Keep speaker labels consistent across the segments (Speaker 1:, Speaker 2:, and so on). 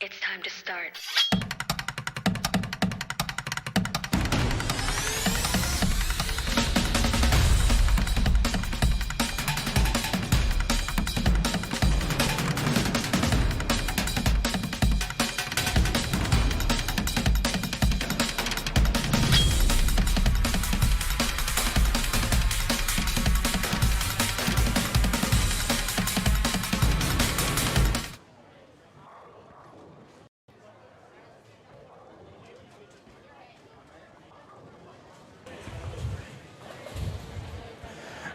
Speaker 1: It's time to start.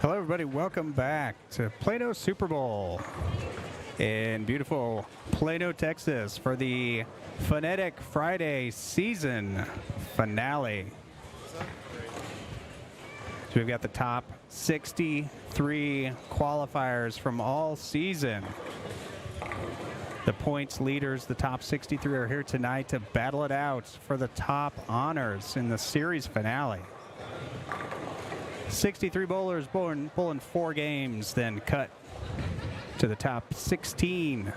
Speaker 2: Hello, everybody. Welcome back to Plano Super Bowl in beautiful Plano, Texas for the FUN-etic Friday season finale. So we've got the top 63 qualifiers from all season. The points leaders, the top 63, are here tonight to battle it out for the top honors in the series finale. 63 bowlers bowling 4 games, then cut to the top 16.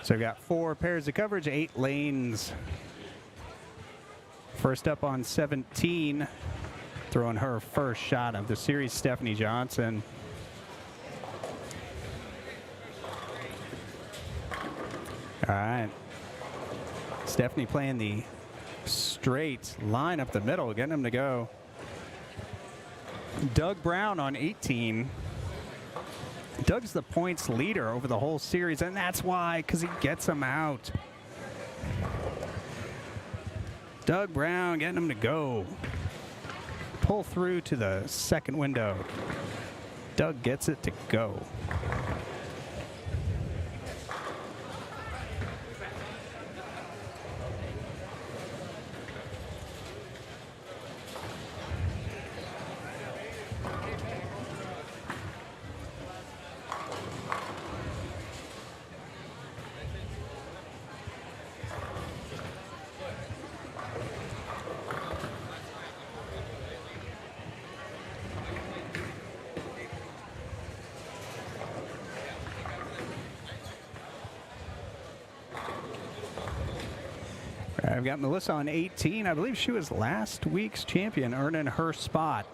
Speaker 2: So we've got 4 pairs of coverage, 8 lanes. First up on 17. Throwing her first shot of the series, Stephanie Johnson. All right. Stephanie playing the straight line up the middle, getting them to go. Doug Brown on 18. Doug's the points leader over the whole series, and that's why, because he gets them out. Doug Brown getting them to go. Pull through to the second window. Doug gets it to go. I've got Melissa on 18. I believe she was last week's champion, earning her spot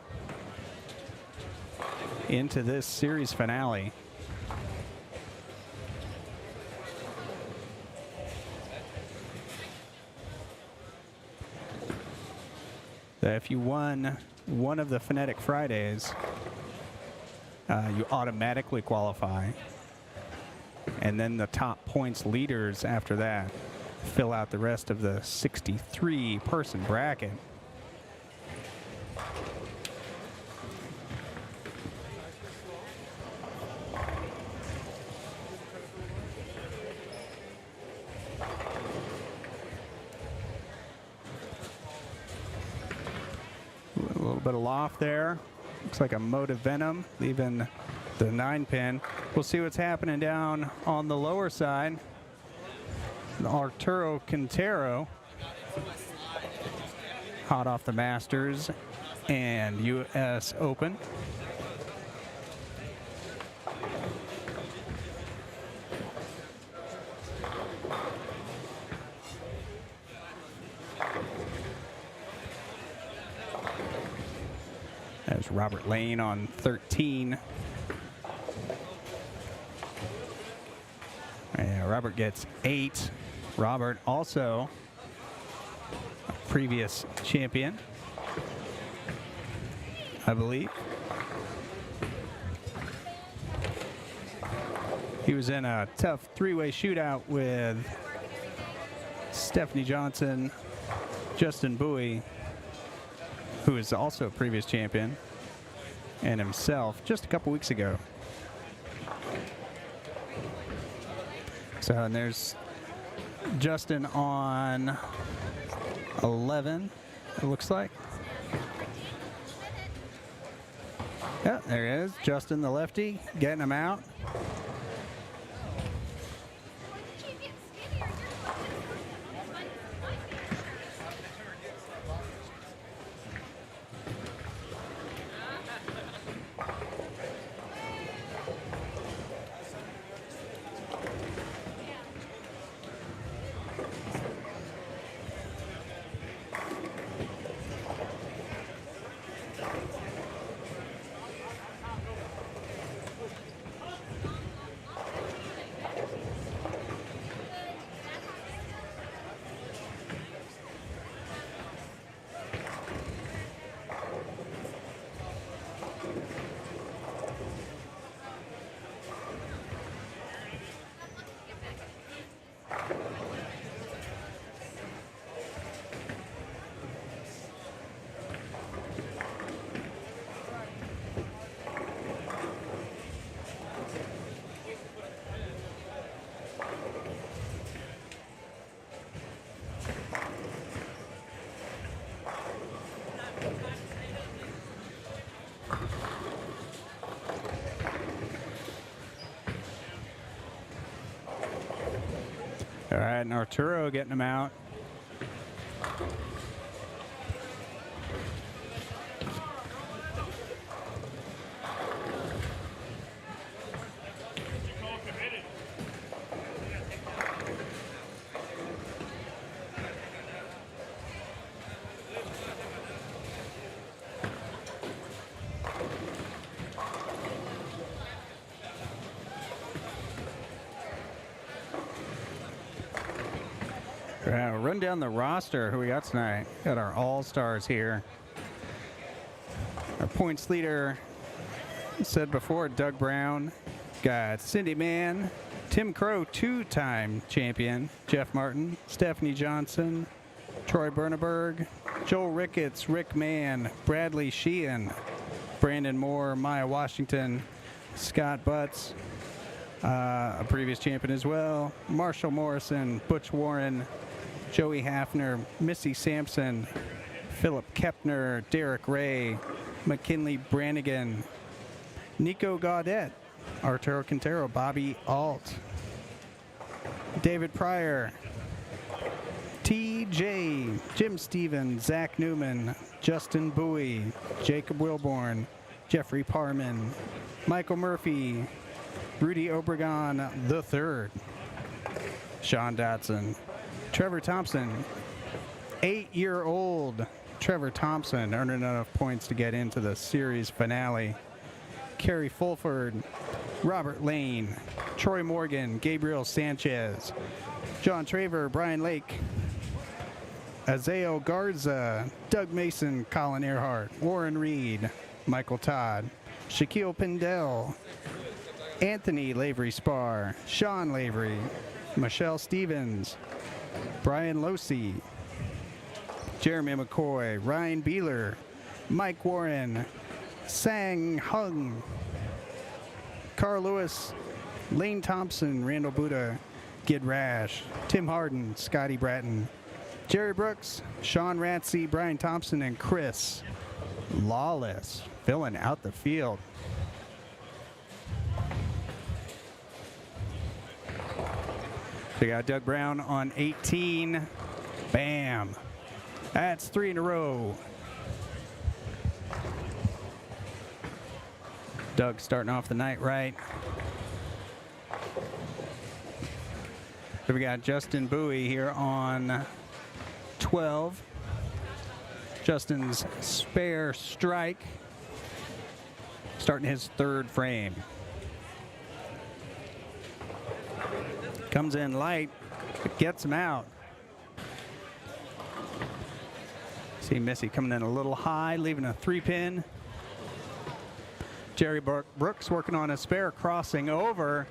Speaker 2: into this series finale. If you won one of the FUN-etic Fridays, you automatically qualify. And then the top points leaders after that fill out the rest of the 63-person bracket. A little bit of loft there. Looks like a Motive Venom leaving the 9-pin. We'll see what's happening down on the lower side. Arturo Quintero, hot off the Masters and U.S. Open. There's Robert Lane on 13. Yeah, Robert gets 8. Robert also a previous champion, I believe. He was in a tough 3-way shootout with Stephanie Johnson, Justin Bowie, who is also a previous champion, and himself just a couple weeks ago. So, and there's Justin on 11, it looks like. Yeah, there he is. Justin, the lefty, getting him out. and Arturo getting him out. Run down the roster. Who we got tonight? Got our all-stars here. Our points leader, said before, Doug Brown. Got Cindy Mann, Tim Crow, two-time champion, Jeff Martin, Stephanie Johnson, Troy Berneberg, Joel Ricketts, Rick Mann, Bradley Sheehan, Brandon Moore, Maya Washington, Scott Butts, a previous champion as well, Marshall Morrison, Butch Warren, Joey Hafner, Missy Sampson, Philip Kepner, Derek Ray, McKinley Brannigan, Nico Gaudet, Arturo Quintero, Bobby Alt, David Pryor, TJ, Jim Stevens, Zach Newman, Justin Bowie, Jacob Wilborn, Jeffrey Parman, Michael Murphy, Rudy Obregon III, Sean Dotson, Trevor Thompson, 8-year-old Trevor Thompson, earning enough points to get into the series finale. Kerry Fulford, Robert Lane, Troy Morgan, Gabriel Sanchez, John Traver, Brian Lake, Azeo Garza, Doug Mason, Colin Earhart, Warren Reed, Michael Todd, Shaquille Pindell, Anthony Lavery Spar, Sean Lavery, Michelle Stevens, Brian Losi, Jeremy McCoy, Ryan Beeler, Mike Warren, Sang Hung, Carl Lewis, Lane Thompson, Randall Buddha, Gid Rash, Tim Harden, Scotty Bratton, Jerry Brooks, Sean Ratsey, Brian Thompson, and Chris Lawless filling out the field. We got Doug Brown on 18. Bam. That's 3 in a row. Doug starting off the night right. So we got Justin Bowie here on 12. Justin's spare strike. Starting his third frame. Comes in light, but gets him out. See Missy coming in a little high, leaving a 3-pin. Jerry Brooks working on a spare, crossing over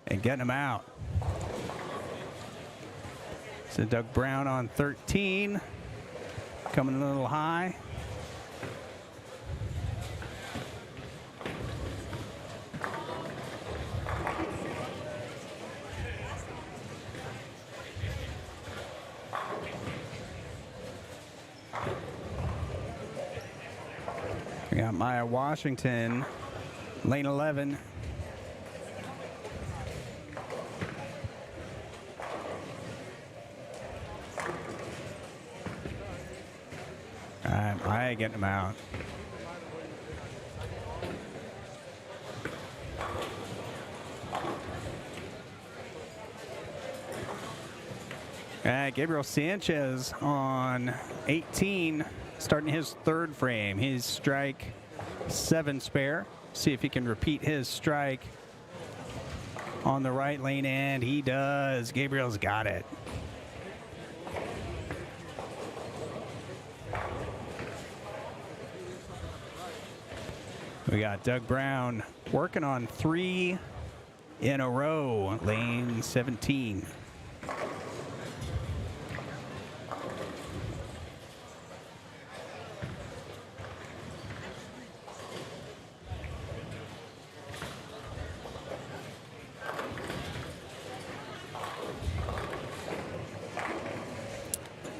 Speaker 2: and getting him out. So Doug Brown on 13, coming in a little high. We got Maya Washington, lane 11. All right, Maya getting him out. All right, Gabriel Sanchez on 18. Starting his third frame. His strike 7 spare. See if he can repeat his strike on the right lane, and he does. Gabriel's got it. We got Doug Brown working on 3 in a row. Lane 17.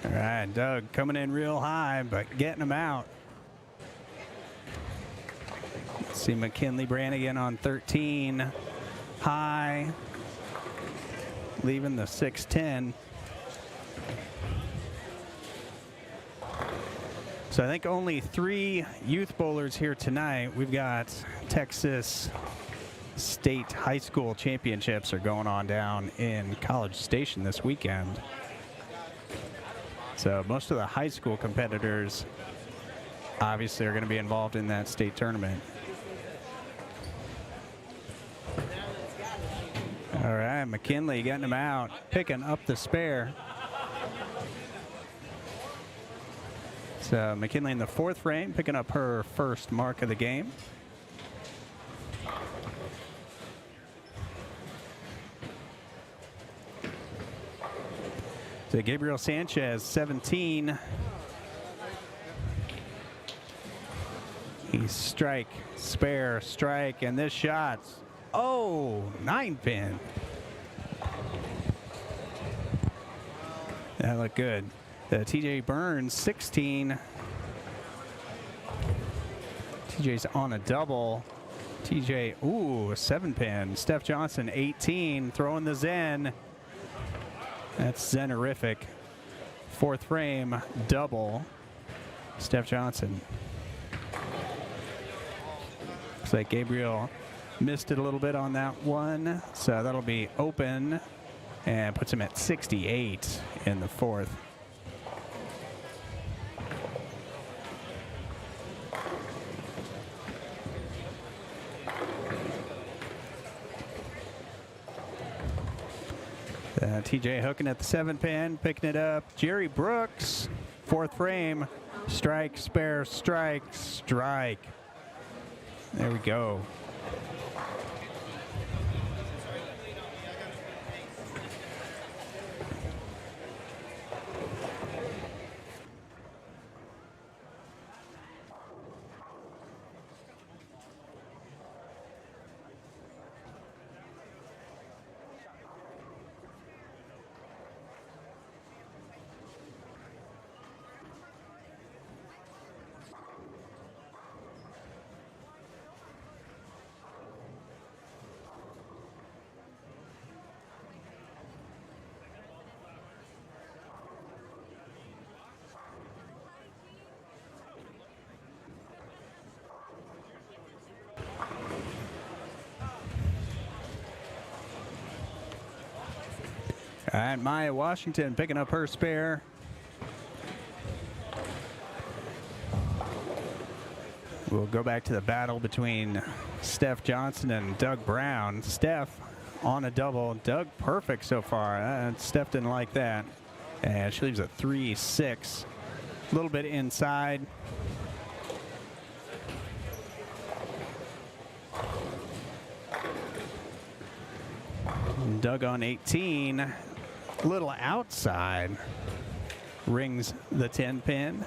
Speaker 2: All right, Doug coming in real high, but getting him out. Let's see McKinley Brannigan on 13. High. leaving the 6-10. So I think only 3 youth bowlers here tonight. We've got Texas State High School Championships are going on down in College Station this weekend. So most of the high school competitors obviously are going to be involved in that state tournament. All right, McKinley getting him out, picking up the spare. So McKinley in the 4th frame, picking up her first mark of the game. So Gabriel Sanchez, 17. He's strike, spare, strike, and this shot's, oh, 9-pin. That looked good. TJ Burns, 16. TJ's on a double. TJ, ooh, a 7-pin. Steph Johnson, 18, throwing the Zen. That's Zenerific. 4th frame, double. Steph Johnson. Looks like Gabriel missed it a little bit on that one, so that'll be open and puts him at 68 in the 4th. TJ hooking at the 7-pin, picking it up. Jerry Brooks, 4th frame, strike, spare, strike, strike. There we go. All right, Maya Washington picking up her spare. We'll go back to the battle between Steph Johnson and Doug Brown. Steph on a double. Doug perfect so far. Steph didn't like that. And she leaves a 3-6. A little bit inside. Doug on 18. A little outside. Rings the 10-pin.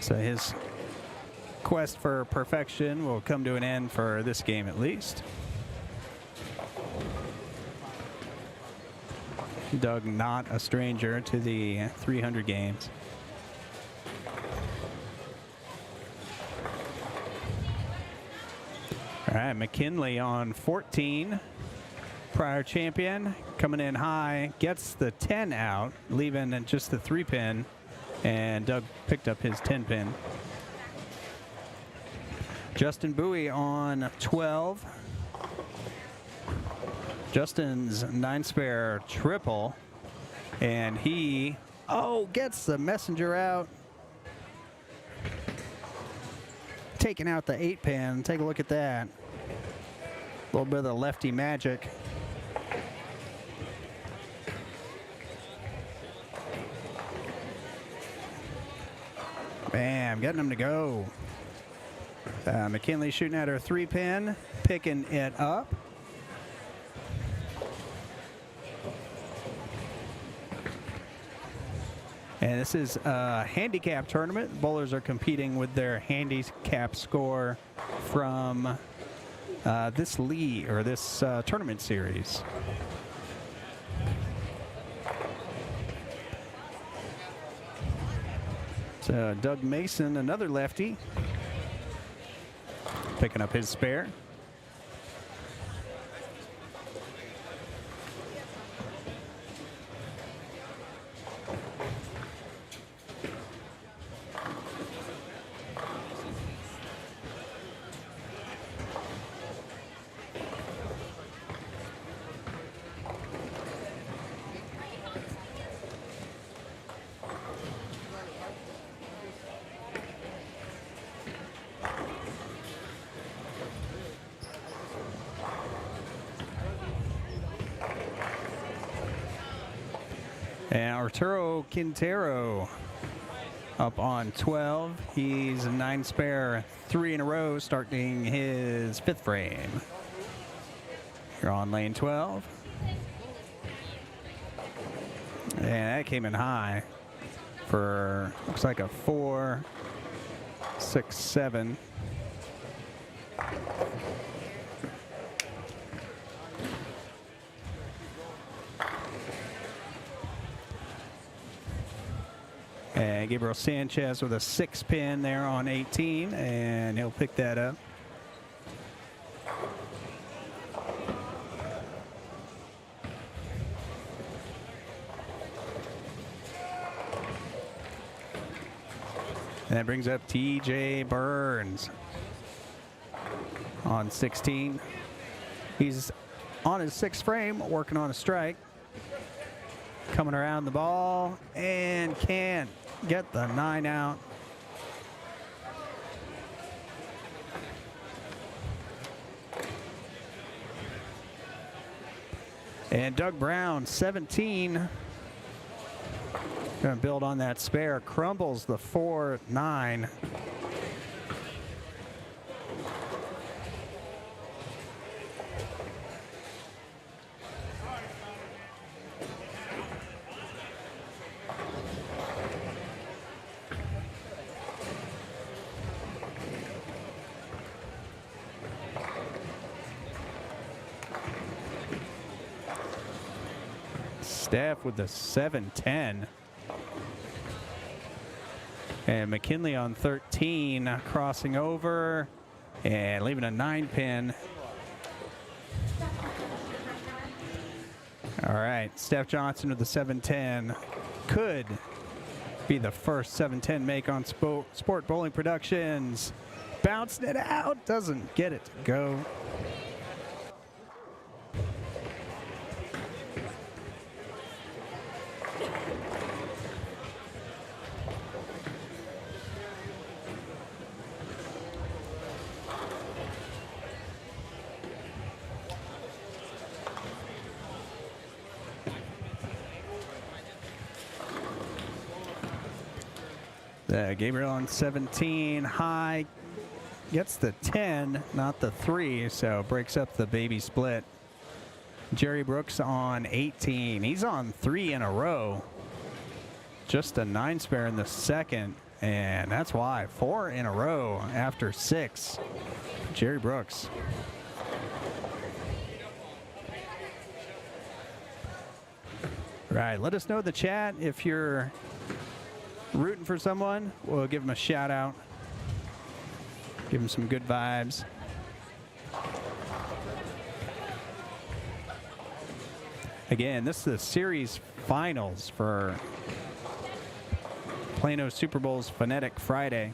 Speaker 2: So his quest for perfection will come to an end for this game at least. Doug not a stranger to the 300 games. All right, McKinley on 14. Prior champion coming in high, gets the 10 out, leaving just the 3-pin, and Doug picked up his 10-pin. Justin Bowie on 12. Justin's 9-spare triple, and he, gets the messenger out. Taking out the 8-pin. Take a look at that. A little bit of the lefty magic. Bam, getting them to go. McKinley shooting at her 3-pin, picking it up. And this is a handicap tournament. Bowlers are competing with their handicap score from this league or this tournament series. So Doug Mason, another lefty, picking up his spare. And Arturo Quintero up on 12. He's a 9 spare, 3 in a row, starting his 5th frame. You're on lane 12. And that came in high for, looks like a 4, 6, 7. And Gabriel Sanchez with a 6 pin there on 18, and he'll pick that up. And that brings up TJ Burns on 16. He's on his 6th frame, working on a strike. Coming around the ball and can't get the 9 out. And Doug Brown, 17. Going to build on that spare. Crumbles the 4-9. Steph with the 7-10. And McKinley on 13, crossing over and leaving a 9 pin. All right, Steph Johnson with the 7-10 could be the first 7-10 make on Sport Bowling Productions. Bouncing it out, doesn't get it to go. Gabriel on 17, high, gets the 10, not the 3, so breaks up the baby split. Jerry Brooks on 18, he's on 3 in a row. Just a 9 spare in the 2nd, and that's why 4 in a row after 6. Jerry Brooks. Right, let us know in the chat if you're rooting for someone. We'll give them a shout out. Give them some good vibes. Again, this is the series finals for Plano Super Bowl's FUN-etic Friday.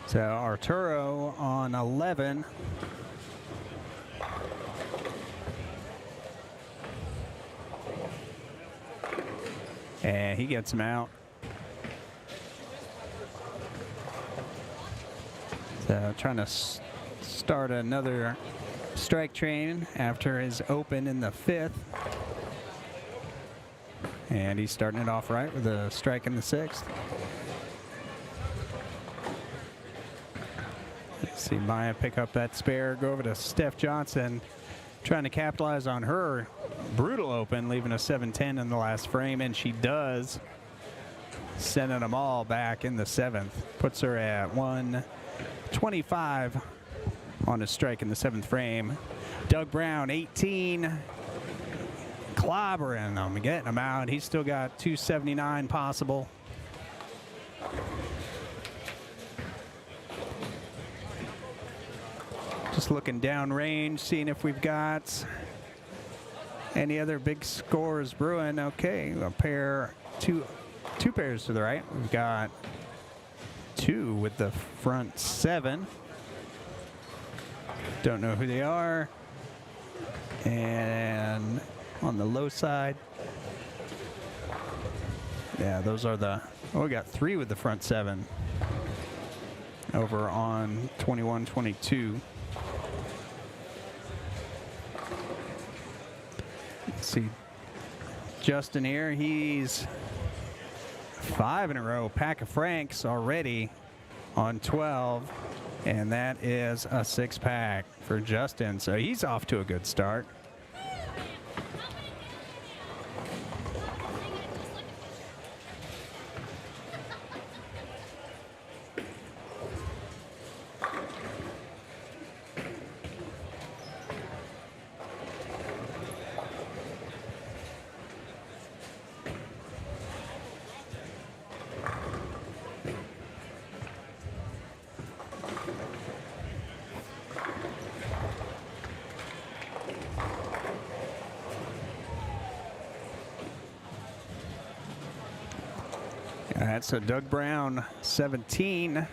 Speaker 2: So Arturo on 11. And he gets him out. So trying to start another strike train after his open in the 5th. And he's starting it off right with a strike in the 6th. See Maya pick up that spare, go over to Steph Johnson, trying to capitalize on her brutal open, leaving a 7-10 in the last frame, and she does, sending them all back in the 7th. Puts her at 125 on a strike in the 7th frame. Doug Brown, 18, clobbering them, getting them out. He's still got 279 possible. Just looking down range, seeing if we've got any other big scores brewing. Okay, two pairs to the right. We've got 2 with the front 7. Don't know who they are. And on the low side, yeah, those are the, oh, we got 3 with the front 7 over on 21-22. Let's see, Justin here, he's 5 in a row, pack of Franks already on 12, and that is a 6-pack for Justin, so he's off to a good start. All right, so Doug Brown, 17,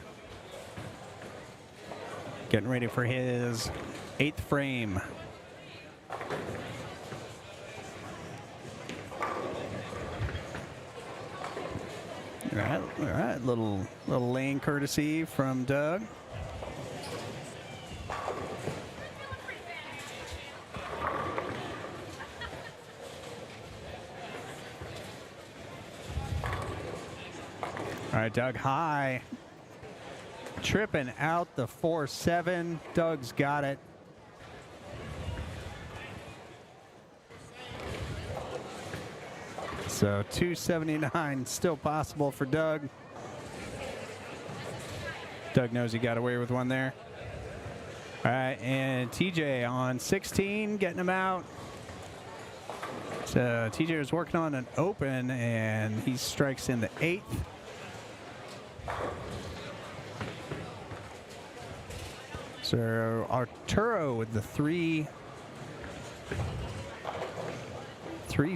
Speaker 2: getting ready for his 8th frame. All right, little lane courtesy from Doug. All right, Doug high, tripping out the 4-7. Doug's got it. So 279 still possible for Doug. Doug knows he got away with one there. All right, and TJ on 16, getting him out. So TJ was working on an open, and he strikes in the 8th. So Arturo with the 3,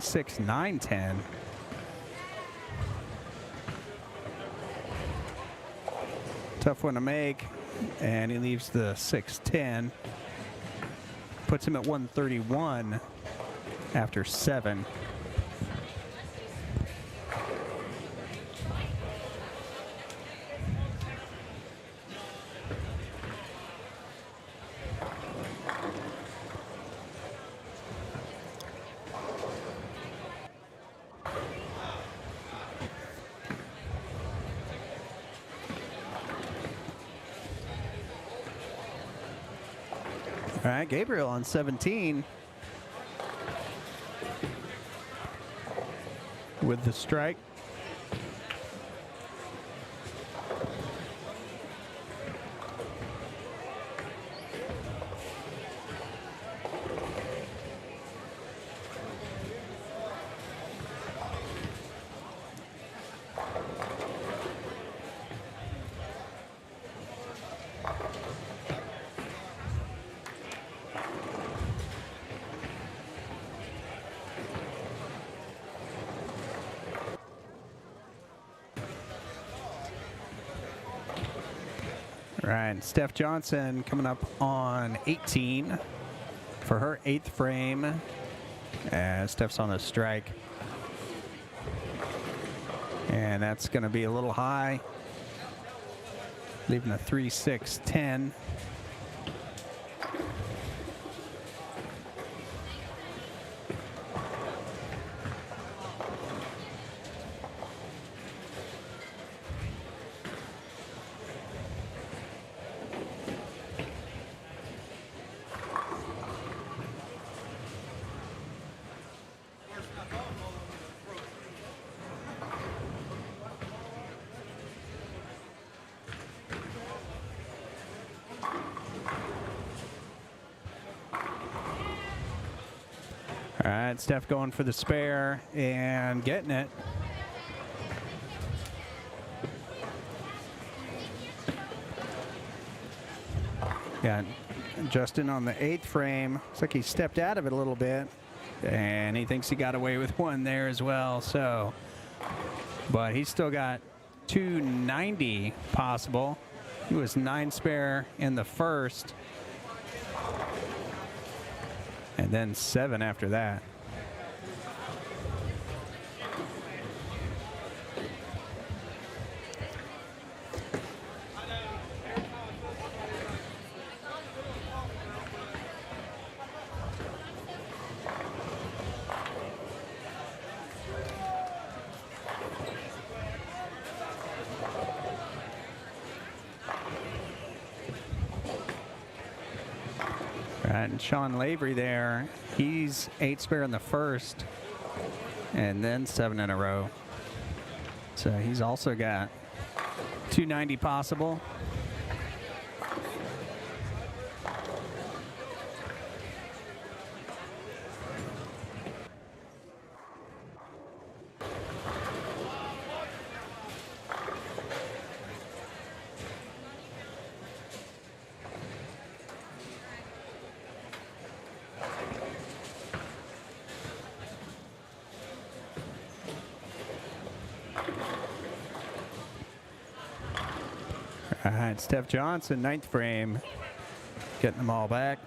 Speaker 2: 6, 9, 10. Tough one to make, and he leaves the 6, 10. Puts him at 131 after 7. All right, Gabriel on 17 with the strike. All right, Steph Johnson coming up on 18 for her 8th frame. As Steph's on a strike. And that's going to be a little high, leaving a 3, 6, 10. All right, Steph going for the spare and getting it. Yeah, Justin on the 8th frame. Looks like he stepped out of it a little bit. And he thinks he got away with one there as well. So, but he's still got 290 possible. He was 9 spare in the first. And then 7 after that. And Sean Lavery there, he's 8 spare in the first and then 7 in a row. So he's also got 290 possible. All right, Steph Johnson, 9th frame, getting them all back.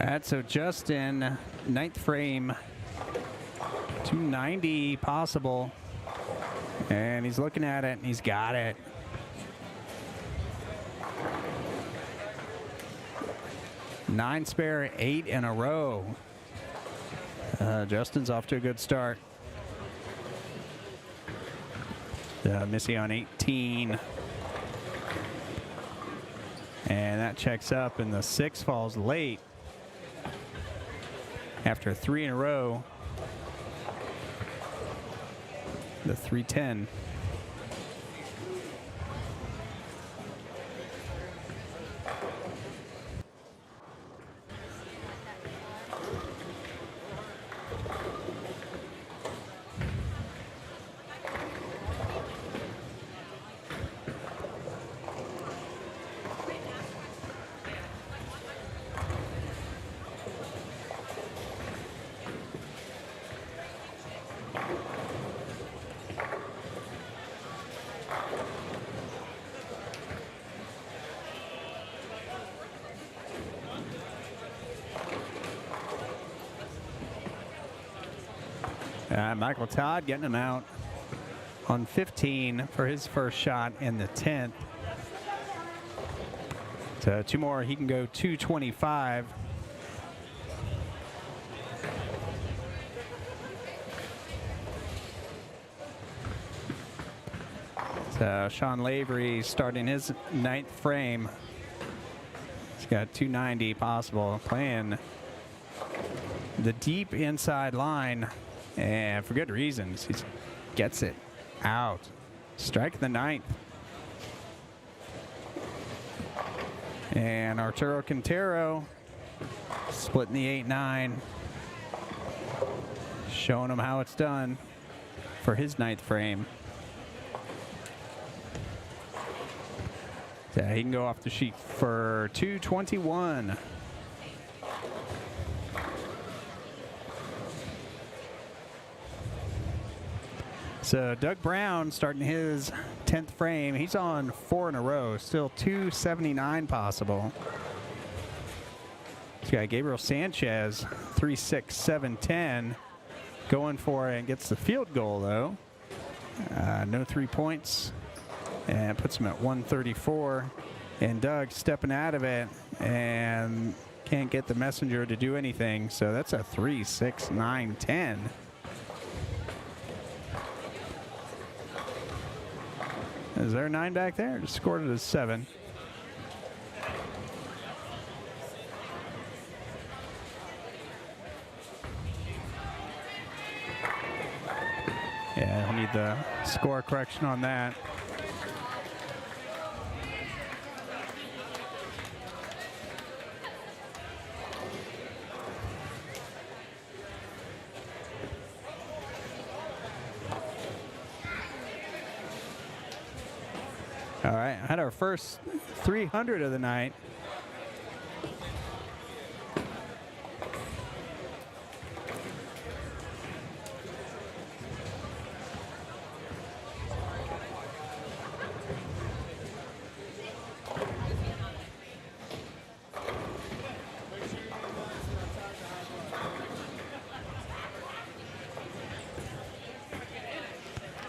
Speaker 2: All right, so Justin, 9th frame, 290 possible. And he's looking at it, and he's got it. Nine spare, 8 in a row. Justin's off to a good start. Missy on 18. And that checks up, and the 6 falls late. After 3 in a row, the 310. Michael Todd getting him out on 15 for his first shot in the 10th. So 2 more, he can go 225. So Sean Lavery starting his 9th frame. He's got 290 possible, playing the deep inside line. And for good reasons. He gets it out. Strike the 9th. And Arturo Quintero splitting the 8-9. Showing him how it's done for his 9th frame. So he can go off the sheet for 221. So Doug Brown starting his 10th frame. He's on 4 in a row. Still 279 possible. He's got Gabriel Sanchez, 3-6, 7-10. Going for it and gets the field goal, though. No 3 points. And puts him at 134. And Doug stepping out of it and can't get the messenger to do anything. So that's a 3-6, 9-10. Is there a 9 back there? Just scored it as 7. Yeah, I'll need the score correction on that. All right, had our first 300 of the night.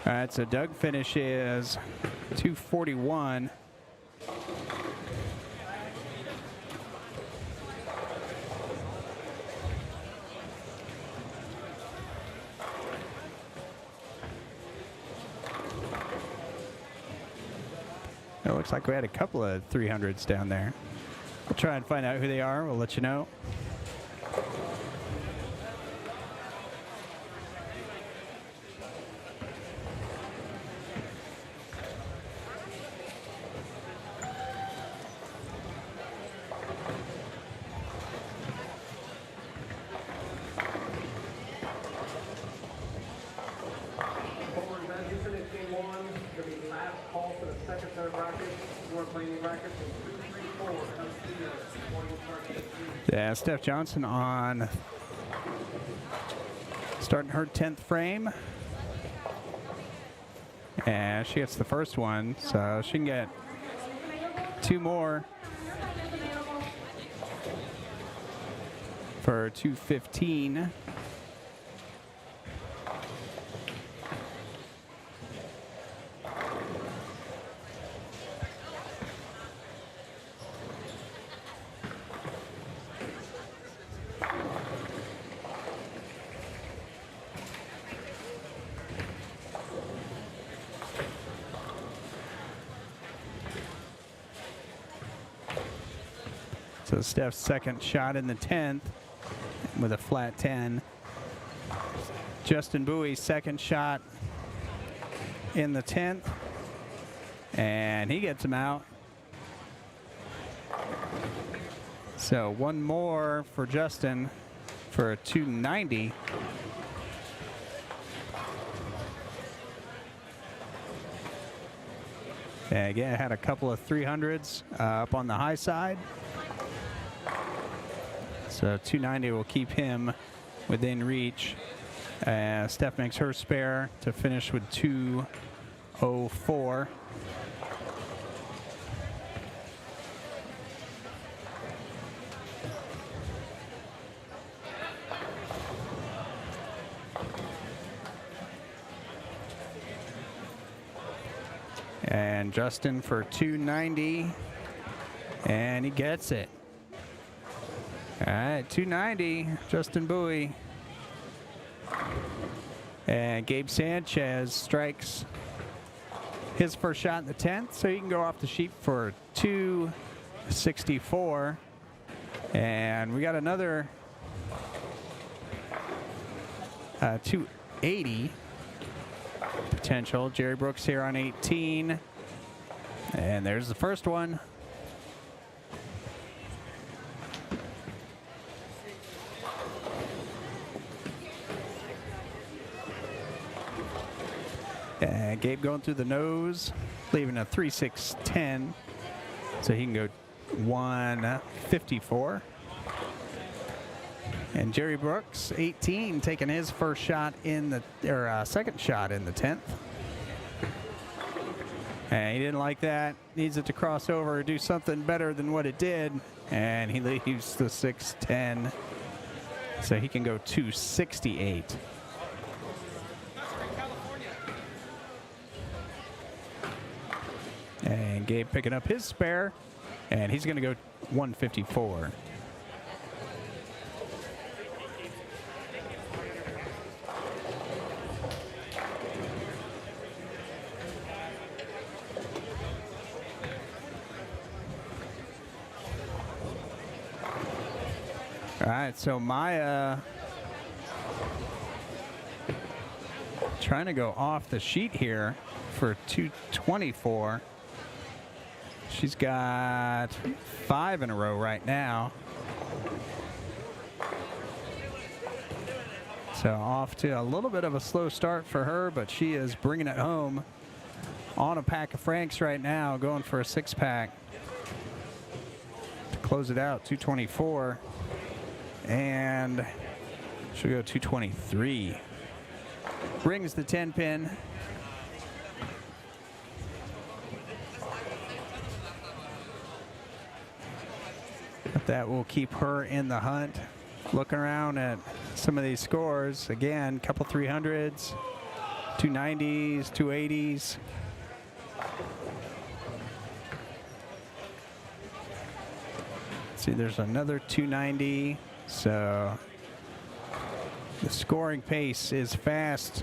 Speaker 2: All right, so Doug finishes 241. It looks like we had a couple of 300s down there. We'll try and find out who they are. We'll let you know. Yeah, Steph Johnson on starting her 10th frame. And she gets the first one, so she can get 2 more for 215. So Steph's second shot in the 10th with a flat 10. Justin Bowie's second shot in the 10th, and he gets him out. So 1 more for Justin for a 290. And again, had a couple of 300s up on the high side. So 290 will keep him within reach. Steph makes her spare to finish with 204. And Justin for 290, and he gets it. All right, 290, Justin Bowie. And Gabe Sanchez strikes his first shot in the 10th, so he can go off the sheet for 264. And we got another 280 potential. Jerry Brooks here on 18. And there's the first one. And Gabe going through the nose, leaving a 3.610, so he can go 154. And Jerry Brooks, 18, taking his first shot in the, second shot in the 10th. And he didn't like that. Needs it to cross over, do something better than what it did. And he leaves the 610, so he can go 268. And Gabe picking up his spare, and he's going to go 154. All right, so Maya trying to go off the sheet here for 224. She's got 5 in a row right now. So off to a little bit of a slow start for her, but she is bringing it home on a pack of Franks right now, going for a 6-pack to close it out, 224. And she'll go 223. Rings the 10-pin. That will keep her in the hunt. Looking around at some of these scores, again, couple 300s, 290s, 280s. See, there's another 290. So the scoring pace is fast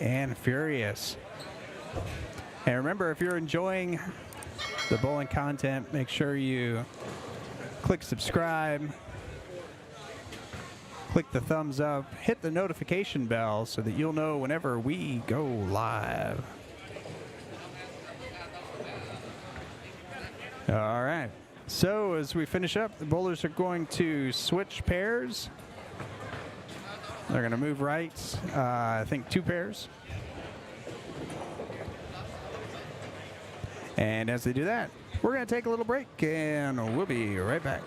Speaker 2: and furious. And remember, if you're enjoying the bowling content, make sure you click subscribe, click the thumbs up, hit the notification bell so that you'll know whenever we go live. All right. So as we finish up, the bowlers are going to switch pairs. They're going to move right, I think 2 pairs. And as they do that, we're going to take a little break, and we'll be right back.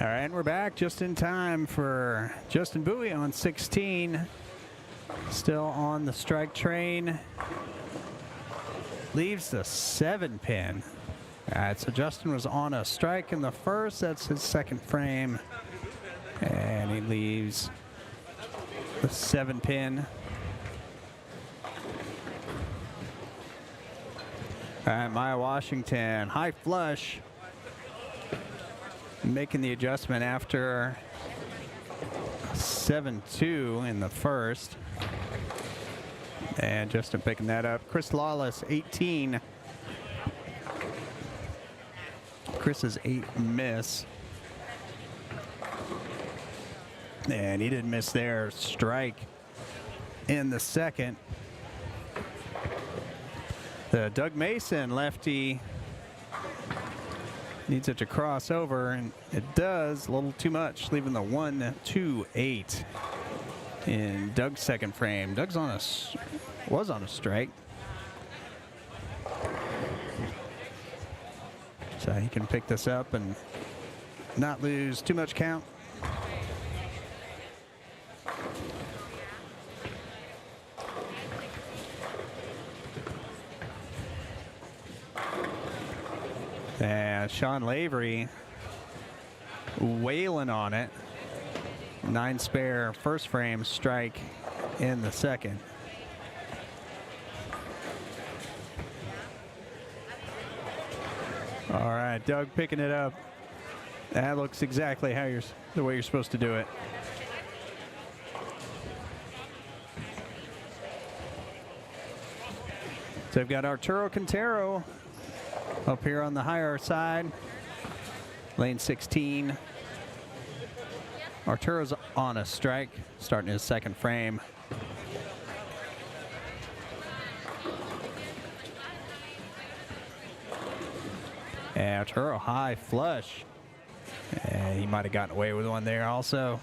Speaker 2: All right, we're back just in time for Justin Bowie on 16. Still on the strike train. Leaves the 7-pin. All right, so Justin was on a strike in the first. That's his second frame. And he leaves the 7-pin. All right, Maya Washington, high flush. Making the adjustment after 7-2 in the first. And Justin picking that up. Chris Lawless, 18. Chris's 8 miss. And he didn't miss there. Strike in the second. The Doug Mason lefty needs it to cross over, and it does. A little too much, leaving the 1-2-8 in Doug's second frame. Doug's was on a strike, so he can pick this up and not lose too much count. And Sean Lavery wailing on it. 9 spare first frame, strike in the second. All right, Doug picking it up. That looks exactly how the way you're supposed to do it. So we've got Arturo Quintero up here on the higher side, lane 16. Arturo's on a strike, starting his second frame. And Arturo high flush. And he might have gotten away with one there also.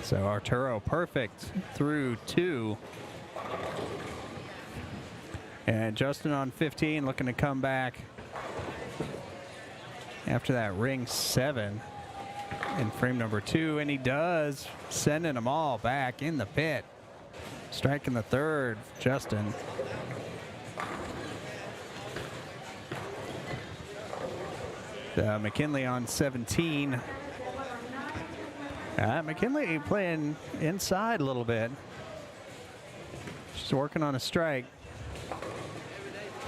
Speaker 2: So Arturo perfect through 2. And Justin on 15 looking to come back after that ring 7 in frame number 2. And he does, sending them all back in the pit. Striking the third, Justin. McKinley on 17. McKinley playing inside a little bit. Just working on a strike.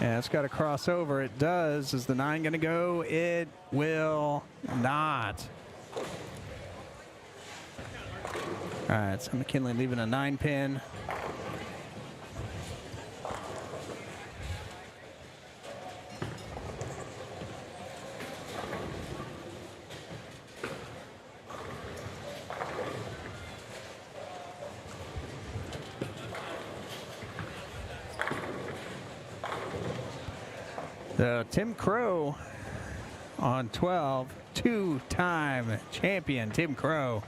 Speaker 2: And it's got to cross over. It does. Is the 9 going to go? It will not. All right, so McKinley leaving a 9-pin. Tim Crow on 12, 2-time champion Tim Crow.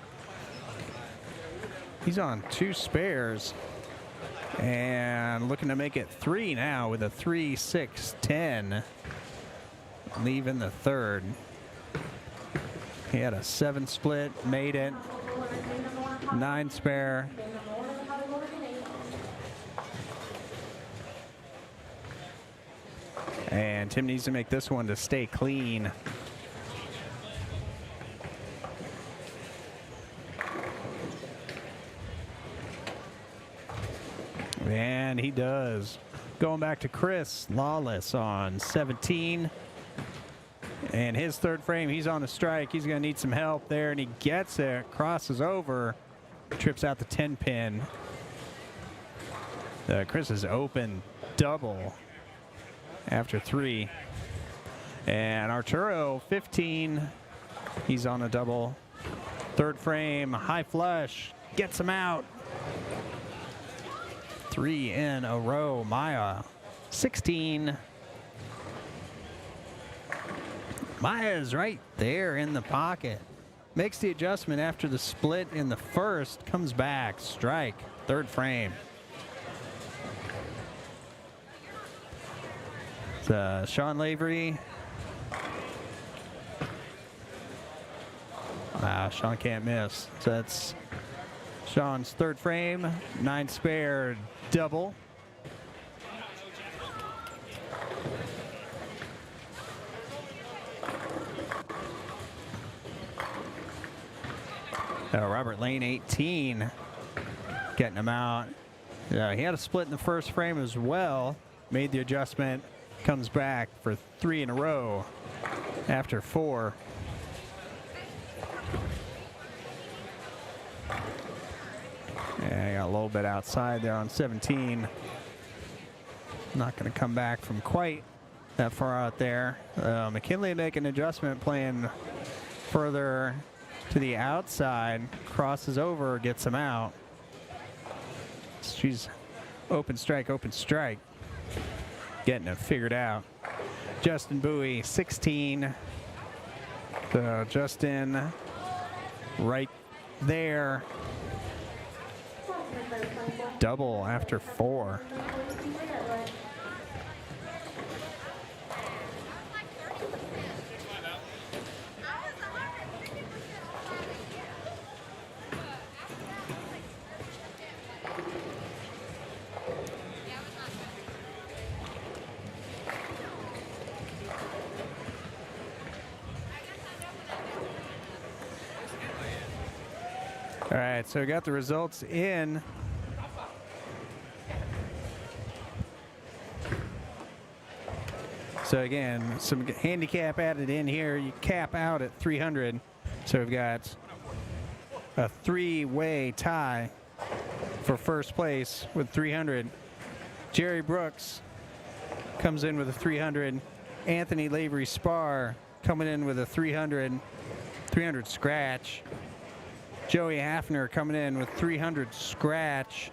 Speaker 2: He's on 2 spares and looking to make it 3 now with a 3-6-10, leaving the third. He had a 7 split, made it, 9 spare. And Tim needs to make this one to stay clean. And he does. Going back to Chris Lawless on 17. And his third frame, he's on a strike. He's going to need some help there, and he gets it, crosses over, trips out the 10-pin. Chris is open double after 3. And Arturo, 15. He's on a double. Third frame, high flush, gets him out. 3 in a row. Maya, 16. Maya's right there in the pocket. Makes the adjustment after the split in the first, comes back, strike, third frame. Sean Lavery Sean can't miss. So that's Sean's third frame, 9 spare double. Robert Lane, 18, getting him out. He had a split in the first frame as well. Made the adjustment, comes back for 3 in a row after 4. Yeah, got a little bit outside there on 17. Not going to come back from quite that far out there. McKinley making an adjustment, playing further to the outside, crosses over, gets him out. She's open strike, getting it figured out. Justin Bowie, 16. So Justin right there. Double after 4. All right, so we got the results in. So again, some handicap added in here. You cap out at 300. So we've got a 3-way tie for first place with 300. Jerry Brooks comes in with a 300. Anthony Lavery Spar coming in with a 300 scratch. Joey Hafner coming in with 300 scratch.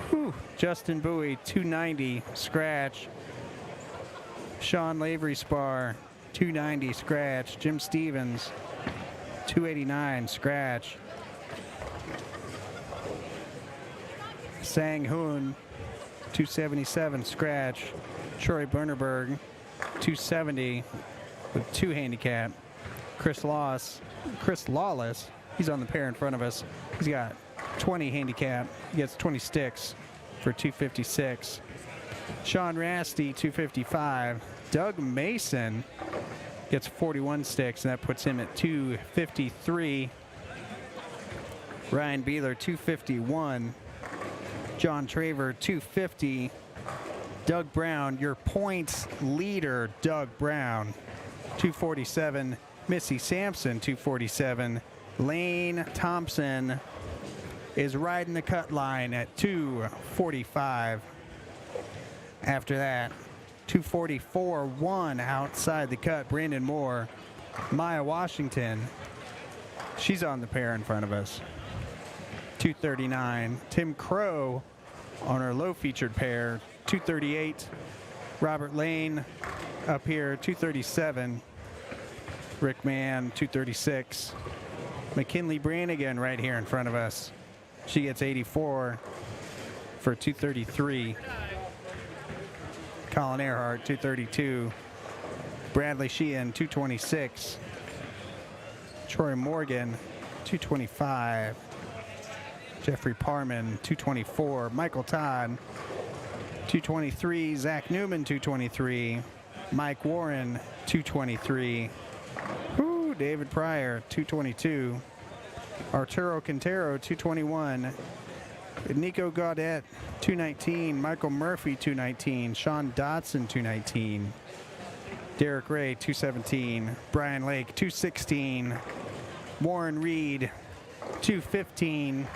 Speaker 2: Whew. Justin Bowie, 290 scratch. Sean Lavery Spar, 290 scratch. Jim Stevens, 289 scratch. Sang Hoon, 277 scratch. Troy Bernerberg, 270 with 2 handicap. Chris Lawless, he's on the pair in front of us. He's got 20 handicap. He gets 20 sticks for 256. Sean Rasty, 255. Doug Mason gets 41 sticks, and that puts him at 253. Ryan Beeler, 251. John Traver, 250. Doug Brown, your points leader, Doug Brown, 247. Missy Sampson, 247. Lane Thompson is riding the cut line at 245. After that, 244-1 outside the cut, Brandon Moore. Maya Washington, she's on the pair in front of us, 239. Tim Crow on our low featured pair, 238. Robert Lane up here, 237. Rick Mann, 236. McKinley Brannigan right here in front of us. She gets 84 for 233. Colin Earhart, 232. Bradley Sheehan, 226. Troy Morgan, 225. Jeffrey Parman, 224. Michael Todd, 223. Zach Newman, 223. Mike Warren, 223. David Pryor, 222. Arturo Quintero, 221. Nico Gaudet, 219. Michael Murphy, 219. Sean Dotson, 219. Derek Ray, 217. Brian Lake, 216. Warren Reed, 215.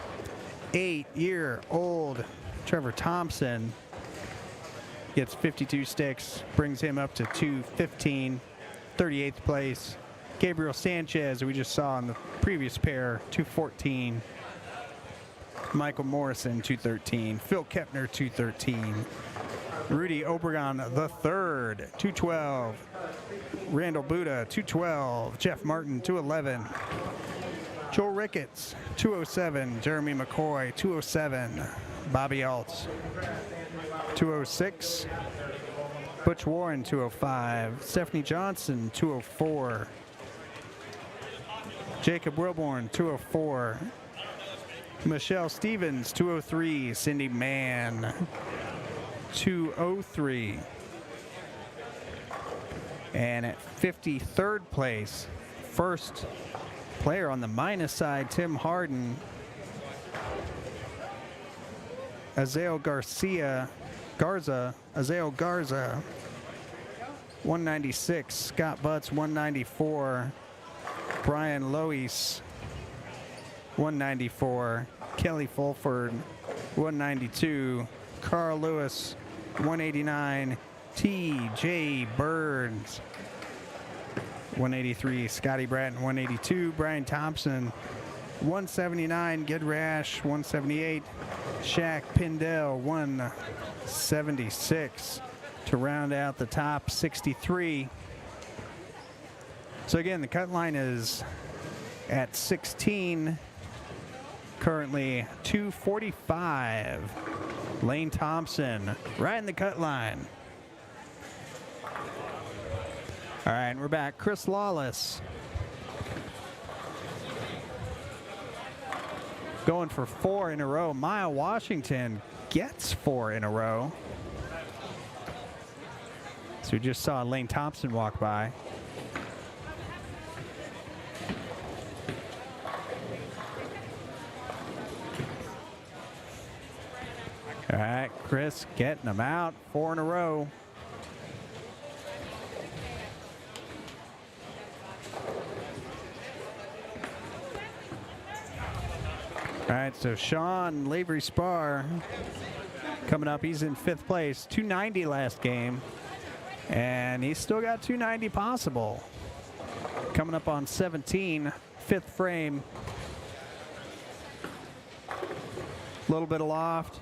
Speaker 2: 8-year-old Trevor Thompson gets 52 sticks, brings him up to 215. 38th place. Gabriel Sanchez, we just saw in the previous pair, 214. Michael Morrison, 213. Phil Kepner, 213. Rudy Obregon III, 212. Randall Buddha, 212. Jeff Martin, 211. Joel Ricketts, 207. Jeremy McCoy, 207. Bobby Altz, 206. Butch Warren, 205. Stephanie Johnson, 204. Jacob Wilborn, 204. Michelle Stevens, 203. Cindy Mann, 203. And at 53rd place, first player on the minus side, Tim Harden. Azael Garza, 196. Scott Butts, 194. Brian Lois, 194. Kelly Fulford, 192. Carl Lewis, 189. T.J. Burns, 183. Scotty Bratton, 182. Brian Thompson, 179. Good Rash, 178. Shaq Pindell, 176 to round out the top 63. So again, the cut line is at 16. Currently 245. Lane Thompson right in the cut line. All right, we're back. Chris Lawless going for 4 in a row. Maya Washington gets 4 in a row. So we just saw Lane Thompson walk by. All right, Chris getting them out. 4 in a row. All right, so Sean Lavery Spar coming up. He's in 5th place, 290 last game, and he's still got 290 possible. Coming up on 17, 5th frame. A little bit of loft.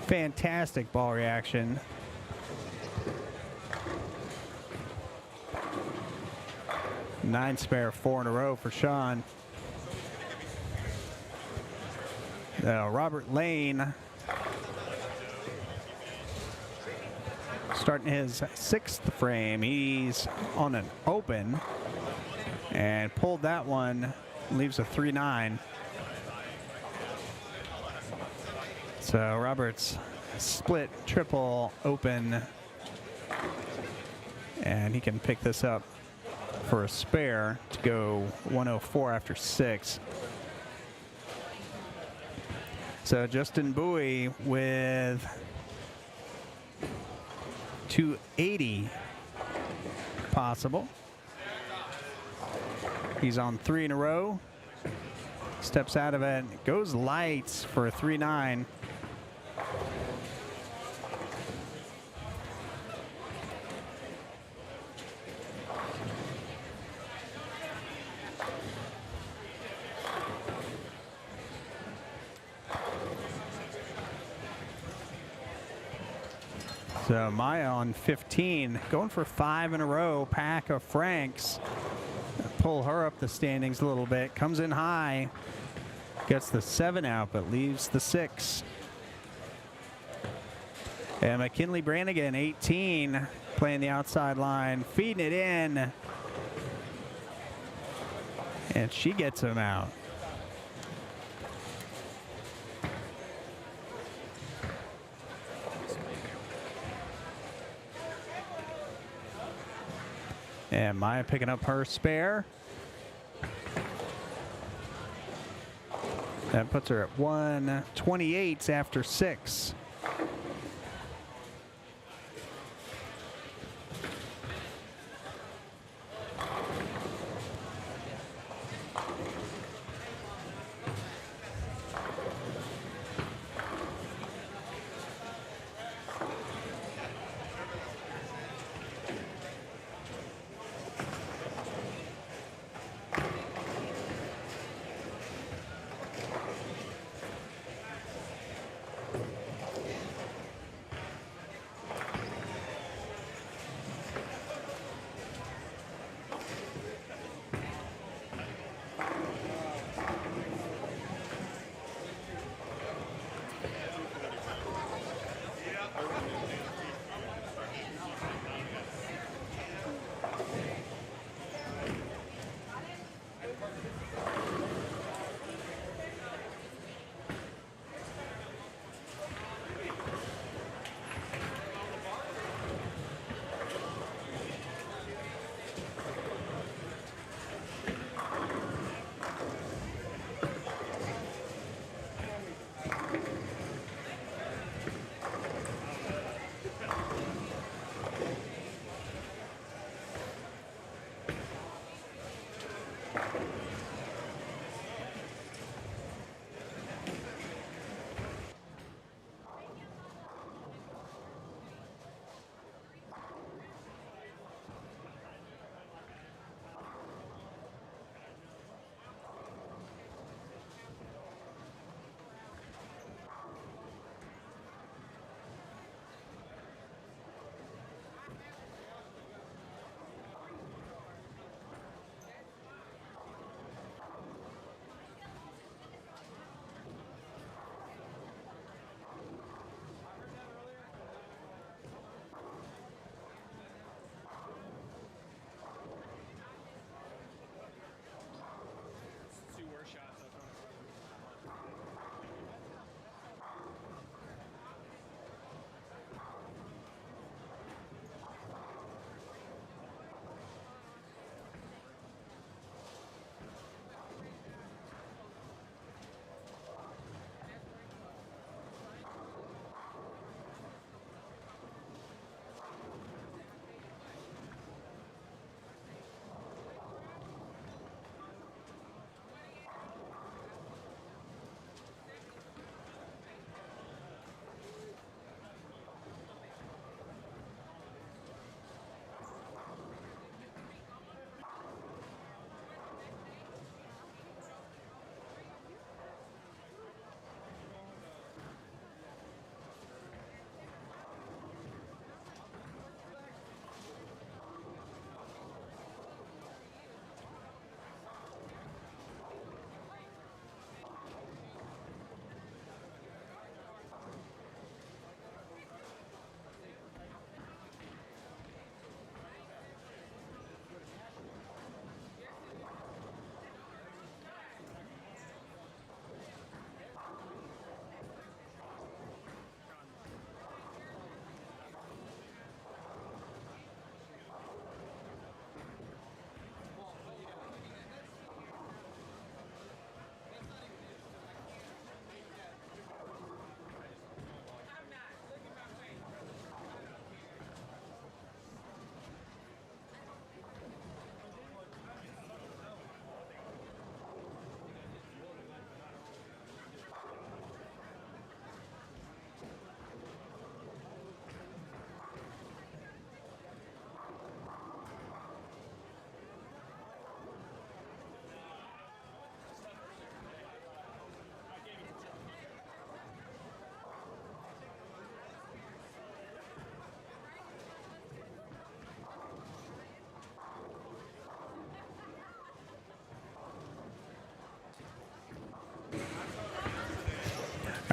Speaker 2: Fantastic ball reaction. Nine spare, 4 in a row for Sean. Robert Lane starting his 6th frame. He's on an open and pulled that one, leaves a 3-9. So Robert's split triple open, and he can pick this up for a spare to go 104 after 6. So Justin Bowie with 280 possible. He's on 3 in a row. Steps out of it, goes lights for a 3-9. So Maya on 15, going for 5 in a row. Pack of Franks. Pull her up the standings a little bit. Comes in high. Gets the 7 out, but leaves the 6. And McKinley Brannigan, 18, playing the outside line, feeding it in. And she gets him out. And Maya picking up her spare. That puts her at 128 after 6.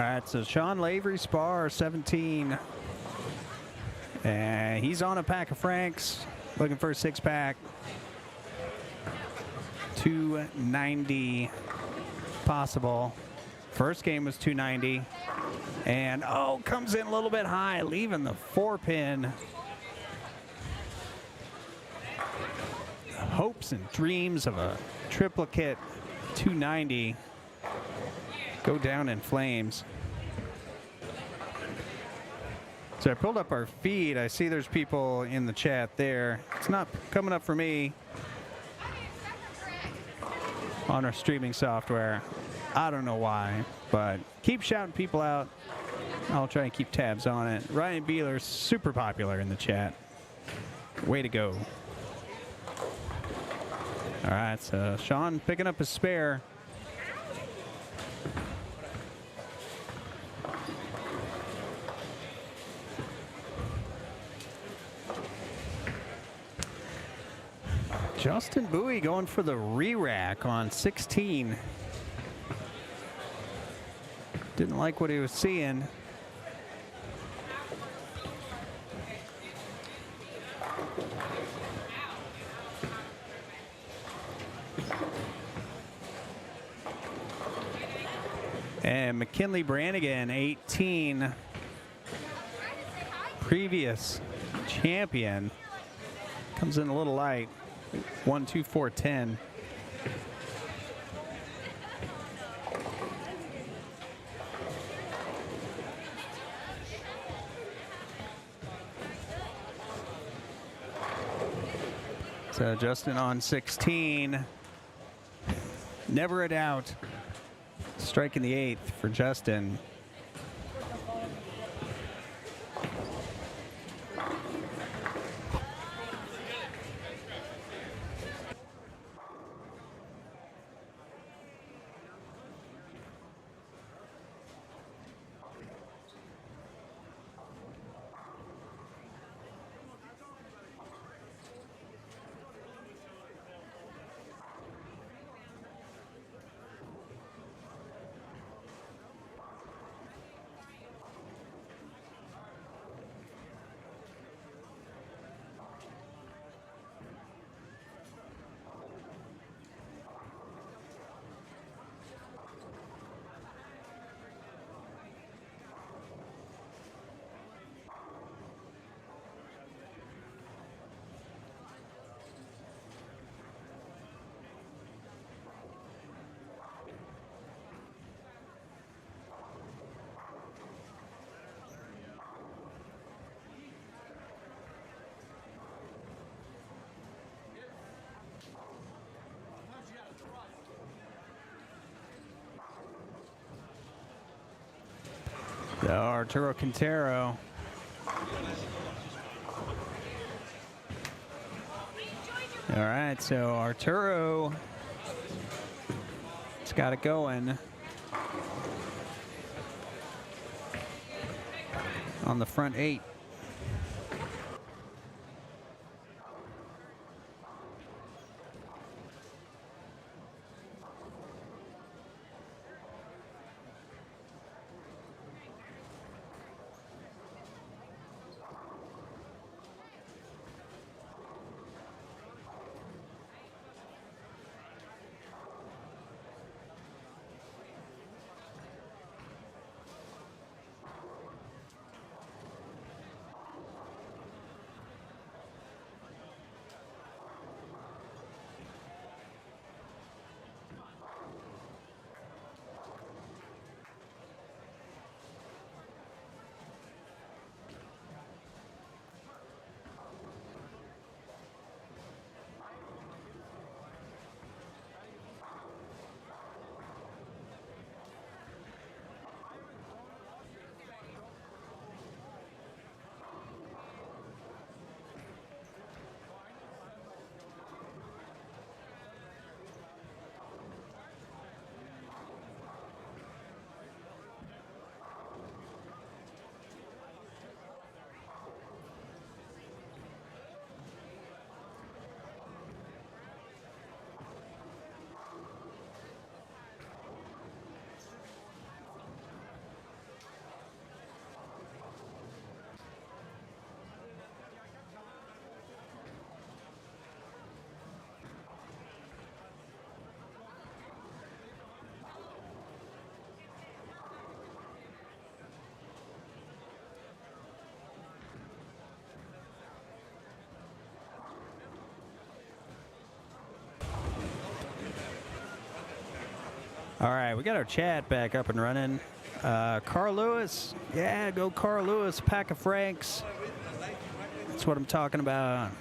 Speaker 2: All right, so Sean Lavery, Spar, 17. And he's on a pack of Franks, looking for a six-pack. 290 possible. First game was 290. And, oh, comes in a little bit high, leaving the 4-pin. Hopes and dreams of a triplicate 290 go down in flames. So I pulled up our feed. I see there's people in the chat there. It's not coming up for me on our streaming software. I don't know why, but keep shouting people out. I'll try and keep tabs on it. Ryan Beeler's super popular in the chat. Way to go. All right, so Sean picking up his spare. Justin Bowie going for the re-rack on 16. Didn't like what he was seeing. And McKinley Brannigan, 18. Previous champion. Comes in a little light. 1-2-4-10. So Justin on 16. Never a doubt. Striking the 8th for Justin. So Arturo Quintero. All right, so Arturo has got it going on the front 8. All right, we got our chat back up and running. Carl Lewis, yeah, go Carl Lewis, pack of Franks. That's what I'm talking about.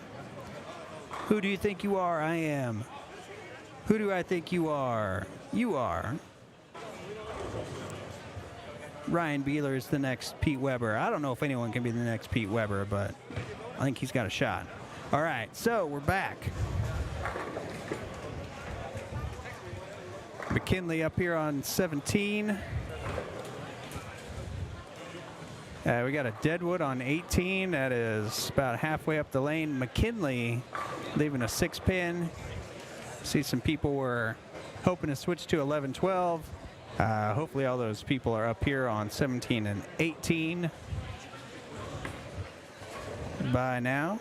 Speaker 2: Who do you think you are? I am. Who do I think you are? You are. Ryan Beeler is the next Pete Weber. I don't know if anyone can be the next Pete Weber, but I think he's got a shot. All right, so we're back. McKinley up here on 17. We got a Deadwood on 18. That is about halfway up the lane. McKinley leaving a 6-pin. See some people were hoping to switch to 11-12. Hopefully all those people are up here on 17 and 18 by now.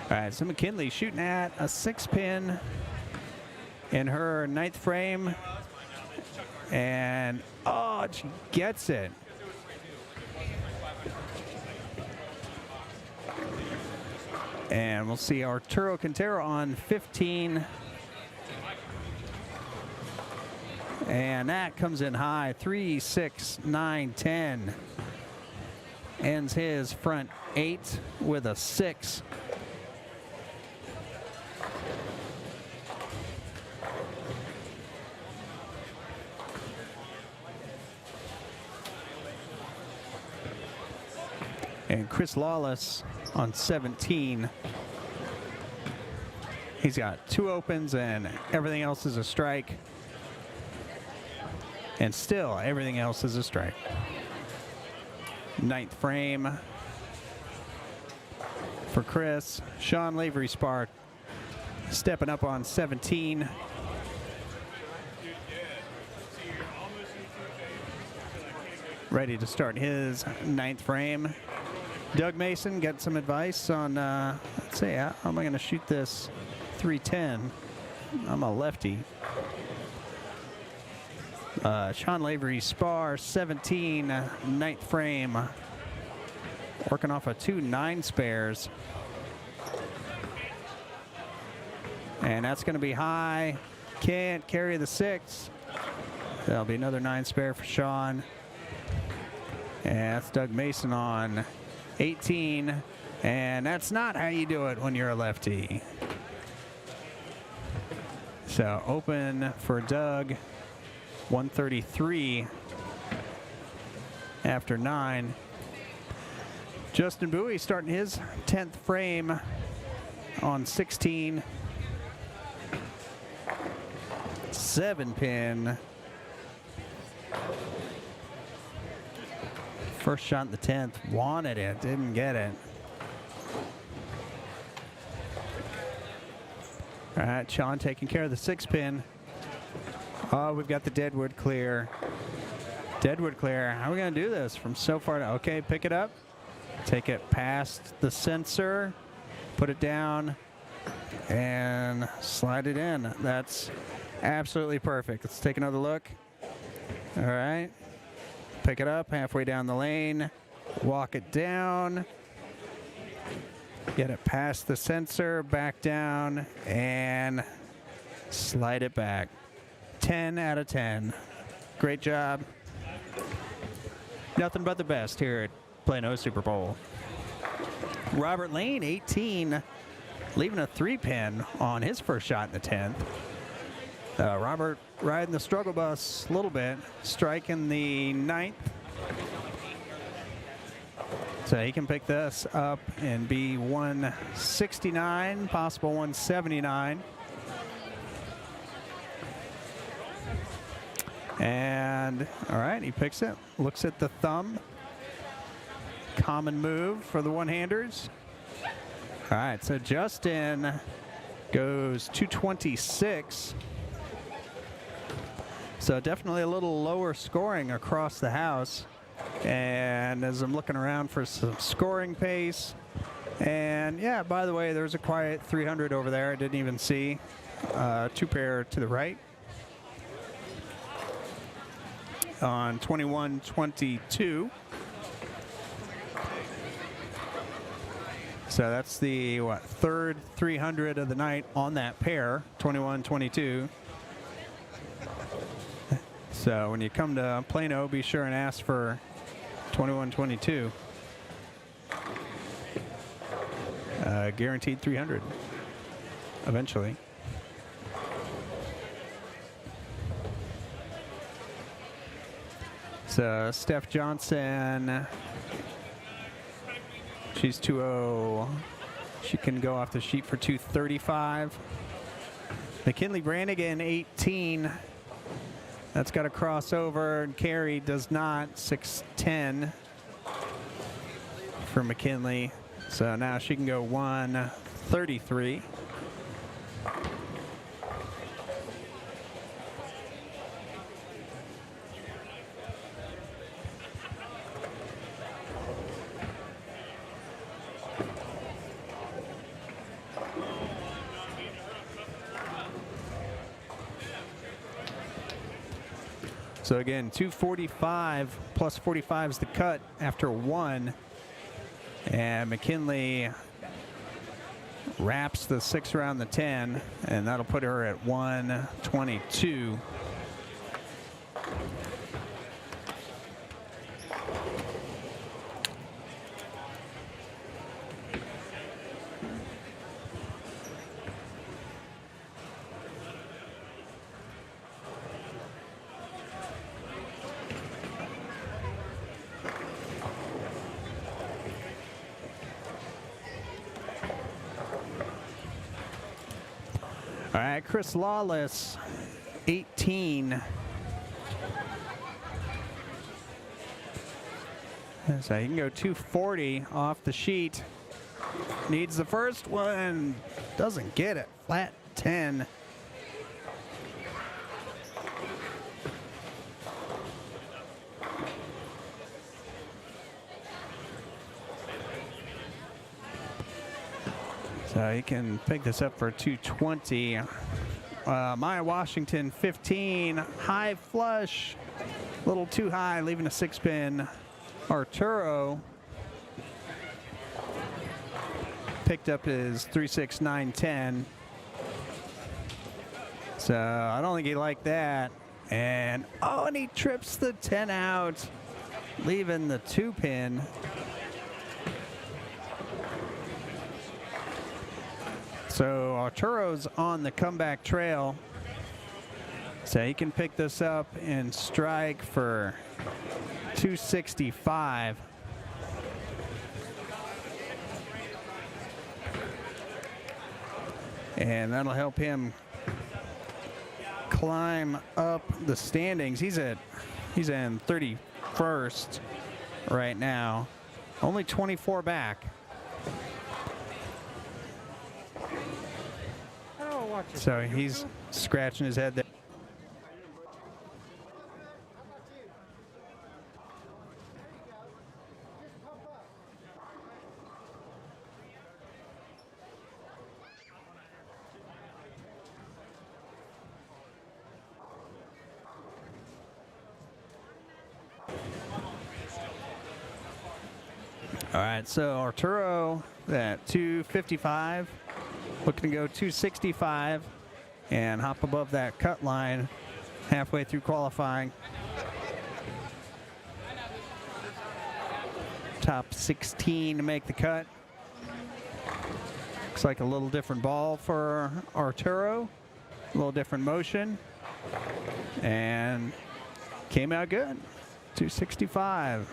Speaker 2: All right, so McKinley shooting at a 6-pin in her 9th frame. And, oh, she gets it. And we'll see Arturo Quintero on 15. And that comes in high, 3, 6, 9, 10. Ends his front 8 with a 6. And Chris Lawless on 17. He's got 2 opens and everything else is a strike. And still everything else is a strike. 9th frame for Chris. Sean Lavery Spark stepping up on 17. Ready to start his 9th frame. Doug Mason got some advice on, let's see, how am I going to shoot this 310? I'm a lefty. Sean Lavery, Spar, 17, 9th frame. Working off of 2 9 spares. And that's going to be high. Can't carry the 6. That'll be another 9 spare for Sean. And that's Doug Mason on 18, and that's not how you do it when you're a lefty. So open for Doug, 133 after 9. Justin Bowie starting his 10th frame on 16. 7-pin. First shot in the 10th, wanted it, didn't get it. All right, Sean taking care of the 6-pin. Oh, we've got the Deadwood clear. Deadwood clear. How are we going to do this from so far? Okay, pick it up. Take it past the sensor. Put it down. And slide it in. That's absolutely perfect. Let's take another look. All right. Pick it up halfway down the lane, walk it down, get it past the sensor, back down, and slide it back. 10 out of 10. Great job. Nothing but the best here at Plano Super Bowl. Robert Lane, 18, leaving a 3-pin on his first shot in the 10th. Robert riding the struggle bus a little bit, striking the 9th. So he can pick this up and be 169, possible 179. And, all right, he picks it, looks at the thumb. Common move for the one-handers. All right, so Justin goes 226. So definitely a little lower scoring across the house. And as I'm looking around for some scoring pace, and yeah, by the way, there's a quiet 300 over there I didn't even see. 2-pair to the right. On 21-22. So So that's the third 300 of the night on that pair, 21-22. So when you come to Plano, be sure and ask for 21-22. Guaranteed 300 eventually. So Steph Johnson, she's 2-0. She can go off the sheet for 235. McKinley Brannigan, 18. That's got a crossover, and Carey does not. 6'10 for McKinley. So now she can go 133. So again, 245 plus 45 is the cut after one. And McKinley wraps the 6 around the 10, and that'll put her at 122. All right, Chris Lawless, 18. So he can go 240 off the sheet. Needs the first one, doesn't get it, flat 10. So he can pick this up for 220. Maya Washington, 15. High flush. A little too high, leaving a 6-pin. Arturo picked up his 3-6, 9-10. So I don't think he liked that. And he trips the 10 out, leaving the 2-pin. So Arturo's on the comeback trail. So he can pick this up and strike for 265. And that'll help him climb up the standings. He's in 31st right now, only 24 back. So he's scratching his head there. All right, so Arturo at 255, looking to go 265 and hop above that cut line halfway through qualifying. Top 16 to make the cut. Looks like a little different ball for Arturo, a little different motion, and came out good, 265.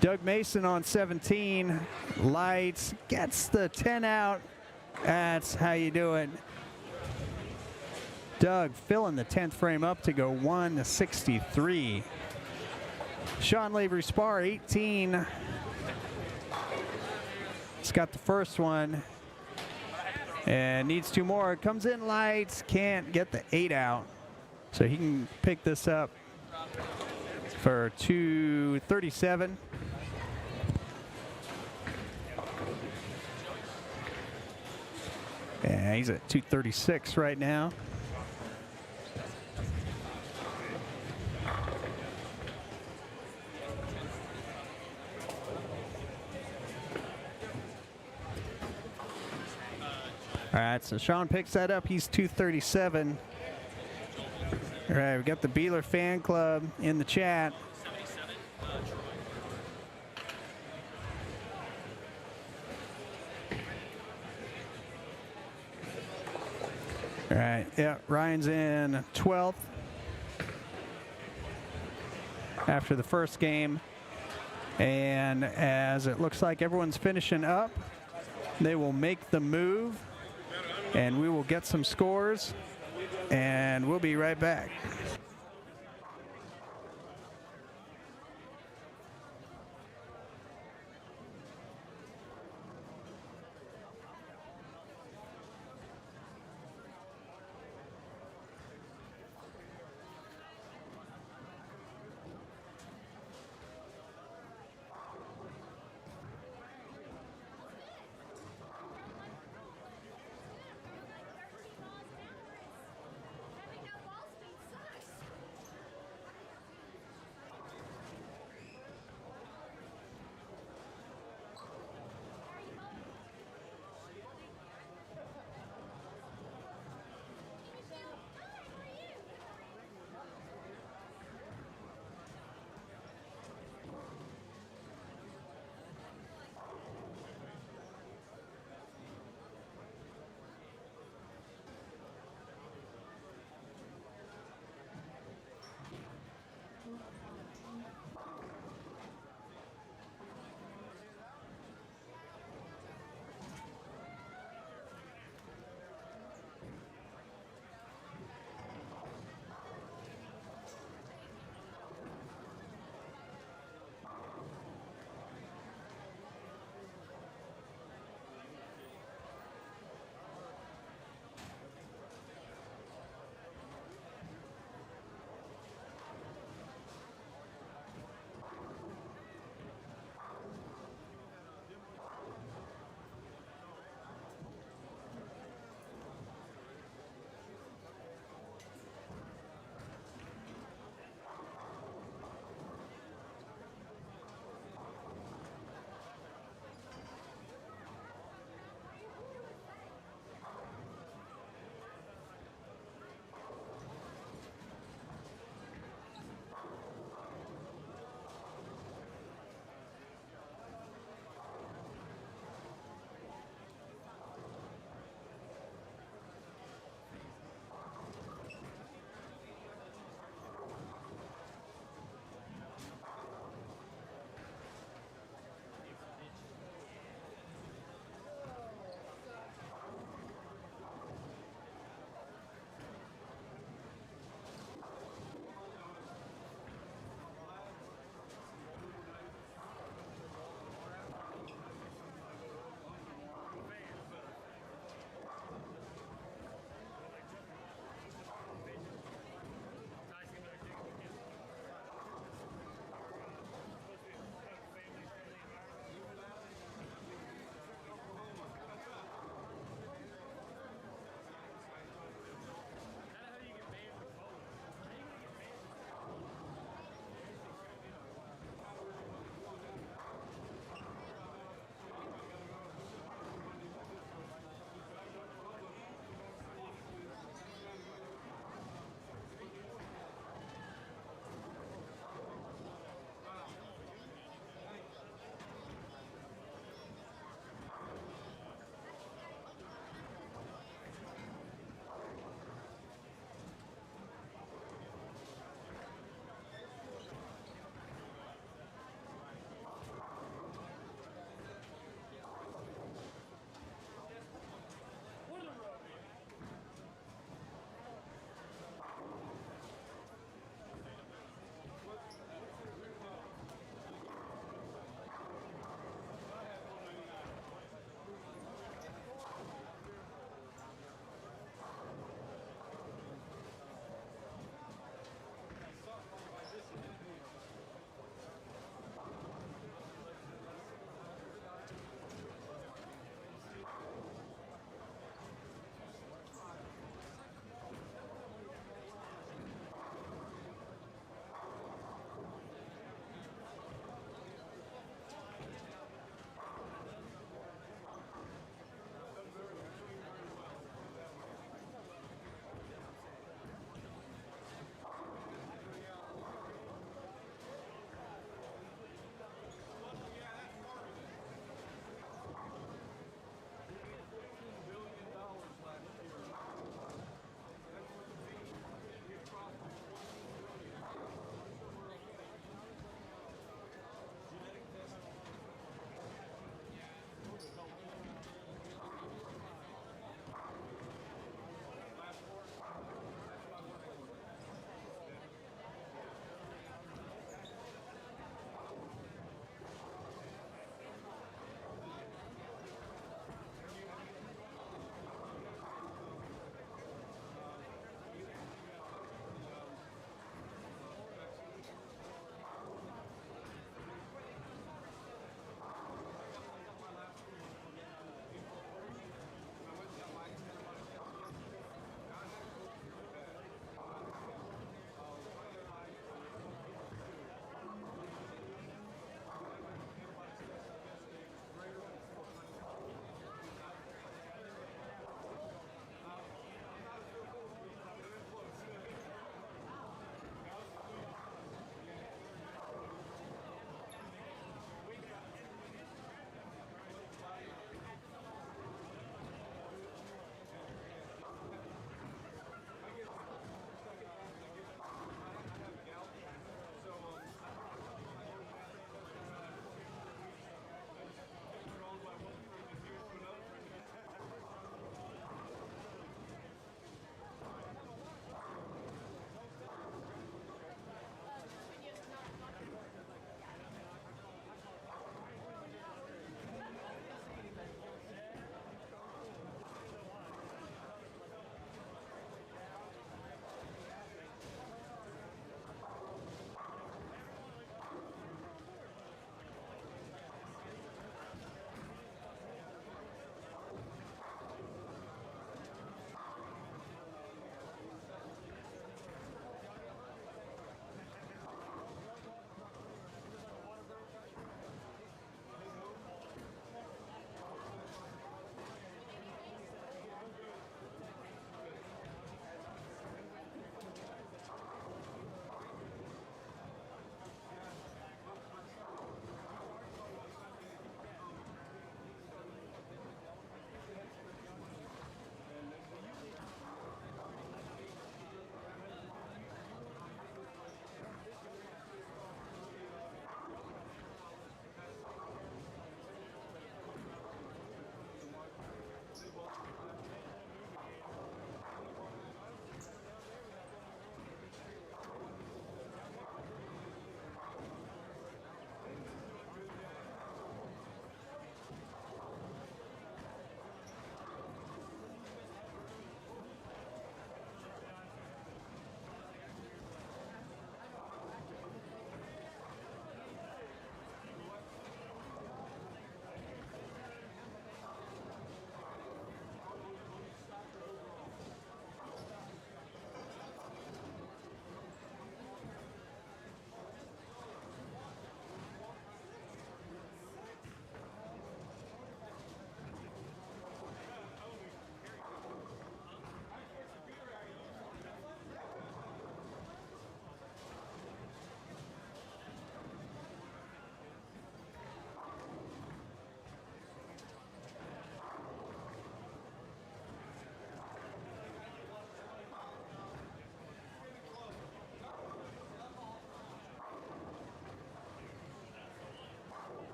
Speaker 2: Doug Mason on 17, lights, gets the 10 out. That's how you do it. Doug filling the 10th frame up to go 163. Sean Lavery Spar, 18. He's got the first one and needs 2 more. Comes in lights, can't get the 8 out. So he can pick this up for 237. Yeah, he's at 236 right now. All right, so Sean picks that up. He's 237. All right, we got the Beeler fan club in the chat. All right, yeah, Ryan's in 12th after the first game. And as it looks like everyone's finishing up, they will make the move, and we will get some scores, and we'll be right back.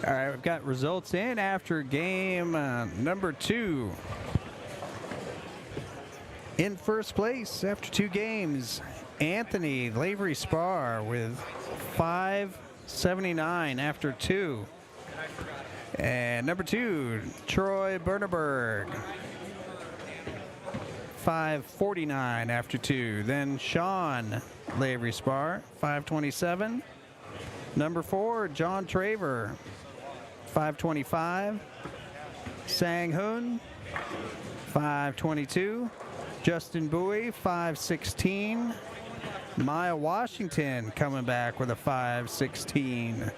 Speaker 2: All right, we've got results in after game number 2. In first place after 2 games, Anthony Lavery Spar with 579 after 2. And number 2, Troy Berneberg, 549 after 2. Then Sean Lavery Spar, 527. Number 4, John Traver, 525. Sang Hoon, 522. Justin Bowie, 516. Maya Washington coming back with a 516.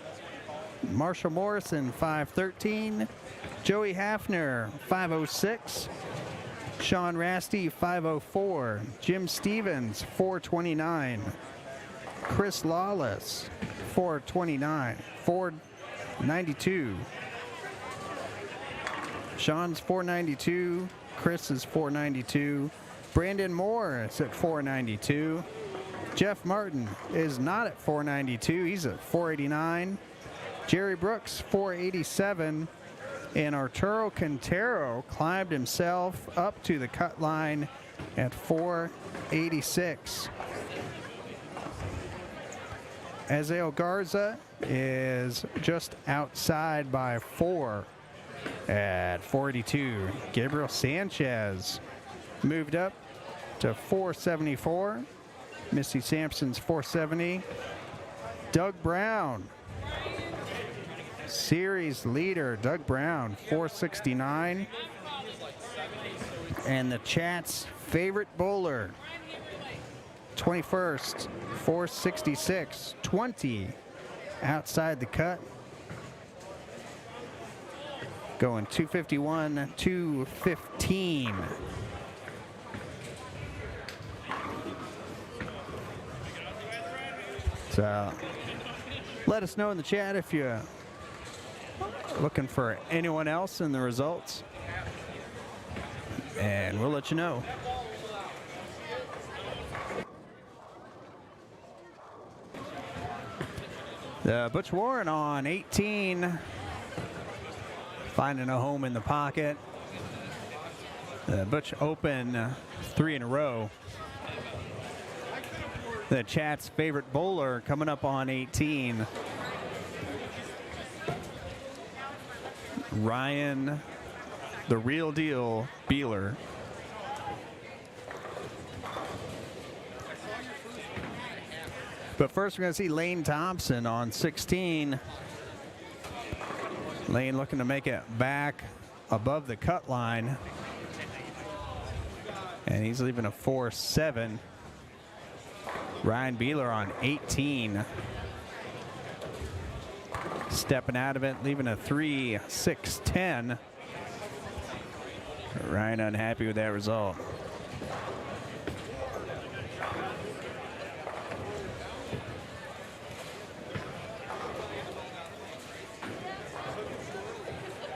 Speaker 2: Marshall Morrison, 513. Joey Hafner, 506. Sean Rasty, 504. Jim Stevens, 429. Chris Lawless, 429. 492. Sean's 492. Chris is 492. Brandon Moore is at 492. Jeff Martin is not at 492. He's at 489. Jerry Brooks, 487. And Arturo Quintero climbed himself up to the cut line at 486. Azael Garza is just outside by 4 at 482. Gabriel Sanchez moved up to 474. Missy Sampson's 470. Doug Brown, series leader, Doug Brown, 469. And the chat's favorite bowler, 21st, 466, 20 outside the cut. Going 251, 215. So let us know in the chat if you're looking for anyone else in the results, and we'll let you know. Butch Warren on 18, finding a home in the pocket. Butch Open 3 in a row. The chat's favorite bowler coming up on 18. Ryan, the real deal, Beeler. But first we're going to see Lane Thompson on 16. Lane looking to make it back above the cut line. And he's leaving a 4-7. Ryan Beeler on 18. Stepping out of it, leaving a 3-6-10. Ryan unhappy with that result.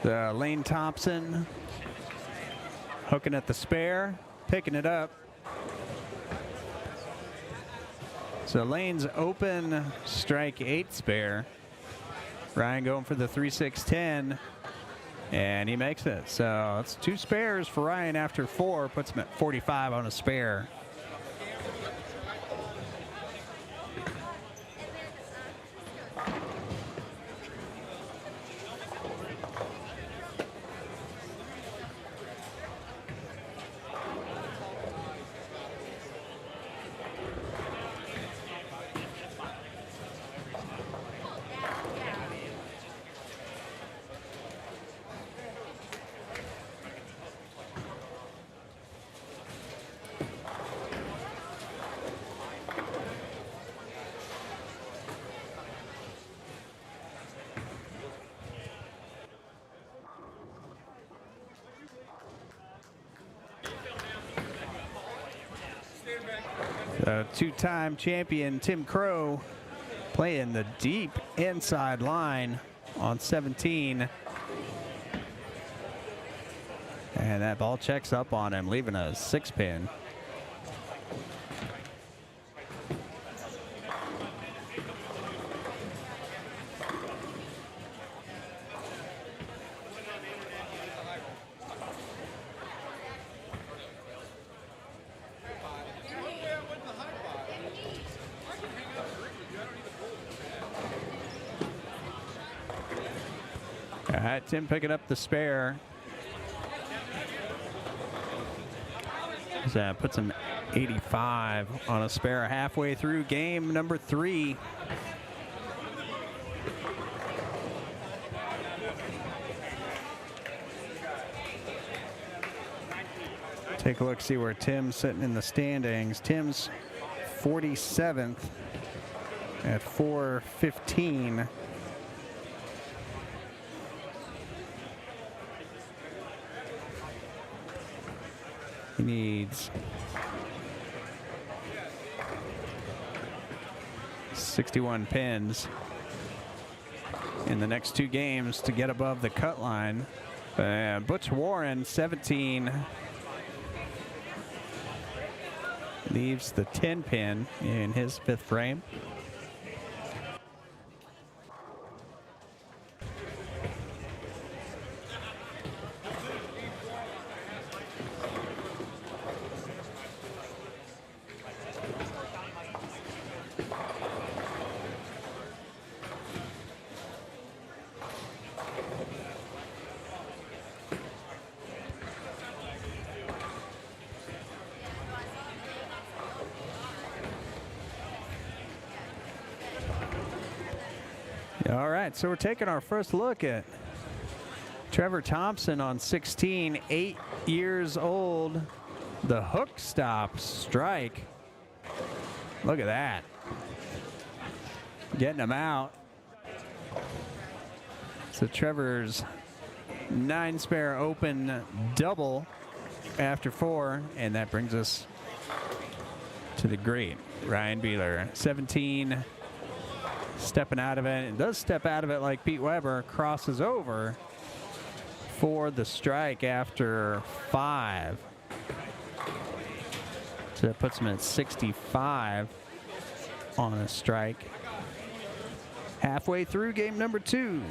Speaker 2: Lane Thompson hooking at the spare, picking it up. So Lane's open, strike 8 spare. Ryan going for the 3-6-10, and he makes it. So it's 2 spares for Ryan after 4, puts him at 45 on a spare. Two-time champion Tim Crow playing the deep inside line on 17. And that ball checks up on him, leaving a 6-pin. right, Tim picking up the spare. So puts him 85 on a spare halfway through game number 3. Take a look, see where Tim's sitting in the standings. Tim's 47th at 415. He needs 61 pins in the next 2 games to get above the cut line. Butch Warren, 17, leaves the 10 pin in his 5th frame. All right, so we're taking our first look at Trevor Thompson on 16, 8 years old. The hook stop strike. Look at that. Getting him out. So Trevor's 9 spare open double after 4, and that brings us to the great Ryan Beeler. 17. Stepping out of it, and does step out of it like Pete Weber, crosses over for the strike after 5. So that puts him at 65 on a strike. Halfway through game number 2.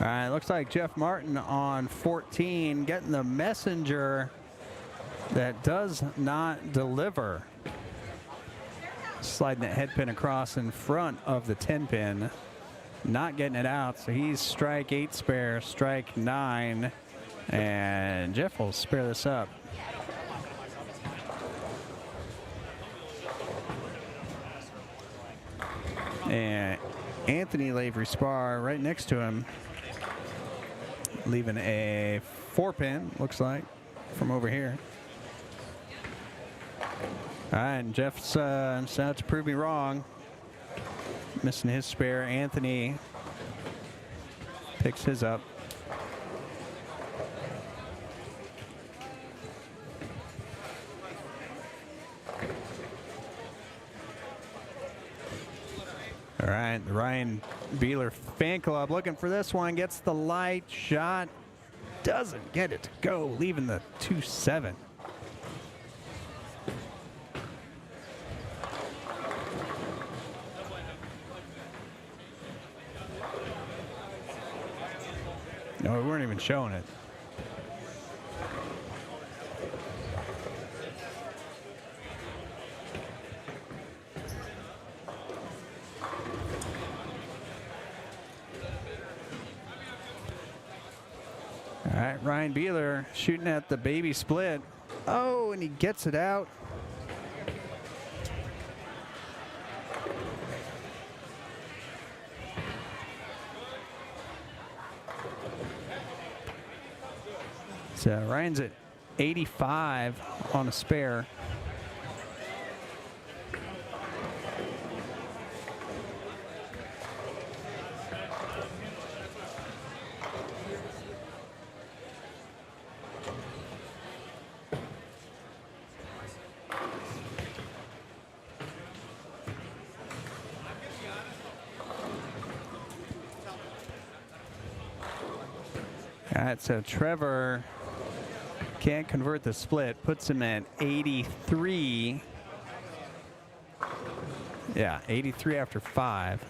Speaker 2: All right, looks like Jeff Martin on 14 getting the messenger that does not deliver. Sliding that head pin across in front of the 10 pin. Not getting it out, so he's strike 8 spare, strike 9. And Jeff will spare this up. And Anthony Lavery Spar right next to him, leaving a 4 pin, looks like, from over here. All right, and Jeff's out to prove me wrong. Missing his spare. Anthony picks his up. All right, the Ryan Beeler fan club looking for this one. Gets the light shot. Doesn't get it to go, leaving the 2-7. No, we weren't even showing it. All right, Ryan Beeler shooting at the baby split. Oh, and he gets it out. So Ryan's at 85 on a spare. All right, so Trevor can't convert the split, puts him at 83. Yeah, 83 after 5.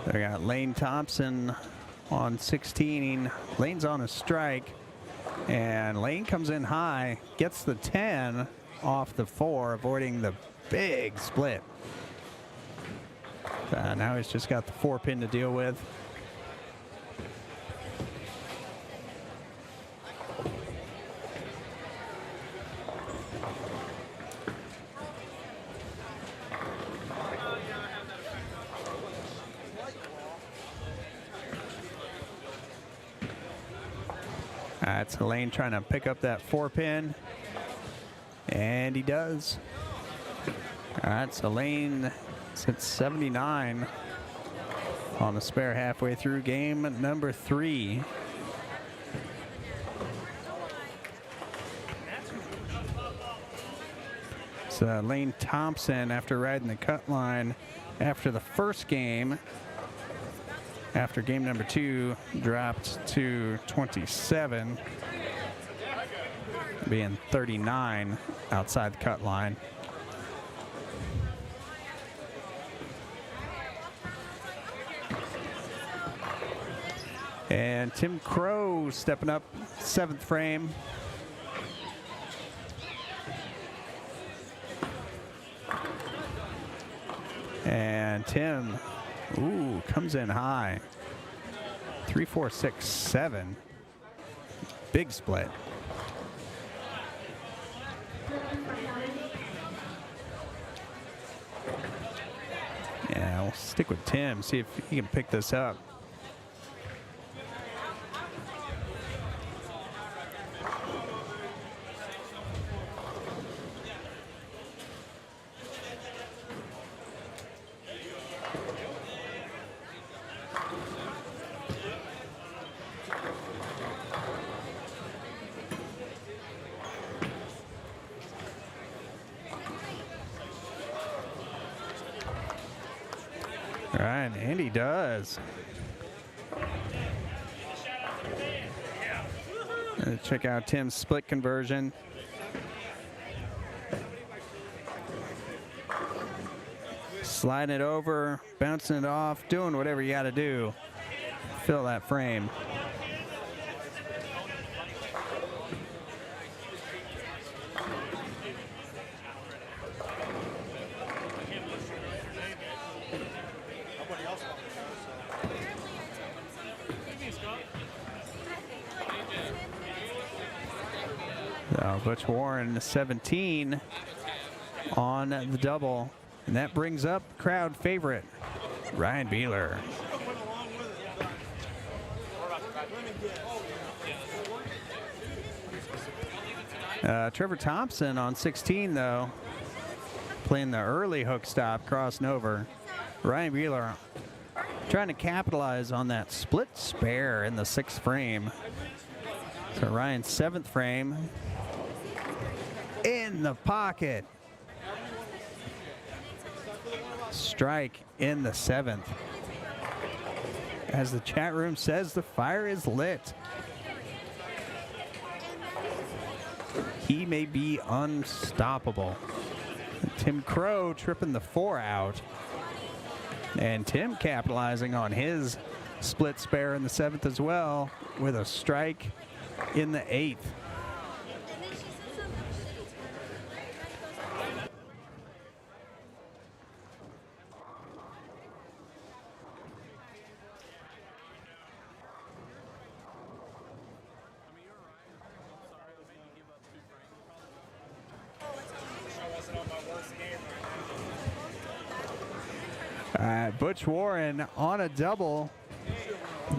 Speaker 2: They got Lane Thompson on 16. Lane's on a strike, and Lane comes in high, gets the 10 off the 4, avoiding the big split. Now he's just got the 4 pin to deal with. That's Lane trying to pick up that 4 pin, and he does. All right, so Lane sits 79 on the spare halfway through game number 3. So Lane Thompson, after riding the cut line after the first game, after game number 2, dropped to 27, being 39 outside the cut line. And Tim Crow stepping up, 7th frame. And Tim, ooh, comes in high. 3, 4, 6, 7. Big split. Yeah, we'll stick with Tim, see if he can pick this up. All right, and he does. Check out Tim's split conversion. Sliding it over, bouncing it off, doing whatever you got to do. Fill that frame. Butch Warren 17 on the double, and that brings up crowd favorite Ryan Beeler. Trevor Thompson on 16 though, playing the early hook stop, crossing over. Ryan Beeler trying to capitalize on that split spare in the 6th frame. So Ryan's 7th frame. In the pocket. Strike in the 7th. As the chat room says, the fire is lit. He may be unstoppable. Tim Crow tripping the 4 out. And Tim capitalizing on his split spare in the 7th as well with a strike in the 8th. Butch Warren on a double,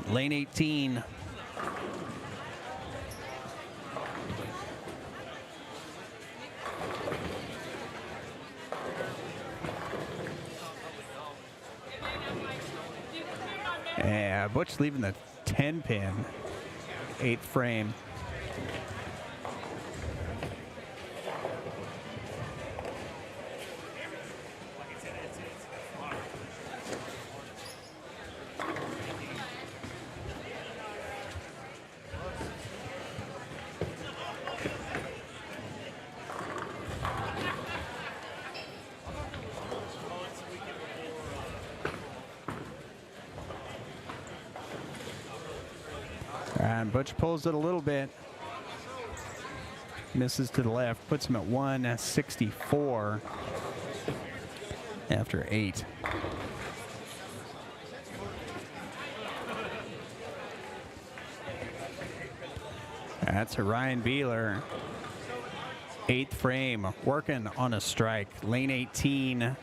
Speaker 2: lane 18. And Butch leaving the 10 pin, 8th frame. And Butch pulls it a little bit. Misses to the left, puts him at 164 after 8. That's a Ryan Beeler. 8th frame, working on a strike. Lane 18.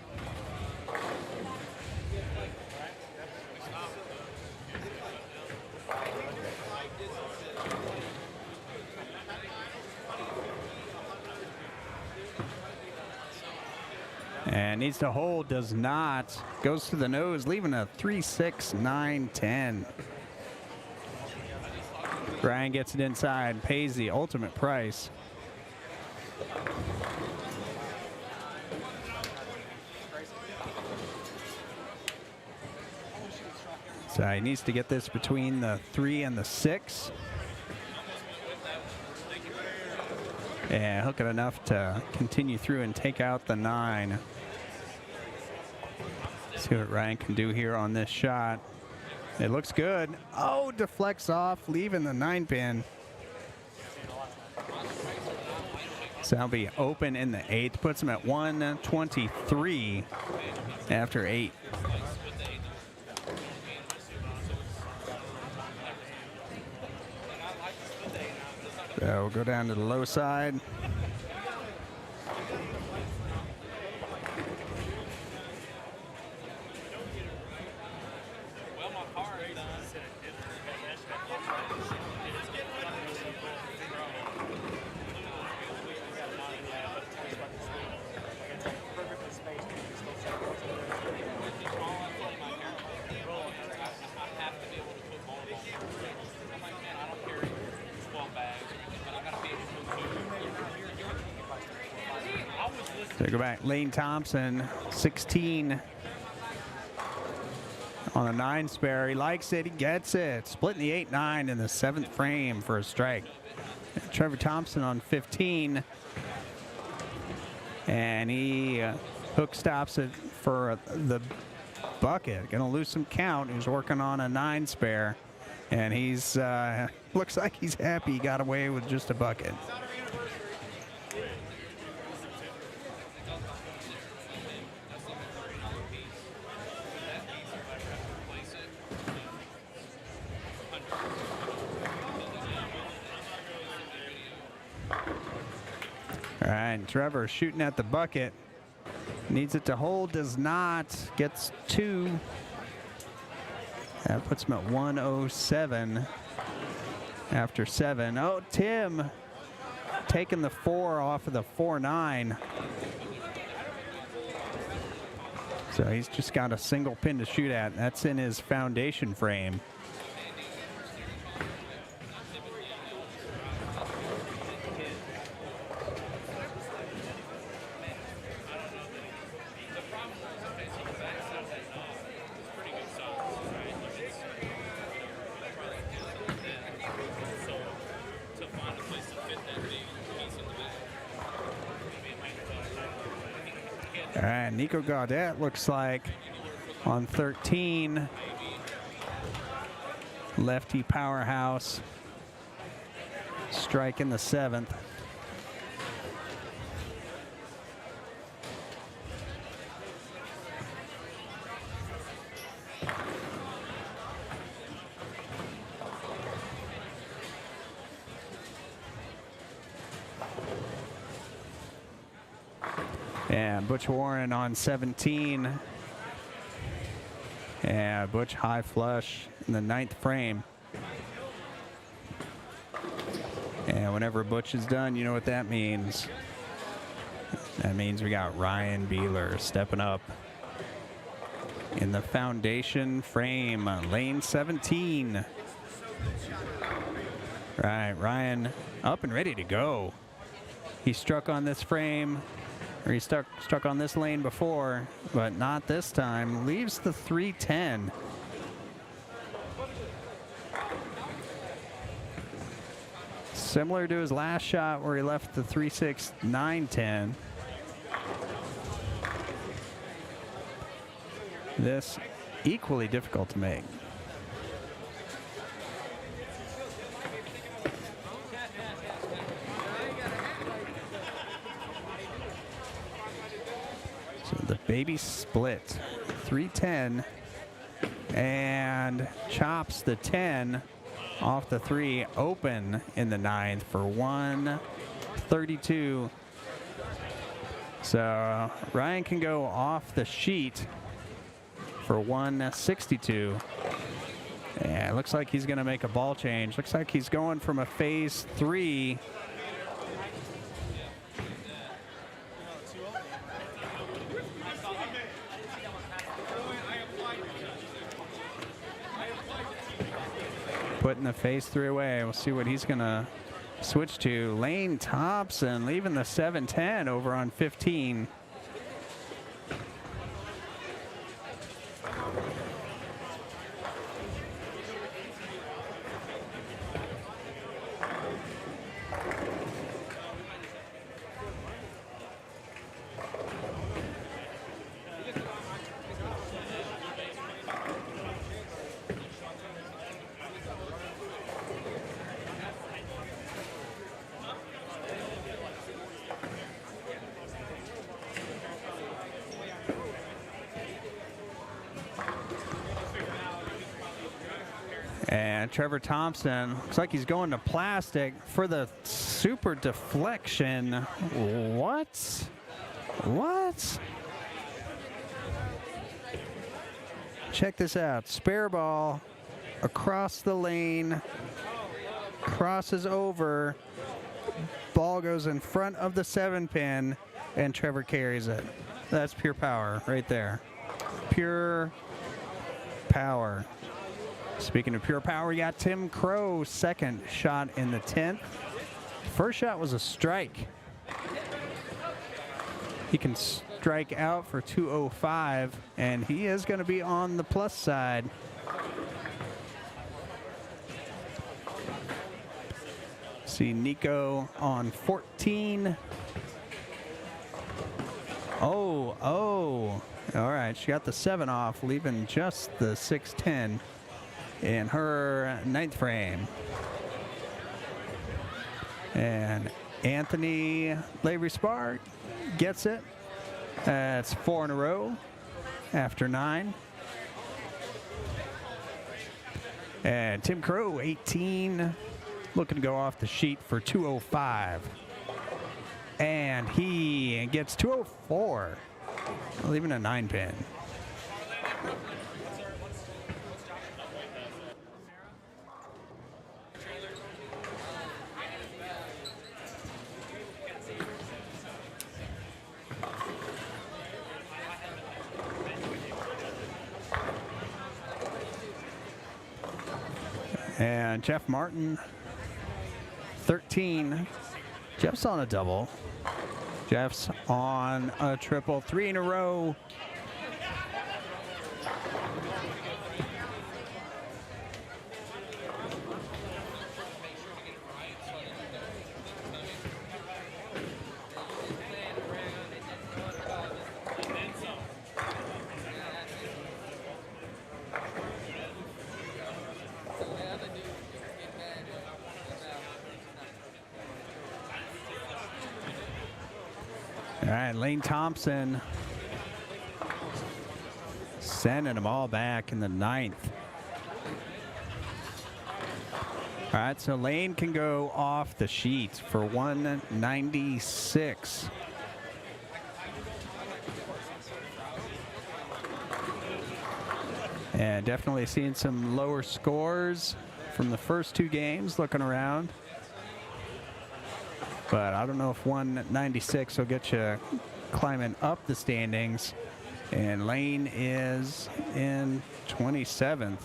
Speaker 2: And needs to hold, does not. Goes to the nose, leaving a 3-6, 9-10. Brian gets it inside, pays the ultimate price. So he needs to get this between the 3 and the 6. And hook it enough to continue through and take out the 9. See what Ryan can do here on this shot. It looks good. Oh, deflects off, leaving the 9 pin. So that'll be open in the 8th. Puts him at 123 after 8. So we'll go down to the low side. So go back, Lane Thompson, 16 on a 9 spare. He likes it, he gets it. Splitting the 8-9 in the 7th frame for a strike. Trevor Thompson on 15. And he hook stops it for the bucket. Gonna lose some count. He's working on a 9 spare. And he's, looks like he's happy he got away with just a bucket. All right, Trevor shooting at the bucket. Needs it to hold, does not. Gets 2. That puts him at 107 after 7. Oh, Tim taking the 4 off of the 4-9. So he's just got a single pin to shoot at. That's in his foundation frame. And Nico Gaudet looks like on 13. Lefty powerhouse. Strike in the 7th. And Butch Warren on 17. And Butch high flush in the 9th frame. And whenever Butch is done, you know what that means. That means we got Ryan Beeler stepping up. in the foundation frame, lane 17. Right, Ryan up and ready to go. He struck on this frame, or he struck on this lane before, but not this time. Leaves the 310. Similar to his last shot where he left the 3.6 910. This equally difficult to make. So the baby split, 310, and chops the 10 off the 3, open in the 9th for 132. So Ryan can go off the sheet for 162. Yeah, it looks like he's going to make a ball change. Looks like he's going from a phase 3. Putting the phase 3 away. We'll see what he's going to switch to. Lane Thompson leaving the 710 over on 15. And Trevor Thompson, looks like he's going to plastic for the super deflection. What? What? Check this out. Spare ball across the lane, crosses over, ball goes in front of the 7-pin, and Trevor carries it. That's pure power right there. Pure power. Speaking of pure power, you got Tim Crow, second shot in the 10th. First shot was a strike. He can strike out for 205, and he is going to be on the plus side. See Nico on 14. Oh. All right, she got the 7 off, leaving just the 610 in her 9th frame. And Anthony Lavery-Spark gets it. That's 4 in a row after 9. And Tim Crow, 18, looking to go off the sheet for 205. And he gets 204, leaving a 9-pin. And Jeff Martin, 13. Jeff's on a double. Jeff's on a triple, 3 in a row. All right, Lane Thompson sending them all back in the 9th. All right, so Lane can go off the sheet for 196. And definitely seeing some lower scores from the first 2 games, looking around. But I don't know if 196 will get you climbing up the standings And Lane is in 27th.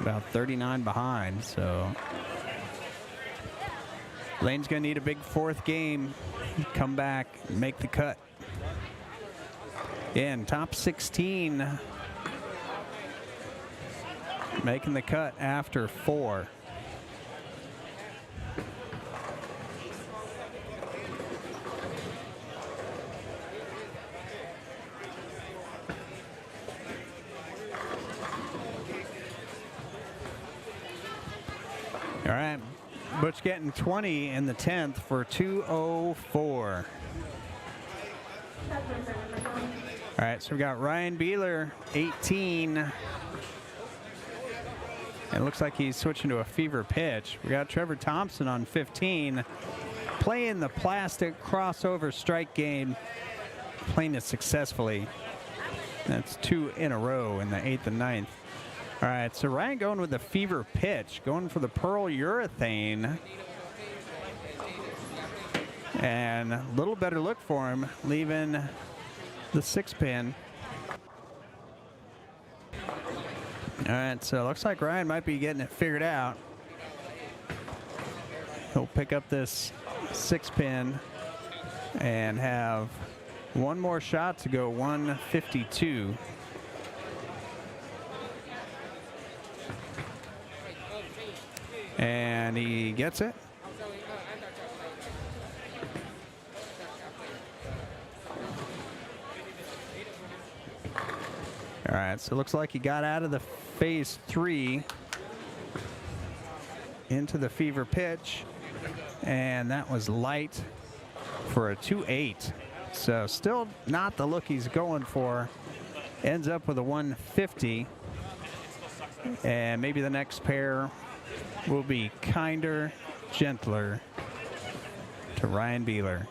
Speaker 2: About 39 behind, so Lane's gonna need a big fourth game, come back, make the cut. In top 16, making the cut after 4. All right, Butch getting 20 in the 10th for 2:04. All right, so we got Ryan Beeler, 18. It looks like he's switching to a fever pitch. We got Trevor Thompson on 15, playing the plastic crossover strike game, playing it successfully. That's 2 in a row in the 8th and 9th. All right, so Ryan going with the fever pitch, going for the pearl urethane. And a little better look for him, leaving the 6-pin. All right, so it looks like Ryan might be getting it figured out. He'll pick up this 6-pin and have one more shot to go 152. And he gets it. All right, so it looks like he got out of the phase 3 into the fever pitch, and that was light for a 2-8. So still not the look he's going for. Ends up with a 150, and maybe the next pair will be kinder, gentler to Ryan Beeler.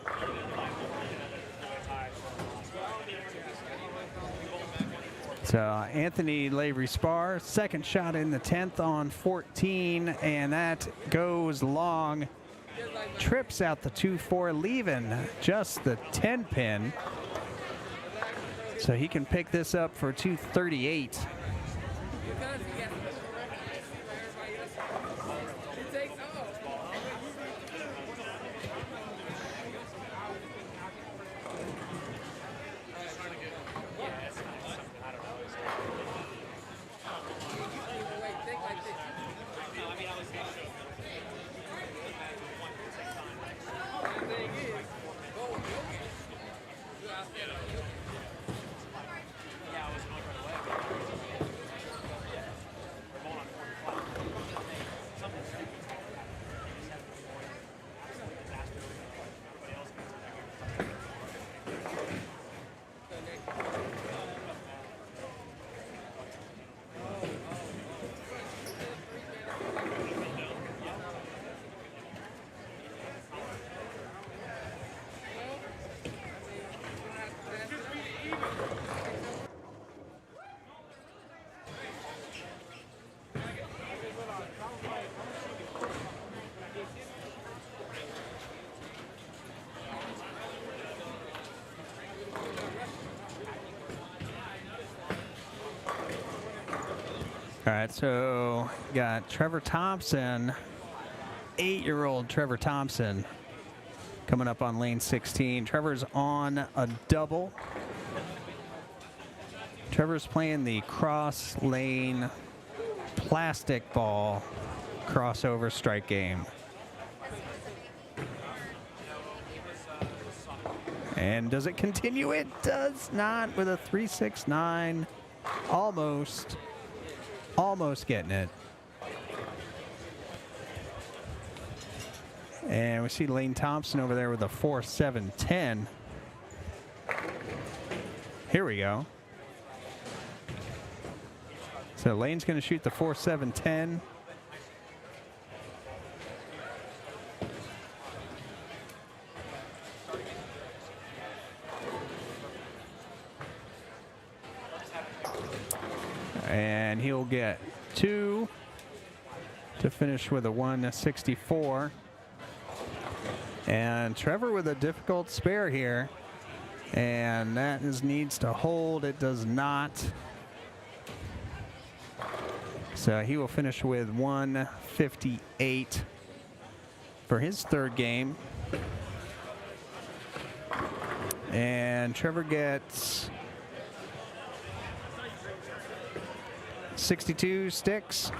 Speaker 2: So Anthony Lavery-Spar, second shot in the 10th on 14, and that goes long. Trips out the 2-4, leaving just the 10-pin. So he can pick this up for 238. All right, so got Trevor Thompson, 8-year-old Trevor Thompson, coming up on lane 16. Trevor's on a double. Trevor's playing the cross lane plastic ball crossover strike game. And does it continue? It does not, with a 369. Almost getting it. And we see Lane Thompson over there with a 4.710. Here we go. So Lane's going to shoot the 4.710. And he'll get 2 to finish with a 164. And Trevor with a difficult spare here. And that needs to hold. It does not. So he will finish with 158 for his third game. And Trevor gets 62 sticks.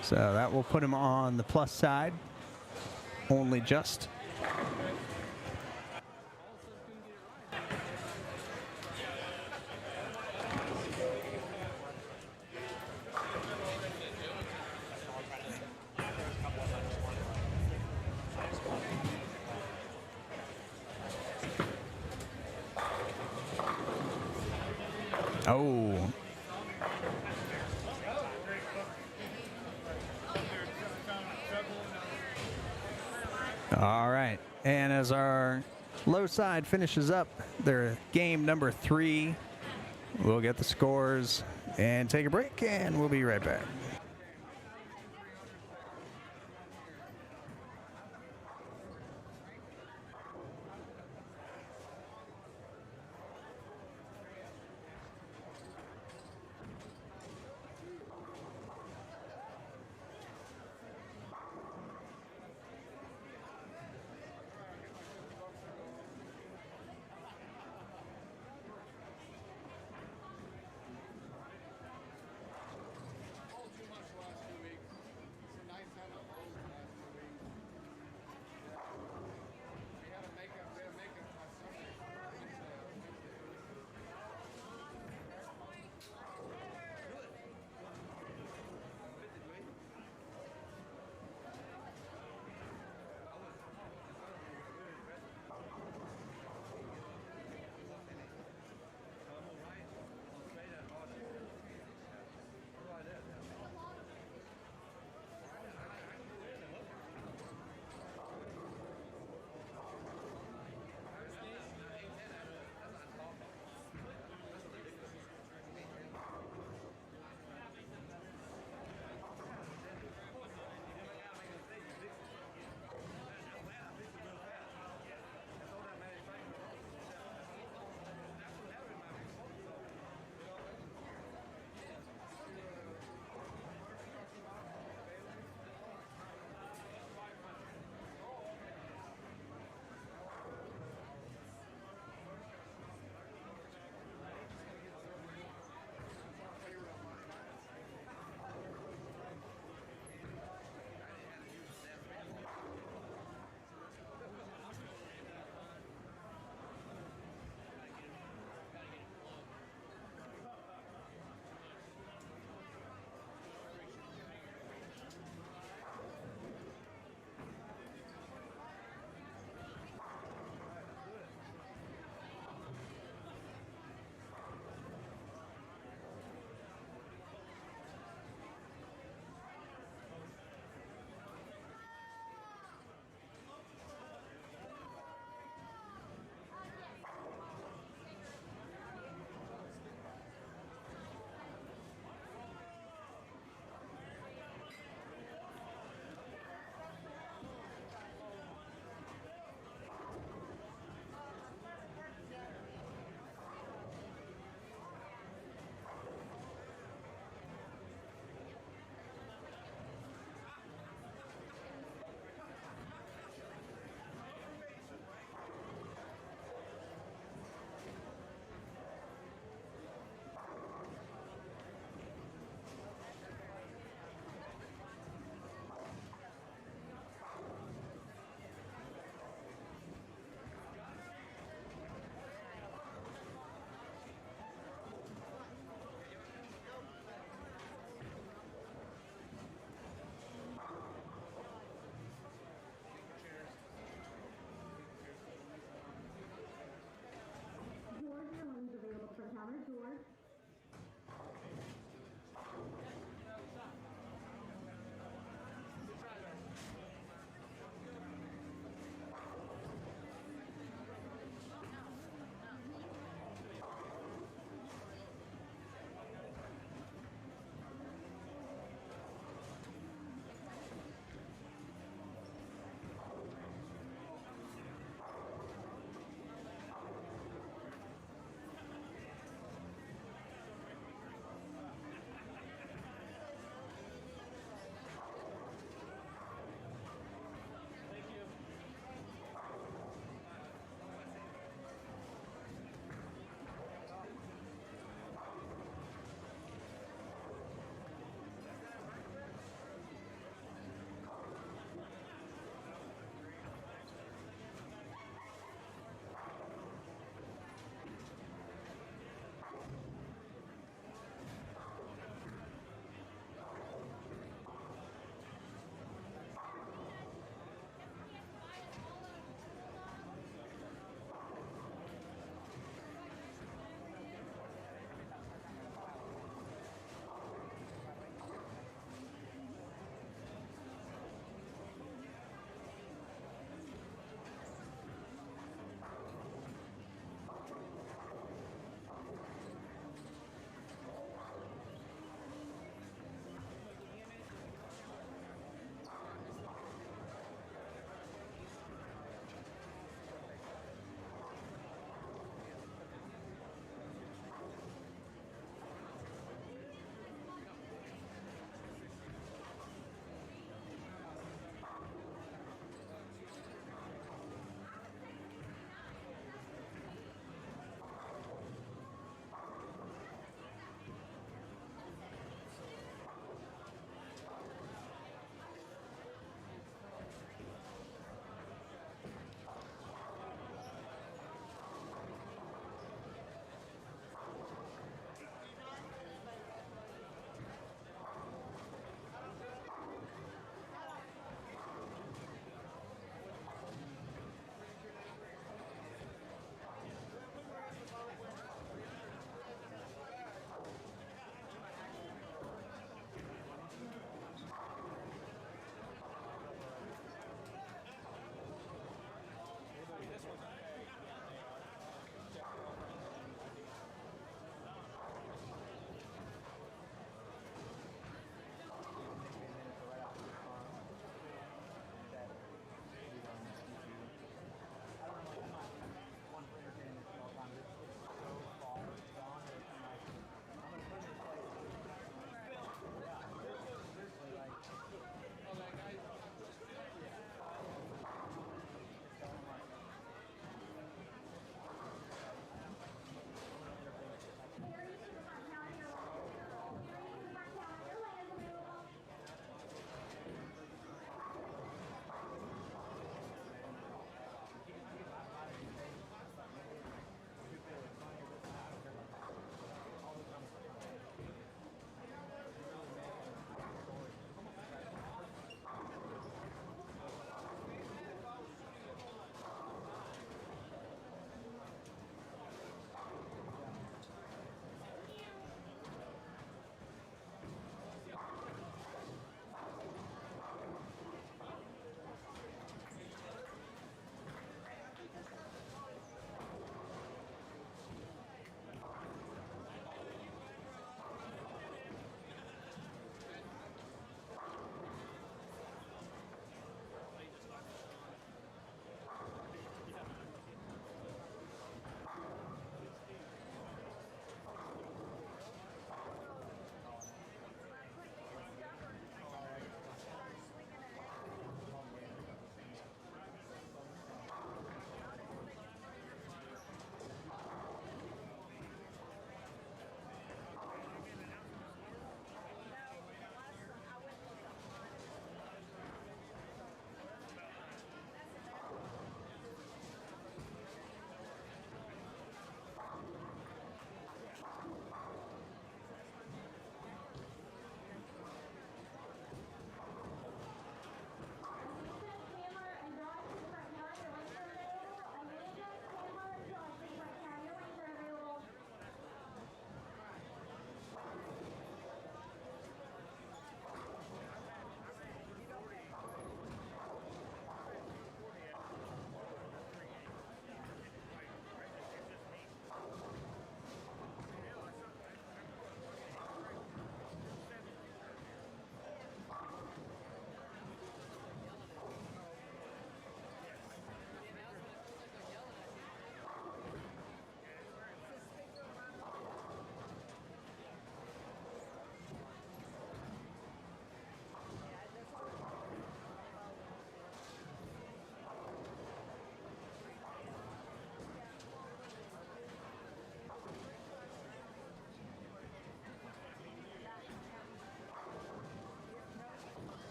Speaker 2: So that will put him on the plus side, only just. Oh. All right. And as our low side finishes up their game number 3, we'll get the scores and take a break, and we'll be right back.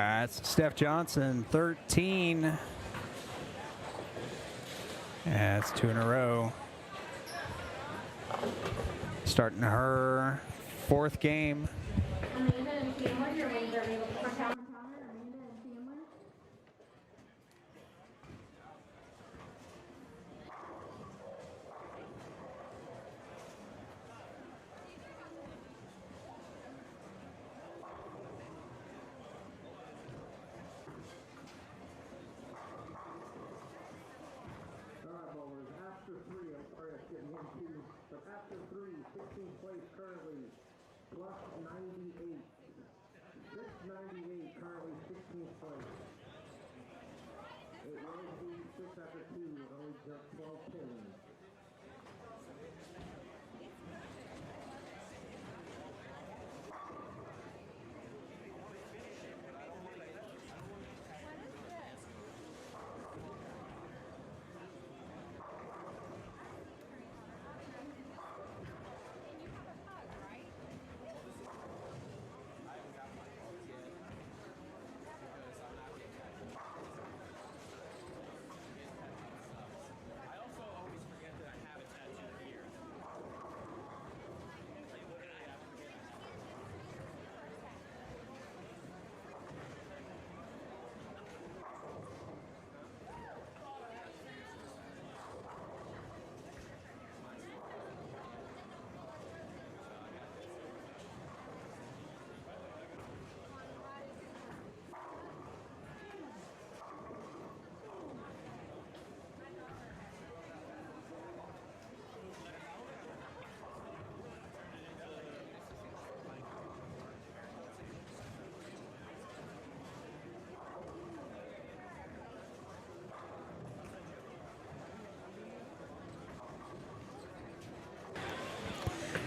Speaker 2: That's Steph Johnson, 13. That's 2 in a row. Starting her 4th game.
Speaker 1: Amanda and Cameron, your wings are available for counter. Amanda and Cameron.
Speaker 3: After 3, I'm sorry I couldn't hit 2, but after 3, 16th place currently, plus 98. 698 currently 16th place. It was 86 after 2, only jumped 12 pins.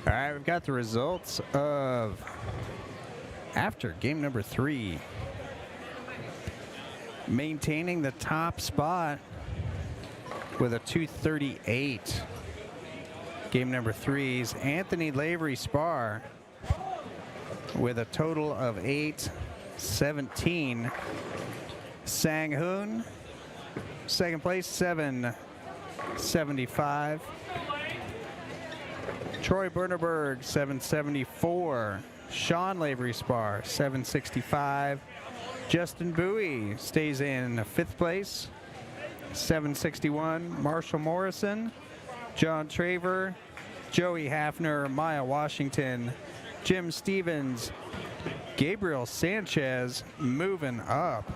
Speaker 2: All right, we've got the results of after game number 3. Maintaining the top spot with a 238. Game number 3's Anthony Lavery Spar with a total of 817. Sang Hoon, second place, 775. Troy Bernerberg, 774. Sean Lavery Spar, 765. Justin Bowie stays in 5th place, 761. Marshall Morrison, John Traver, Joey Hafner, Maya Washington, Jim Stevens, Gabriel Sanchez moving up,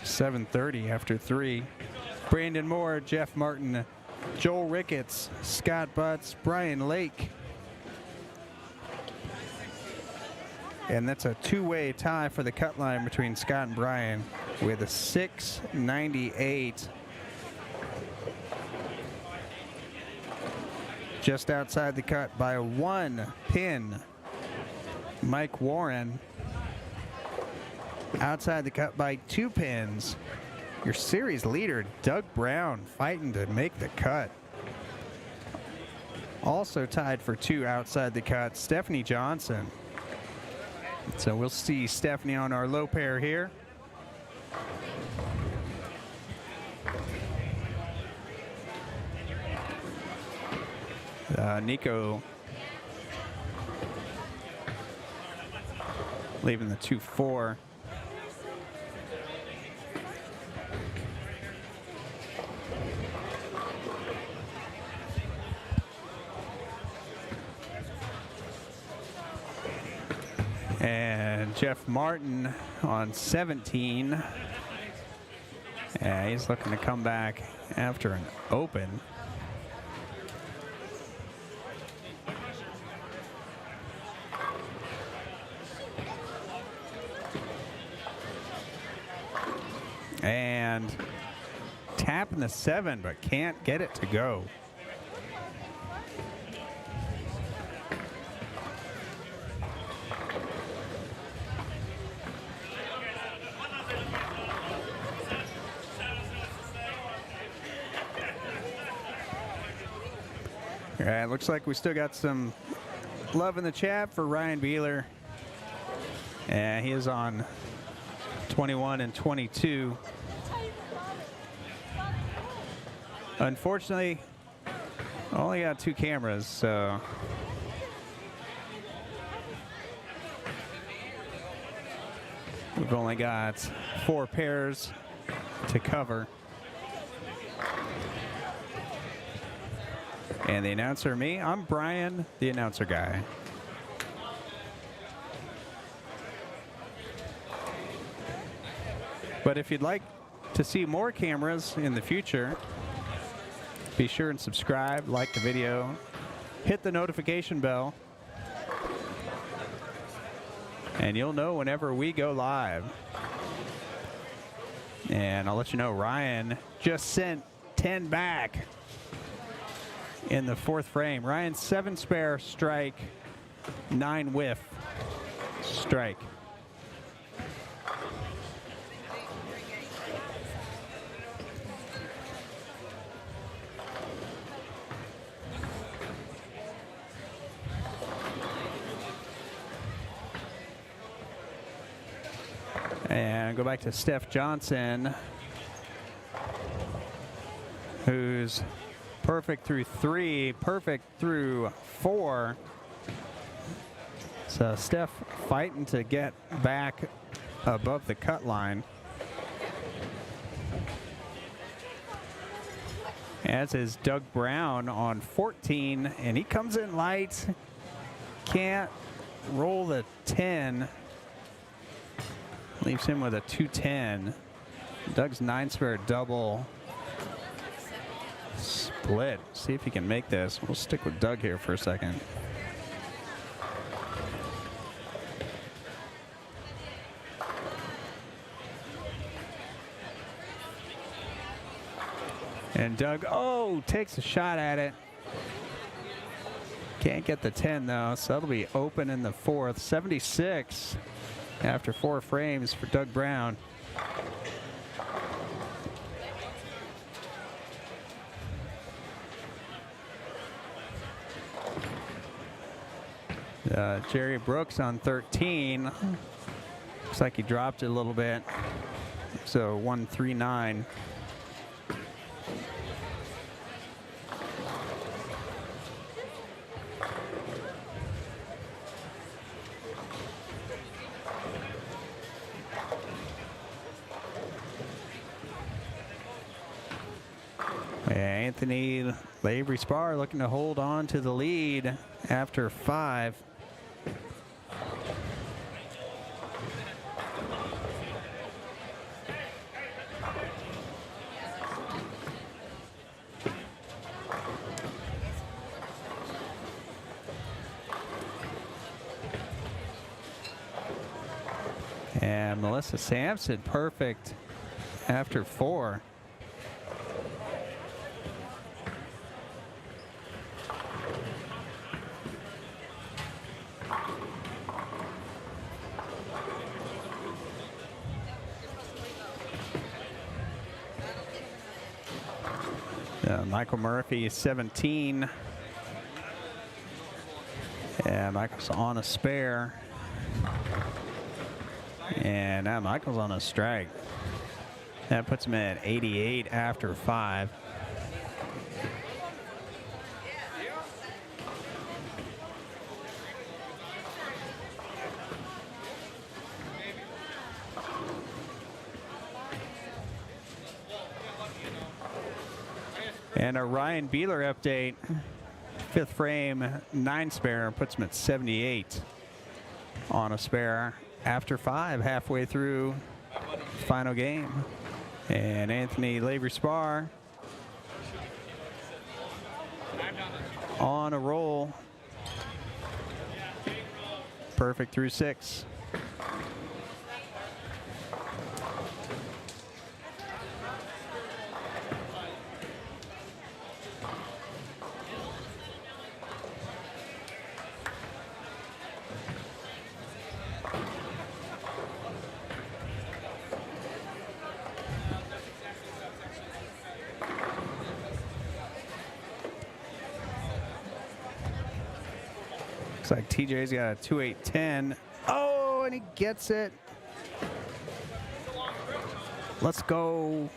Speaker 2: 730 after 3. Brandon Moore, Jeff Martin, Joel Ricketts, Scott Butts, Brian Lake. And that's a 2-way tie for the cut line between Scott and Brian with a 698. Just outside the cut by 1 pin, Mike Warren. Outside the cut by 2 pins, your series leader, Doug Brown, fighting to make the cut. Also tied for 2 outside the cut, Stephanie Johnson. So we'll see Stephanie on our low pair here. Nico leaving the 2-4. And Jeff Martin on 17. Yeah, he's looking to come back after an open. And tapping the 7, but can't get it to go. It looks like we still got some love in the chat for Ryan Beeler. And he is on 21 and 22. Unfortunately, only got 2 cameras, so we've only got 4 pairs to cover. And the announcer, me, I'm Brian, the announcer guy. But if you'd like to see more cameras in the future, be sure and subscribe, like the video, hit the notification bell, and you'll know whenever we go live. And I'll let you know, Ryan just sent 10 back in the 4th frame. Ryan 7 spare strike, 9 whiff strike. And go back to Steph Johnson, who's perfect through 3, perfect through 4. So Steph fighting to get back above the cut line. As is Doug Brown on 14, and he comes in light. Can't roll the 10. Leaves him with a 210. Doug's 9 spare double. Split. See if he can make this. We'll stick with Doug here for a second. And Doug, oh, takes a shot at it. Can't get the 10 though, so that'll be open in the 4th. 76 after 4 frames for Doug Brown. Jerry Brooks on 13. Looks like he dropped it a little bit. So 139. Anthony Lavery Spar looking to hold on to the lead after 5. And Melissa Sampson perfect after 4. Michael Murphy, 17. And Michael's on a spare. And now Michael's on a strike. That puts him at 88 after 5. And a Ryan Beeler update. 5th frame, 9 spare, puts him at 78 on a spare after 5, halfway through final game. And Anthony Lavery Spar on a roll. Perfect through 6. Looks like TJ's got a 2.810. Oh, and he gets it. let's go.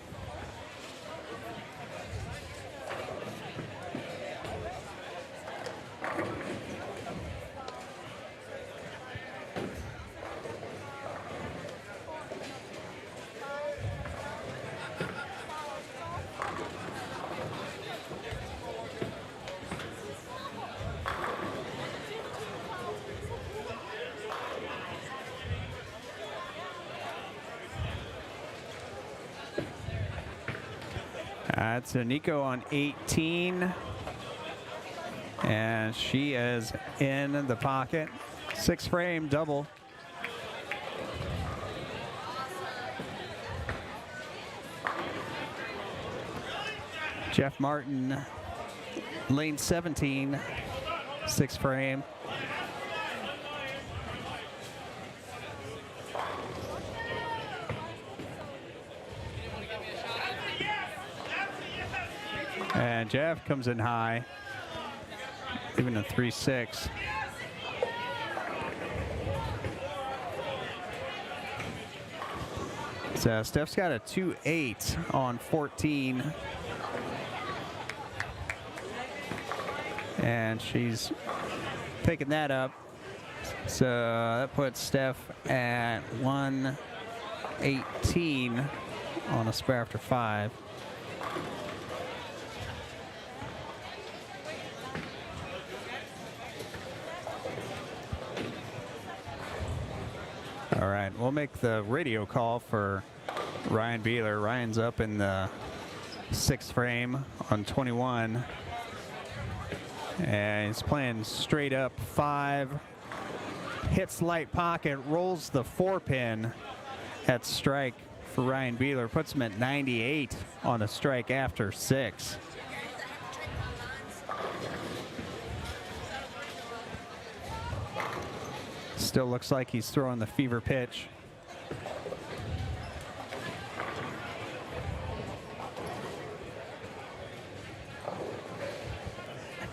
Speaker 2: That's Nico on 18. And she is in the pocket. 6-frame double. Jeff Martin, lane 17, 6-frame. And Jeff comes in high, even a 3-6. So Steph's got a 2-8 on 14. And she's picking that up. So that puts Steph at 118 on a spare after 5. All right, we'll make the radio call for Ryan Beeler. Ryan's up in the 6th frame on 21. And he's playing straight up 5. Hits light pocket, rolls the 4-pin at strike for Ryan Beeler. Puts him at 98 on a strike after 6. Still looks like he's throwing the fever pitch.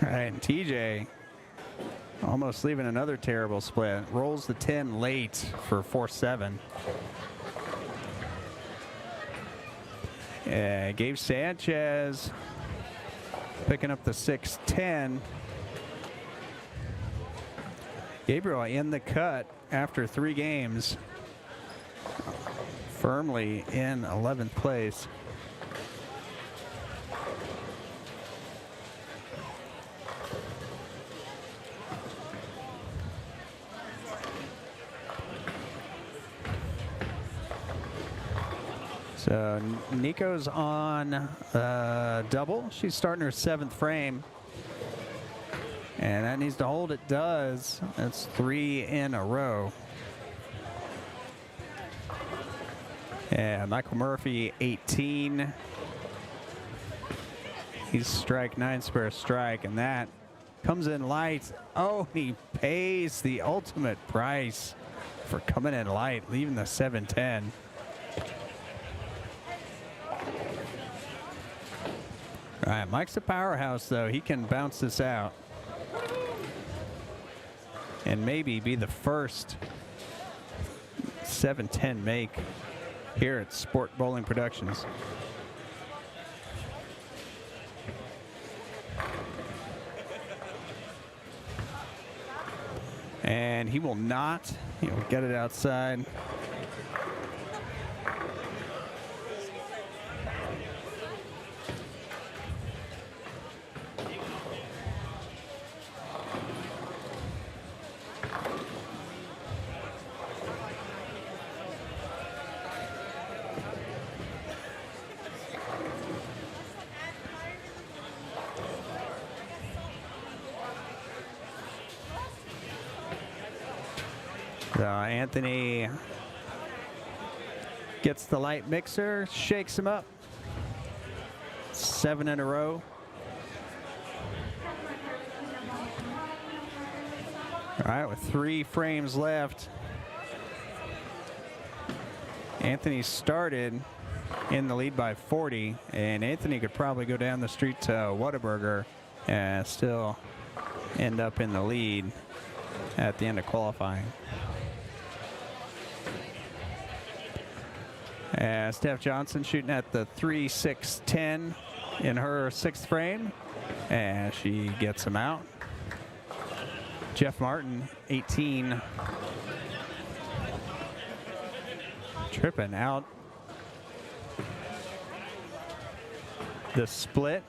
Speaker 2: All right, and TJ almost leaving another terrible split. Rolls the 10 late for 4-7. Gabe Sanchez picking up the 6-10. Gabriel in the cut after 3 games, firmly in 11th place. So Nico's on double. She's starting her 7th frame. And that needs to hold. It does. That's 3 in a row. And Michael Murphy, 18. He's strike 9 spare strike, and that comes in light. Oh, he pays the ultimate price for coming in light, leaving the 7-10. All right, Mike's a powerhouse, though. He can bounce this out and maybe be the first 7-10 make here at Sport Bowling Productions. And he will not. He'll get it outside. Anthony gets the light mixer, shakes him up. 7 in a row. All right, with 3 frames left. Anthony started in the lead by 40, and Anthony could probably go down the street to Whataburger and still end up in the lead at the end of qualifying. Steph Johnson shooting at the 3-6-10 in her 6th frame, and she gets him out. Jeff Martin, 18. Tripping out the split,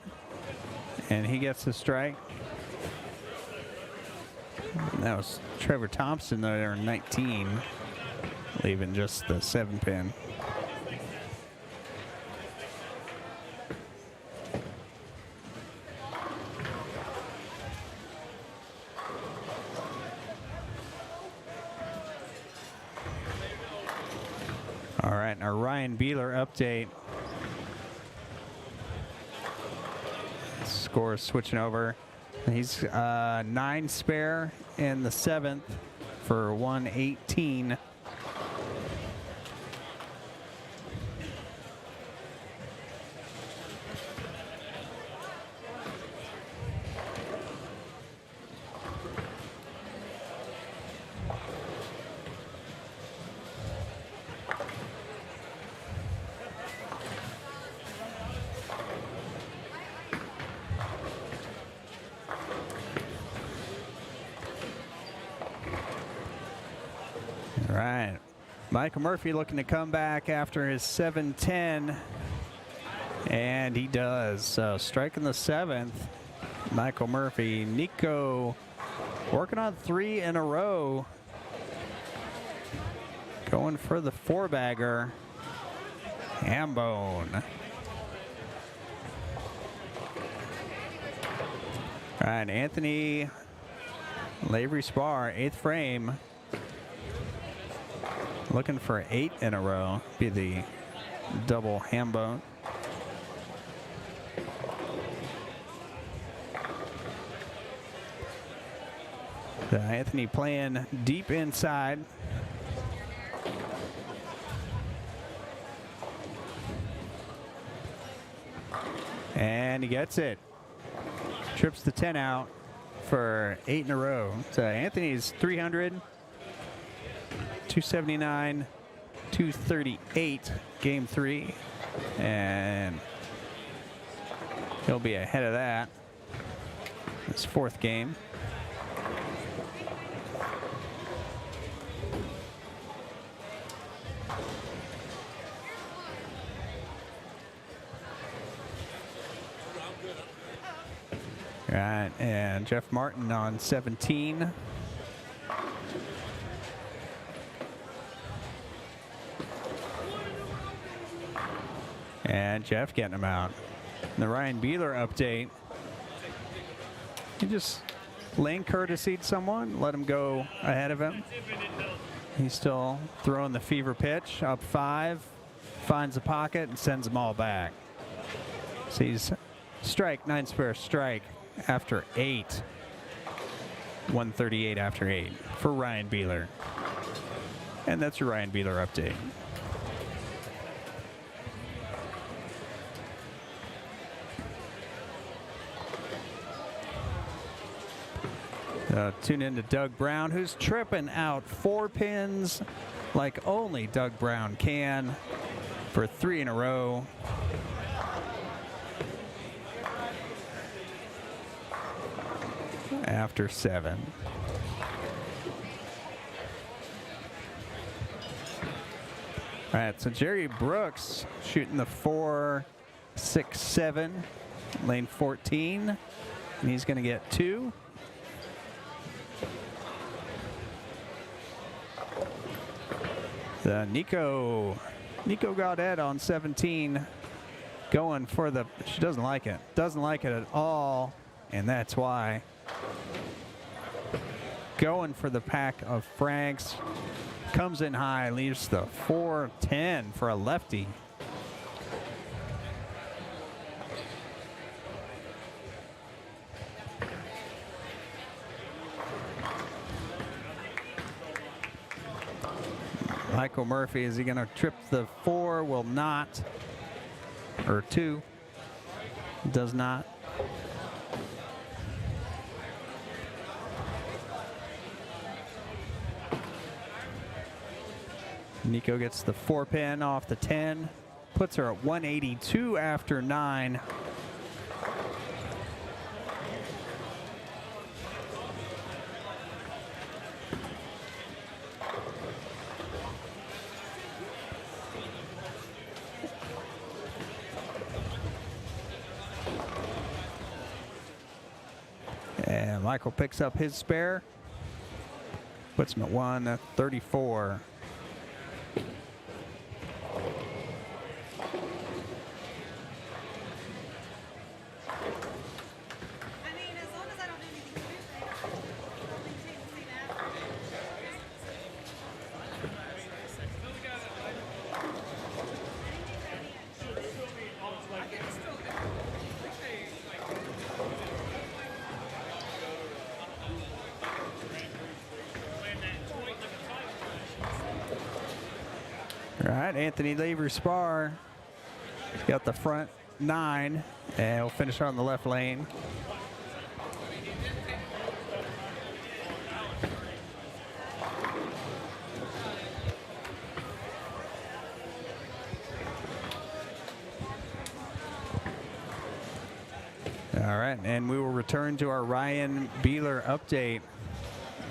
Speaker 2: and he gets the strike. That was Trevor Thompson there, 19, leaving just the 7-pin. All right, our Ryan Beeler update. Score is switching over. He's 9 spare in the 7th for 118. All right, Michael Murphy looking to come back after his 7-10, and he does. So striking the 7th, Michael Murphy. Nico working on 3 in a row, going for the 4-bagger. Hambone. All right, Anthony Lavery Spar, 8th frame. Looking for 8 in a row. Be the double ham bone. Anthony playing deep inside. And he gets it. Trips the 10 out for 8 in a row. So Anthony's 300. 279, 238, game 3, and he'll be ahead of that. His 4th game. All right, and Jeff Martin on 17. And Jeff getting him out. The Ryan Beeler update. He just lane courtesied someone, let him go ahead of him. He's still throwing the fever pitch, up 5, finds a pocket and sends them all back. So he's strike, 9 spare strike after 8. 138 after 8 for Ryan Beeler. And that's your Ryan Beeler update. Tune in to Doug Brown, who's tripping out 4 pins like only Doug Brown can for 3 in a row. After 7. All right, so Jerry Brooks shooting the 4-6-7, lane 14, and he's going to get 2. Nico Gaudet on 17, going for the, she doesn't like it at all, and that's why. Going for the pack of Franks, comes in high, leaves the 4-10 for a lefty. Michael Murphy, is he going to trip the 4? Will not. Or 2. Does not. Nico gets the 4-pin off the 10, puts her at 182 after 9. And Michael picks up his spare, puts him at 134. All right, Anthony Laver-Spar got the front 9, and we'll finish on the left lane. All right, and we will return to our Ryan Beeler update.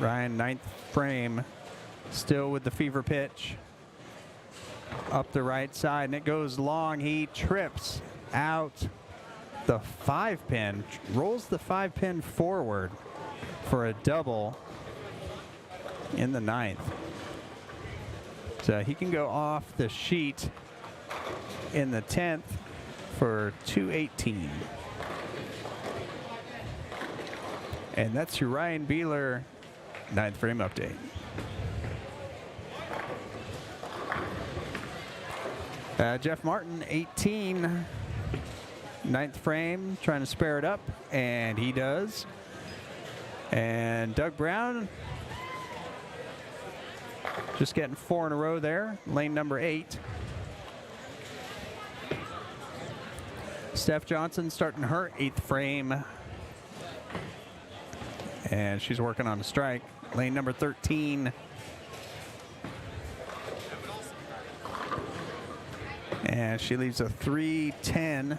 Speaker 2: Ryan, 9th frame, still with the fever pitch. Up the right side, and it goes long. He trips out the 5-pin, rolls the 5-pin forward for a double in the 9th. So he can go off the sheet in the 10th for 218. And that's your Ryan Beeler 9th frame update. Jeff Martin, 18, 9th frame, trying to spare it up, and he does. And Doug Brown, just getting 4 in a row there, lane number 8. Steph Johnson starting her 8th frame, and she's working on a strike, lane number 13. And she leaves a 310.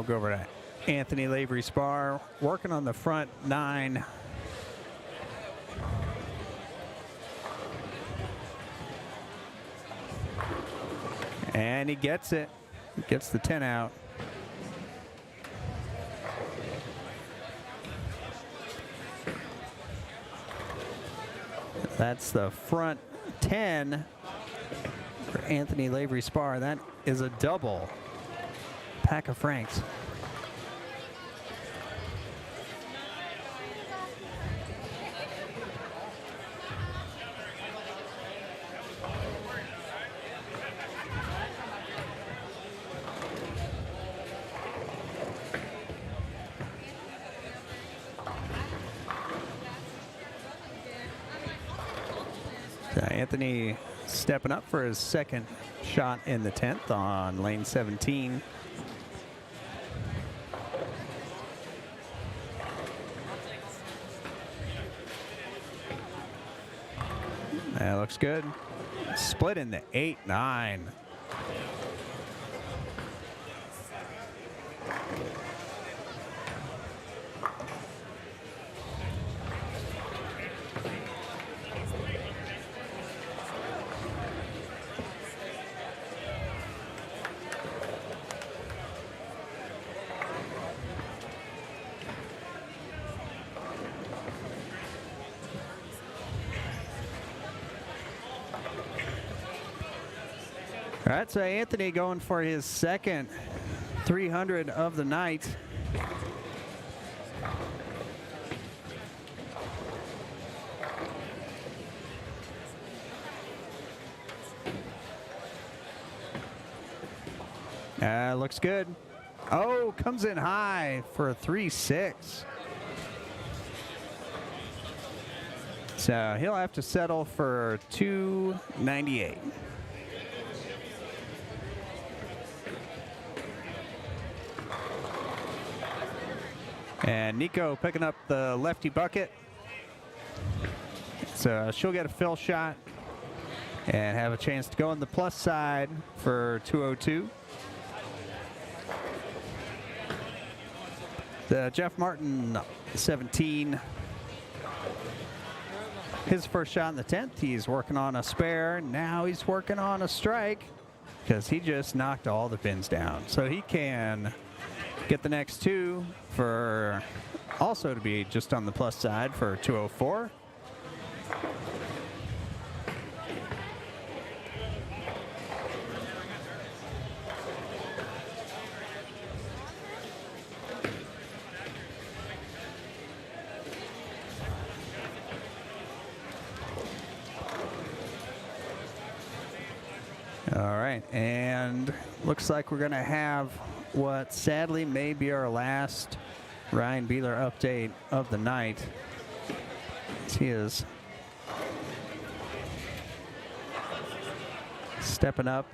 Speaker 2: We'll go over to Anthony Lavery-Spar, working on the front 9. And he gets it. He gets the 10 out. That's the front 10 for Anthony Lavery-Spar. That is a double. Pack of Franks. Anthony stepping up for his second shot in the 10th on lane 17. That looks good. Split in the 8-9. All right, so Anthony going for his second 300 of the night. Looks good. Oh, comes in high for a 3-6. So he'll have to settle for 298. And Nico picking up the lefty bucket. So she'll get a fill shot and have a chance to go on the plus side for 202. The Jeff Martin, 17. His first shot in the 10th. He's working on a spare. Now he's working on a strike because he just knocked all the pins down. So he can get the next two for also to be just on the plus side for 204. All right, and looks like we're going to have what sadly may be our last Ryan Beeler update of the night. He is stepping up,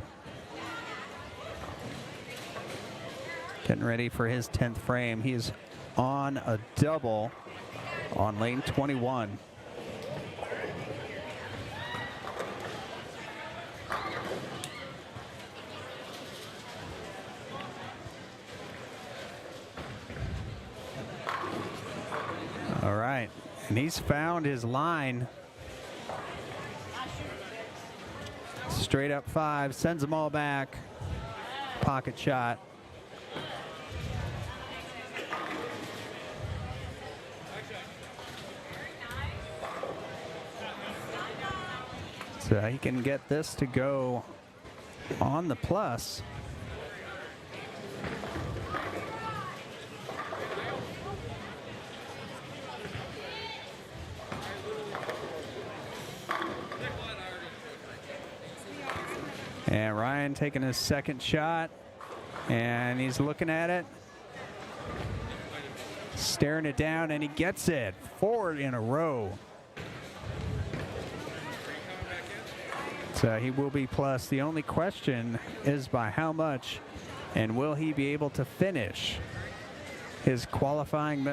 Speaker 2: getting ready for his 10th frame. He is on a double on lane 21. All right, and he's found his line. Straight up 5, sends them all back. Pocket shot. So he can get this to go on the plus. And Ryan taking his second shot, and he's looking at it, staring it down, and he gets it. 4 in a row. So he will be plus. The only question is by how much, and will he be able to finish his qualifying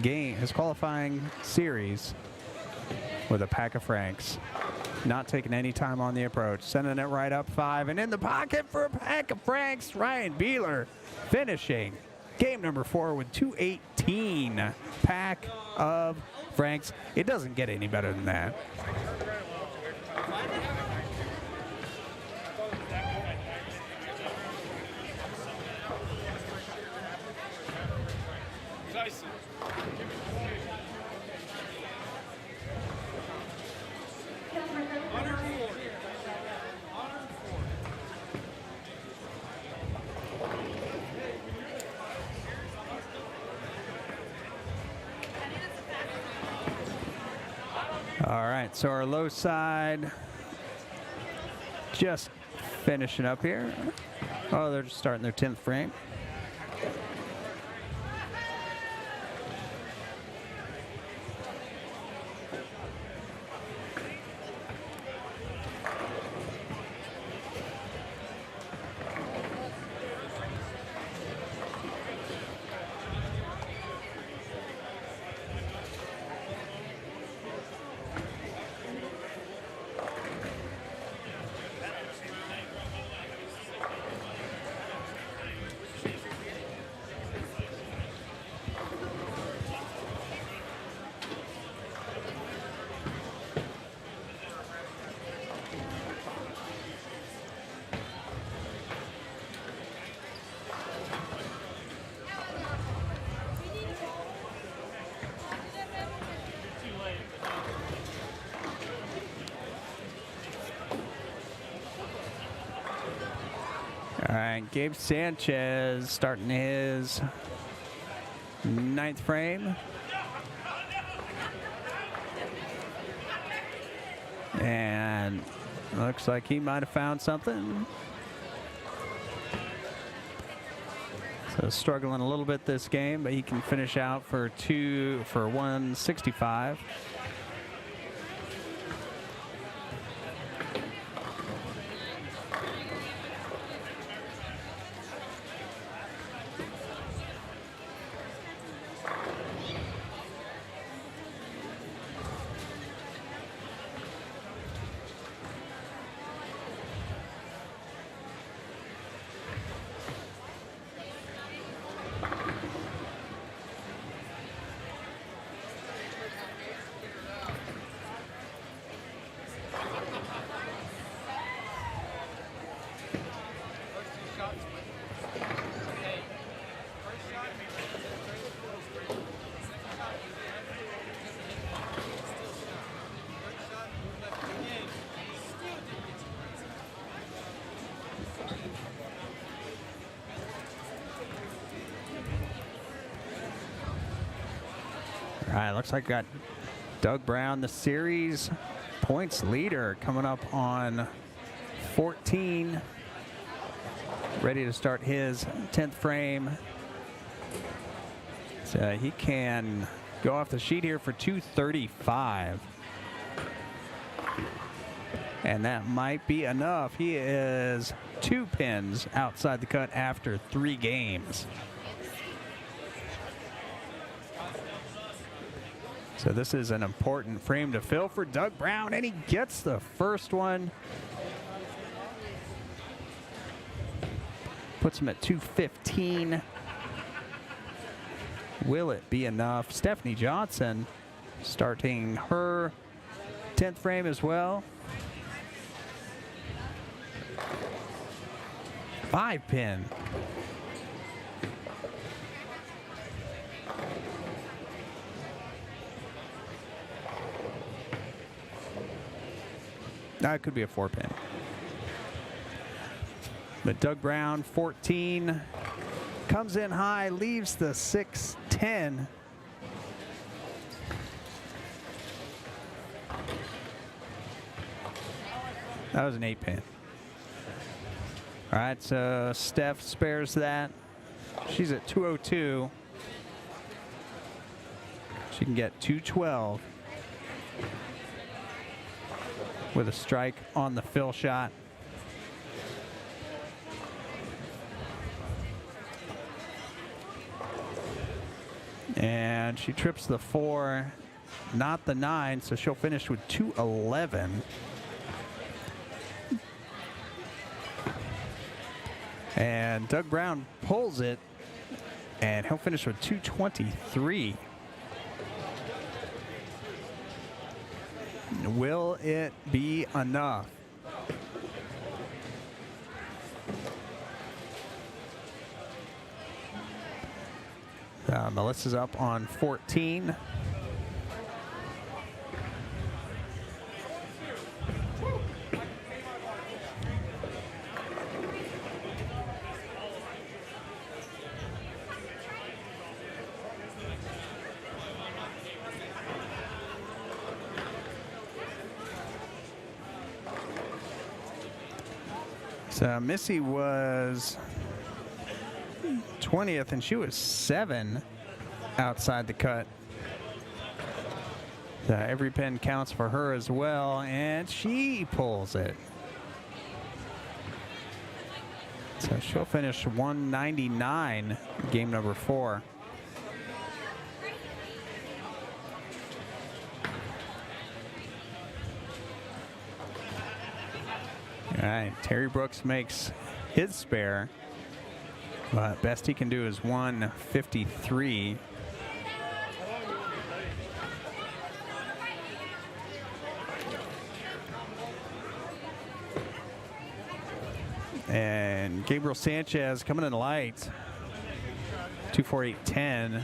Speaker 2: game, his qualifying series with a pack of francs. Not taking any time on the approach, sending it right up 5, and in the pocket for a pack of francs. Ryan Beeler finishing game number 4 with 218 pack of francs. It doesn't get any better than that. All right, so our low side just finishing up here. Oh, they're just starting their 10th frame. All right, Gabe Sanchez starting his 9th frame. And looks like he might have found something. So struggling a little bit this game, but he can finish out for 165. All right, looks like we got Doug Brown, the series points leader, coming up on 14. Ready to start his 10th frame. So he can go off the sheet here for 235. And that might be enough. He is 2 pins outside the cut after 3 games. So this is an important frame to fill for Doug Brown, and he gets the first one. Puts him at 215. Will it be enough? Stephanie Johnson starting her 10th frame as well. 5 pin. That could be a 4 pin. But Doug Brown, 14, comes in high, leaves the 6-10. That was an 8 pin. All right, so Steph spares that. She's at 202. She can get 212 with a strike on the fill shot. And she trips the 4, not the 9, so she'll finish with 211. And Doug Brown pulls it, and he'll finish with 223. Will it be enough? Melissa's up on 14. So Missy was 20th, and she was 7 outside the cut. Every pin counts for her as well, and she pulls it. So she'll finish 199, game number 4. All right, Terry Brooks makes his spare, but best he can do is 153. And Gabriel Sanchez coming in light, 248.10.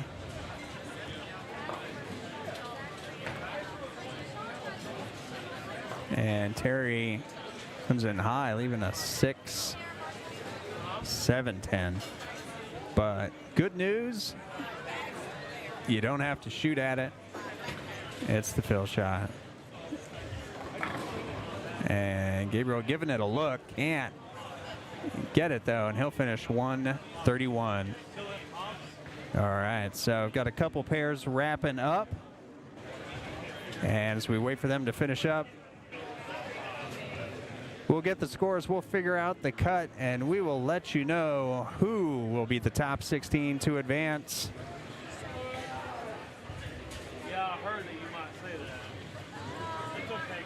Speaker 2: And Terry comes in high, leaving a 6.710. But good news, you don't have to shoot at it. It's the fill shot. And Gabriel giving it a look, can't. get it though, and he'll finish 131. All right, so I've got a couple pairs wrapping up. And as we wait for them to finish up, we'll get the scores, we'll figure out the cut, and we will let you know who will be the top 16 to advance.
Speaker 4: Yeah, I heard that you might say that. It's okay,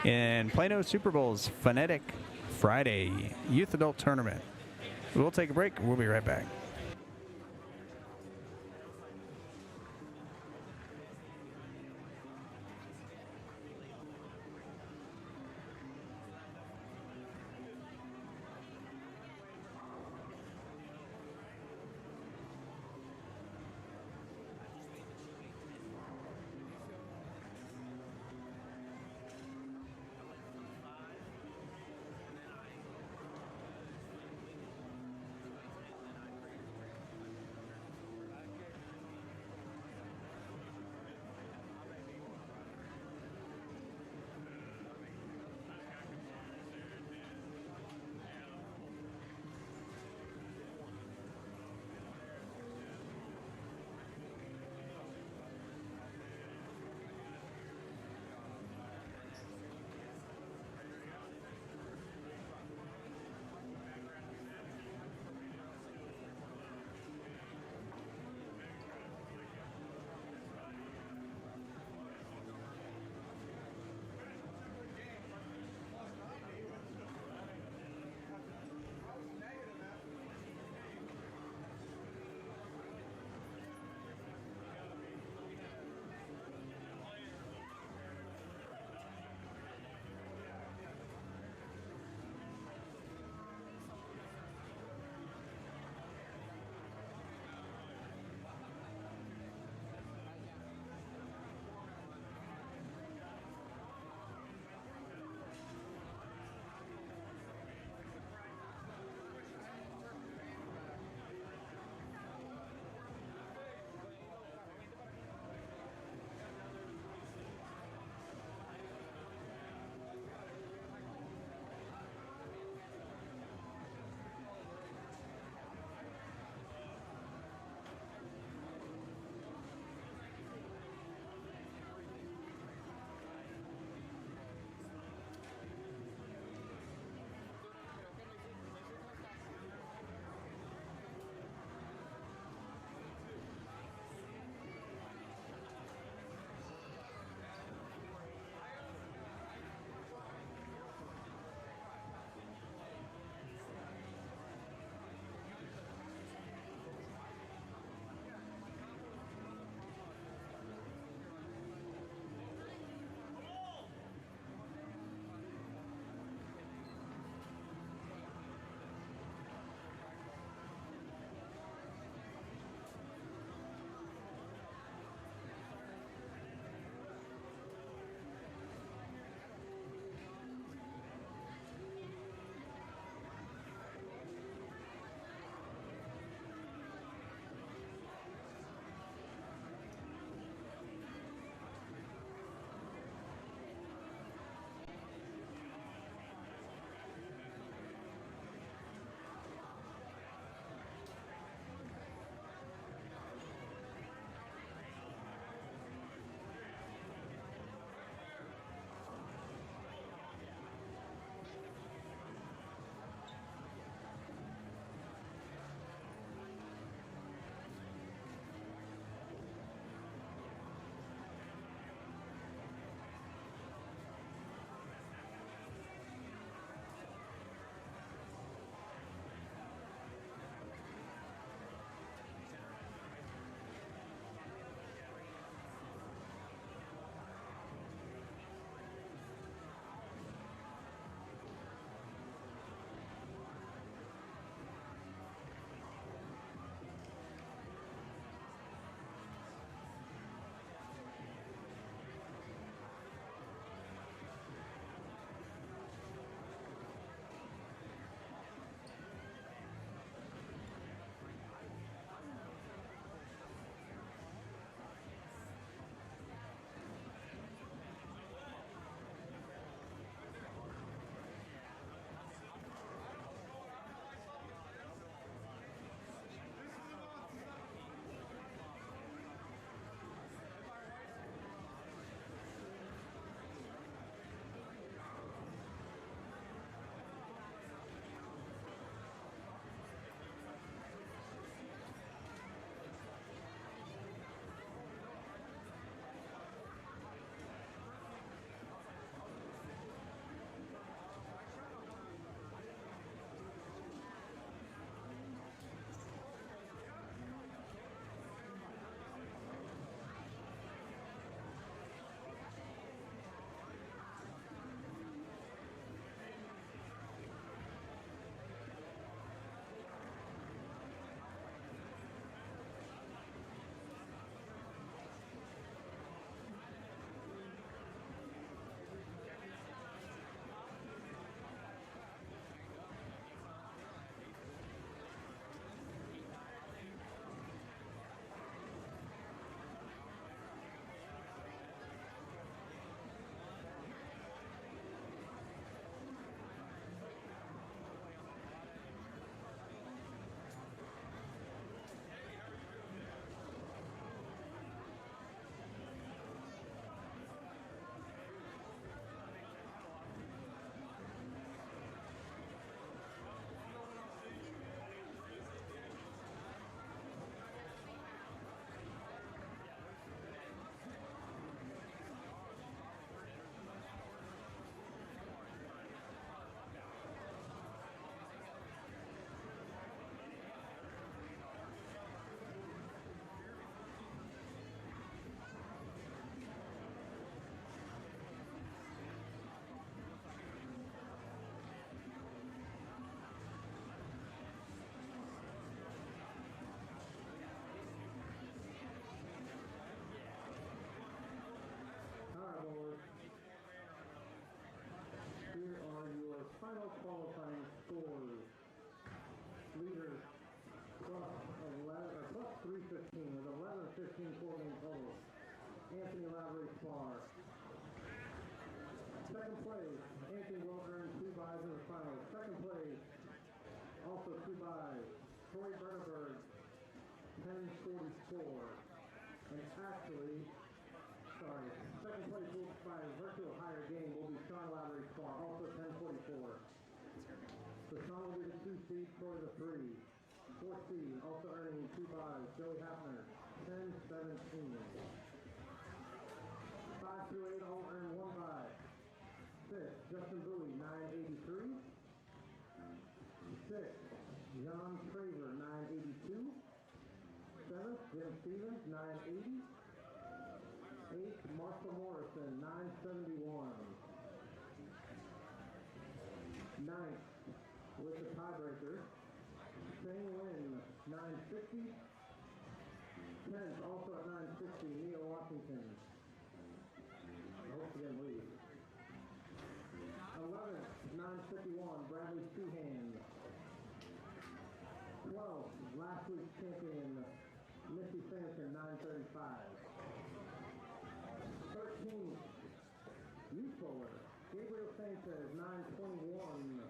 Speaker 4: Grandma.
Speaker 2: In Plano Super Bowl's FUN-etic Friday Youth Adult Tournament. We'll take a break. We'll be right back.
Speaker 3: 24-game total. Anthony Lavery Spar. Second place, Anthony will earn 2 buys in the final. Second place, also 2 buys, Troy Berneberg, 1044. And actually, sorry, second place will, by virtual higher game, will be Sean Lavery Spar, also 1044. So Sean will be the 2 seed, Troy the 3. 4th seed, also earning 2 buys, Joey Hafner, 1017. 5 through 8 all earn 1 buy. 6th, Justin Bowie, 983. 6th, John Traver, 982. 7th, Jim Stevens, 980. 8th, Marshall Morrison, 971. 9th, with the tiebreaker, Shane Lynn, 960. 10th, also at 960, Neil Washington. I hope he didn't leave. 11th, 951, Bradley Sheehan. 12th, last week's champion, Missy Sampson, 935. 13th, youth bowler, Gabriel Sanchez, 921.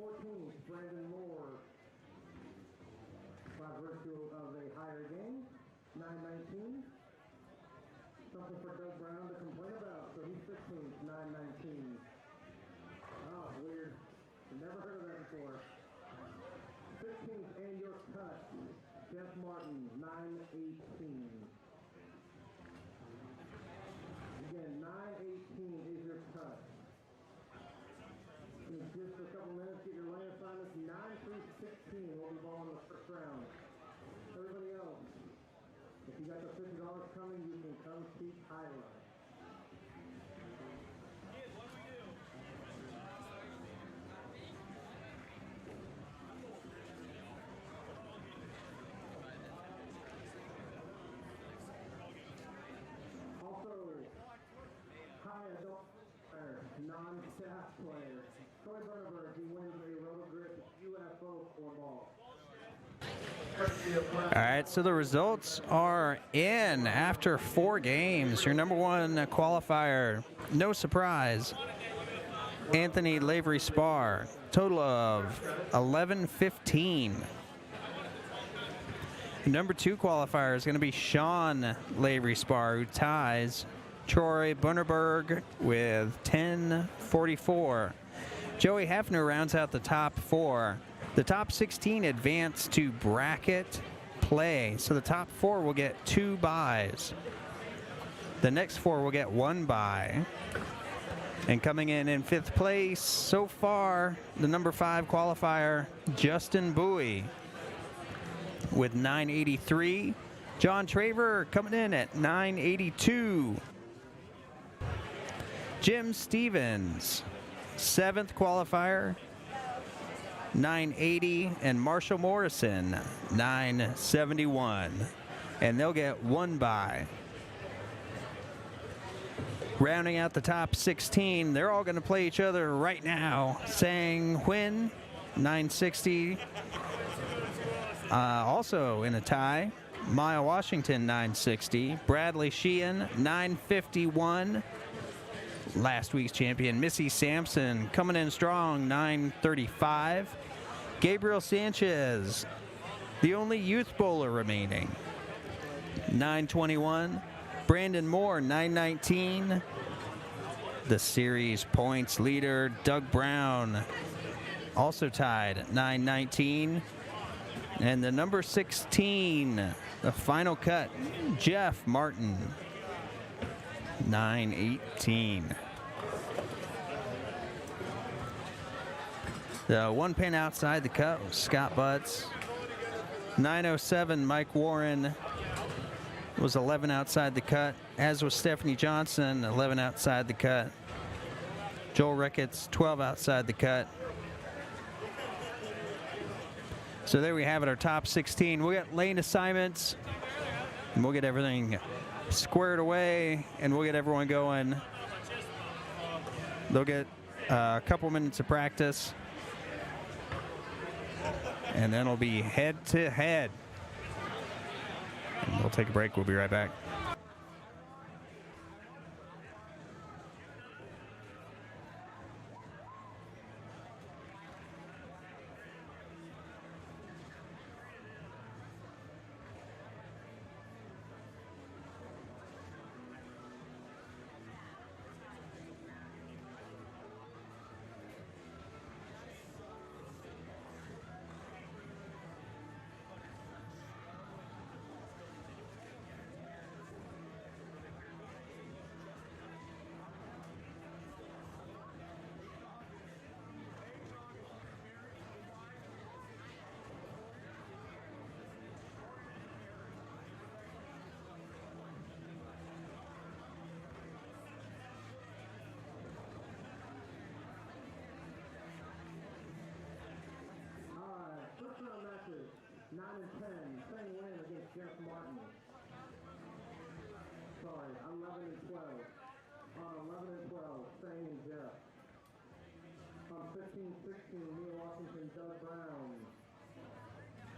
Speaker 3: 14th, Brandon Moore, by virtue of a higher game, 919. Something for Doug Brown to complain about, so he's 15th, 919. Oh, weird. Never heard of that before. 15th, and your cut, Jeff Martin, 918. Again, 918 is your cut. In just a couple minutes, get your lane assignments. 9 through 16 will be ball in the first round. Everybody else, if you got the $50 coming, you can come keep highlight.
Speaker 4: Kids, what do we do?
Speaker 3: Also, high adult player, non-staff player, Troy Berneberg, he wins a Roto Grip UFO 4-ball.
Speaker 2: All right, so the results are in after 4 games. Your number 1 qualifier, no surprise, Anthony Lavery Spar, total of 1115. Number 2 qualifier is going to be Sean Lavery Spar, who ties Troy Bunnerberg with 1044. Joey Hafner rounds out the top 4. The top 16 advance to bracket play, so the top 4 will get 2 buys. The next 4 will get 1 buy. And coming in 5th place so far, the number 5 qualifier, Justin Bowie, with 983. John Traver coming in at 982. Jim Stevens, 7th qualifier, 980, and Marshall Morrison, 971. And they'll get 1 buy. Rounding out the top 16, they're all going to play each other right now. Sang Huynh, 960. Also in a tie, Maya Washington, 960. Bradley Sheehan, 951. Last week's champion, Missy Sampson, coming in strong, 935. Gabriel Sanchez, the only youth bowler remaining, 921. Brandon Moore, 919. The series points leader, Doug Brown, also tied at 919. And the number 16, the final cut, Jeff Martin, 918. The 1 pin outside the cut was Scott Butts. 907, Mike Warren was 11 outside the cut, as was Stephanie Johnson, 11 outside the cut. Joel Ricketts, 12 outside the cut. So there we have it, our top 16. We'll get lane assignments, and we'll get everything squared away, and we'll get everyone going. They'll get a couple minutes of practice, and then it'll be head to head. We'll take a break. We'll be right back.
Speaker 3: First round matches, 9 and 10. Feng Win against Jeff Martin. Sorry, 11 and 12. On 11 and 12, Feng and Jeff. On 15-16, Neil Washington, Doug Brown.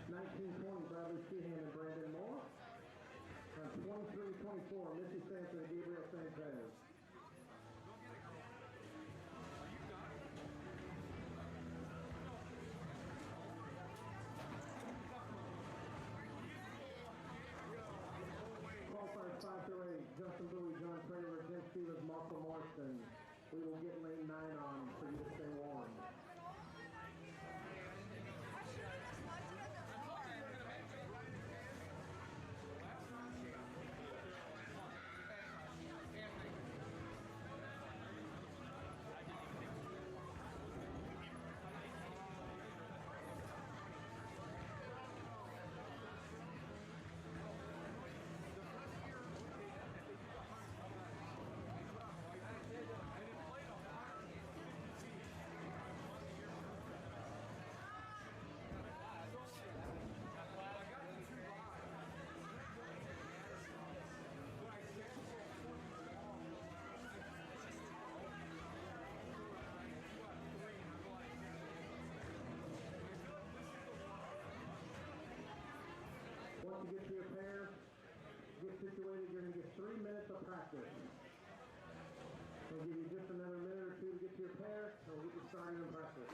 Speaker 3: 19-20, Bradley Sheehan and Brandon Moore. On 23-24, Missy Sampson and Gabriel Sanchez. Qualifiers 5-8, Justin Bowie, John Traylor, Jim Stevens, Marshall Morrison. We will get lane 9 on for you to stay warm. Once you get to your pair, get situated, you're going to get 3 minutes of practice. We'll give you just another minute or two to get to your pair, and we'll get you started in practice.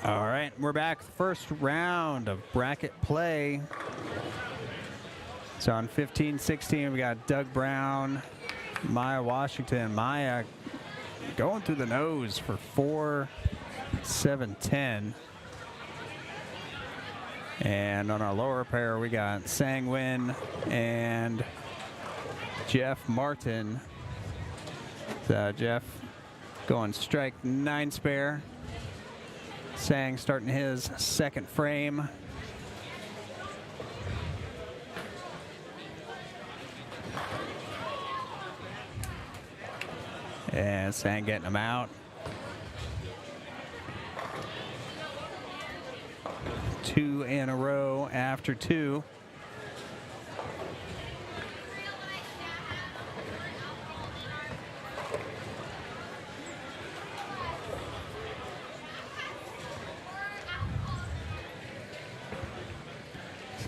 Speaker 2: All right, we're back. First round of bracket play. So on 15-16, we got Doug Brown, Maya Washington. Maya going through the nose for 4-7-10. And on our lower pair, we got Sang Win and Jeff Martin. So Jeff going strike 9 spare. Sang starting his second frame. And Sang getting him out. 2 in a row after 2.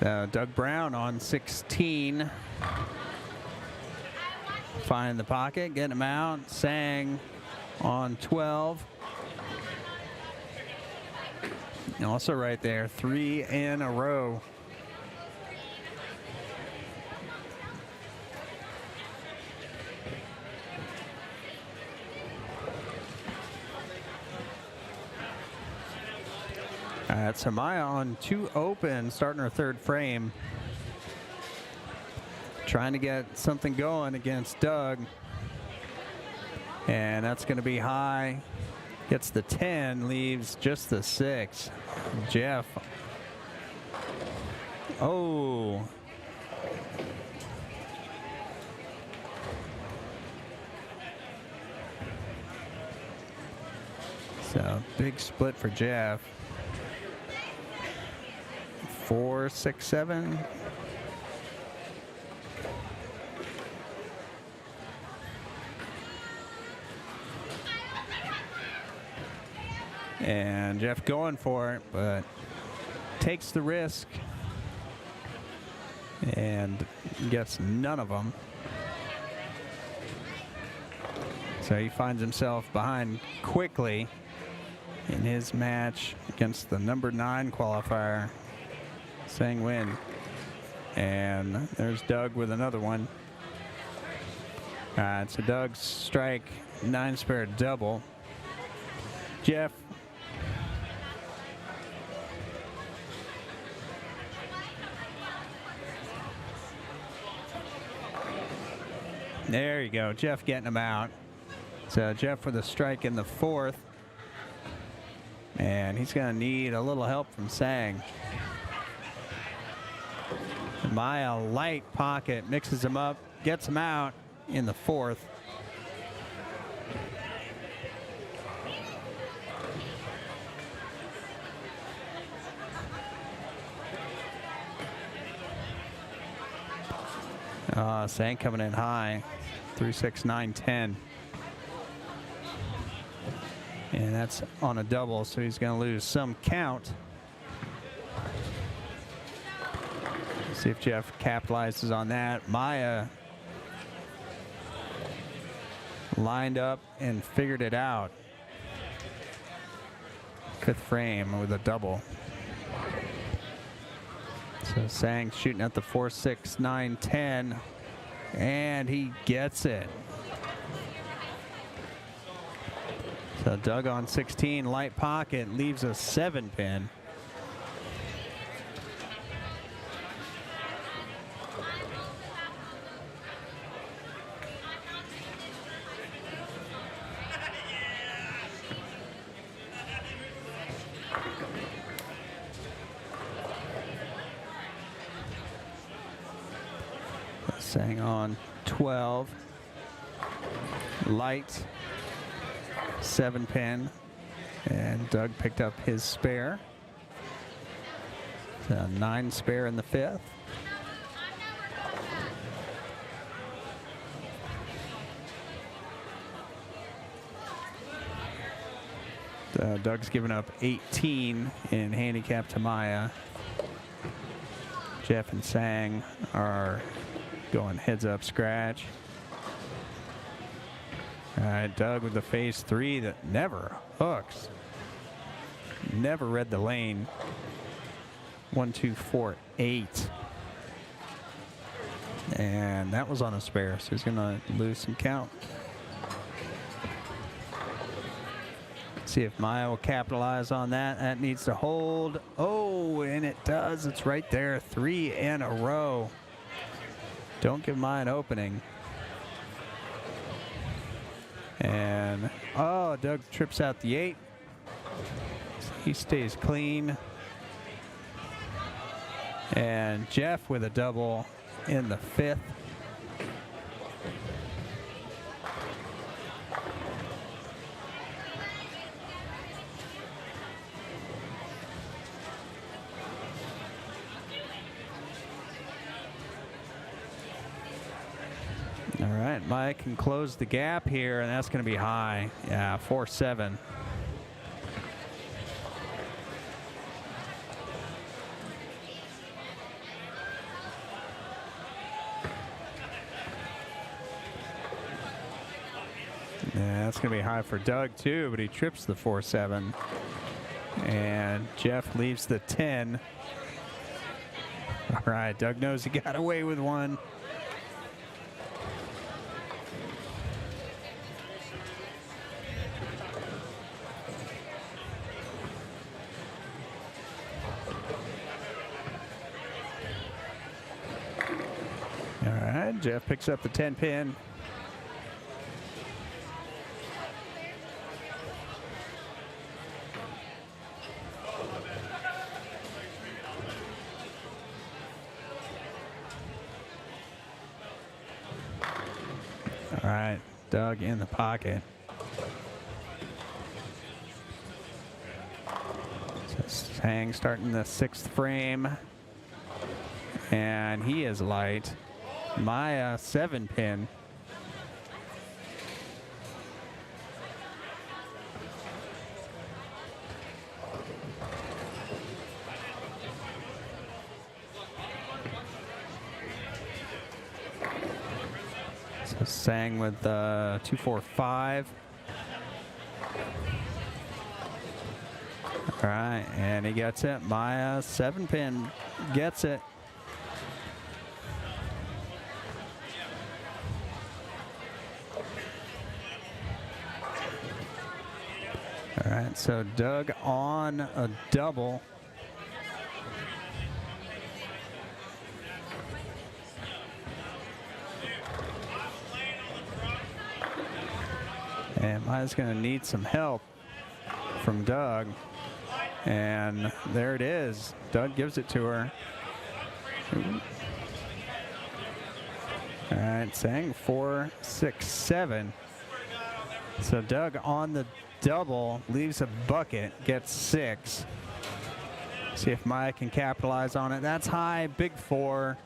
Speaker 2: So Doug Brown on 16. Find the pocket, getting him out. Sang on 12. And also right there, 3 in a row. So Maya on 2 open, starting her third frame. Trying to get something going against Doug. And that's going to be high. Gets the 10, leaves just the 6. Jeff. Oh. So big split for Jeff. 4, 6, 7. And Jeff going for it, but takes the risk and gets none of them. So he finds himself behind quickly in his match against the number 9 qualifier, Sang Win. And there's Doug with another one. So Doug's strike 9 spare double. Jeff. There you go, Jeff getting him out. So Jeff with a strike in the 4th. And he's gonna need a little help from Sang. Maya light pocket, mixes him up, gets him out in the 4th. Sang coming in high, 3, 6, 9, 10. And that's on a double, so he's going to lose some count. See if Jeff capitalizes on that. Maya lined up and figured it out. 5th frame with a double. So Sang shooting at the 4, 6, 9, 10. And he gets it. So Doug on 16, light pocket, leaves a 7-pin. Sang on 12, light, 7-pin, and Doug picked up his spare. So 9 spare in the 5th. Doug's given up 18 in handicap to Maya. Jeff and Sang are going heads up scratch. All right, Doug with the phase 3 that never hooks. never read the lane. 1, 2, 4, 8. And that was on a spare, so he's going to lose some count. See if Maya will capitalize on that. That needs to hold. Oh, and it does. It's right there. 3 in a row. Don't give Maya an opening. And, oh, Doug trips out the 8. He stays clean. And Jeff with a double in the 5th. All right, Mike can close the gap here, and that's going to be high. Yeah, 4-7. Yeah, that's going to be high for Doug, too, but he trips the 4-7. And Jeff leaves the 10. All right, Doug knows he got away with one. All right, Jeff picks up the 10 pin. All right, Doug in the pocket. So Sang starting the 6th frame. And he is light. Maya 7 pin. So Sang with 2-4-5. All right, and he gets it. Maya 7 pin gets it. All right, so Doug on a double. And Maya's going to need some help from Doug. And there it is. Doug gives it to her. All right, Sang 4, 6, 7. So Doug on the double, leaves a bucket, gets 6. See if Maya can capitalize on it. That's high, big 4.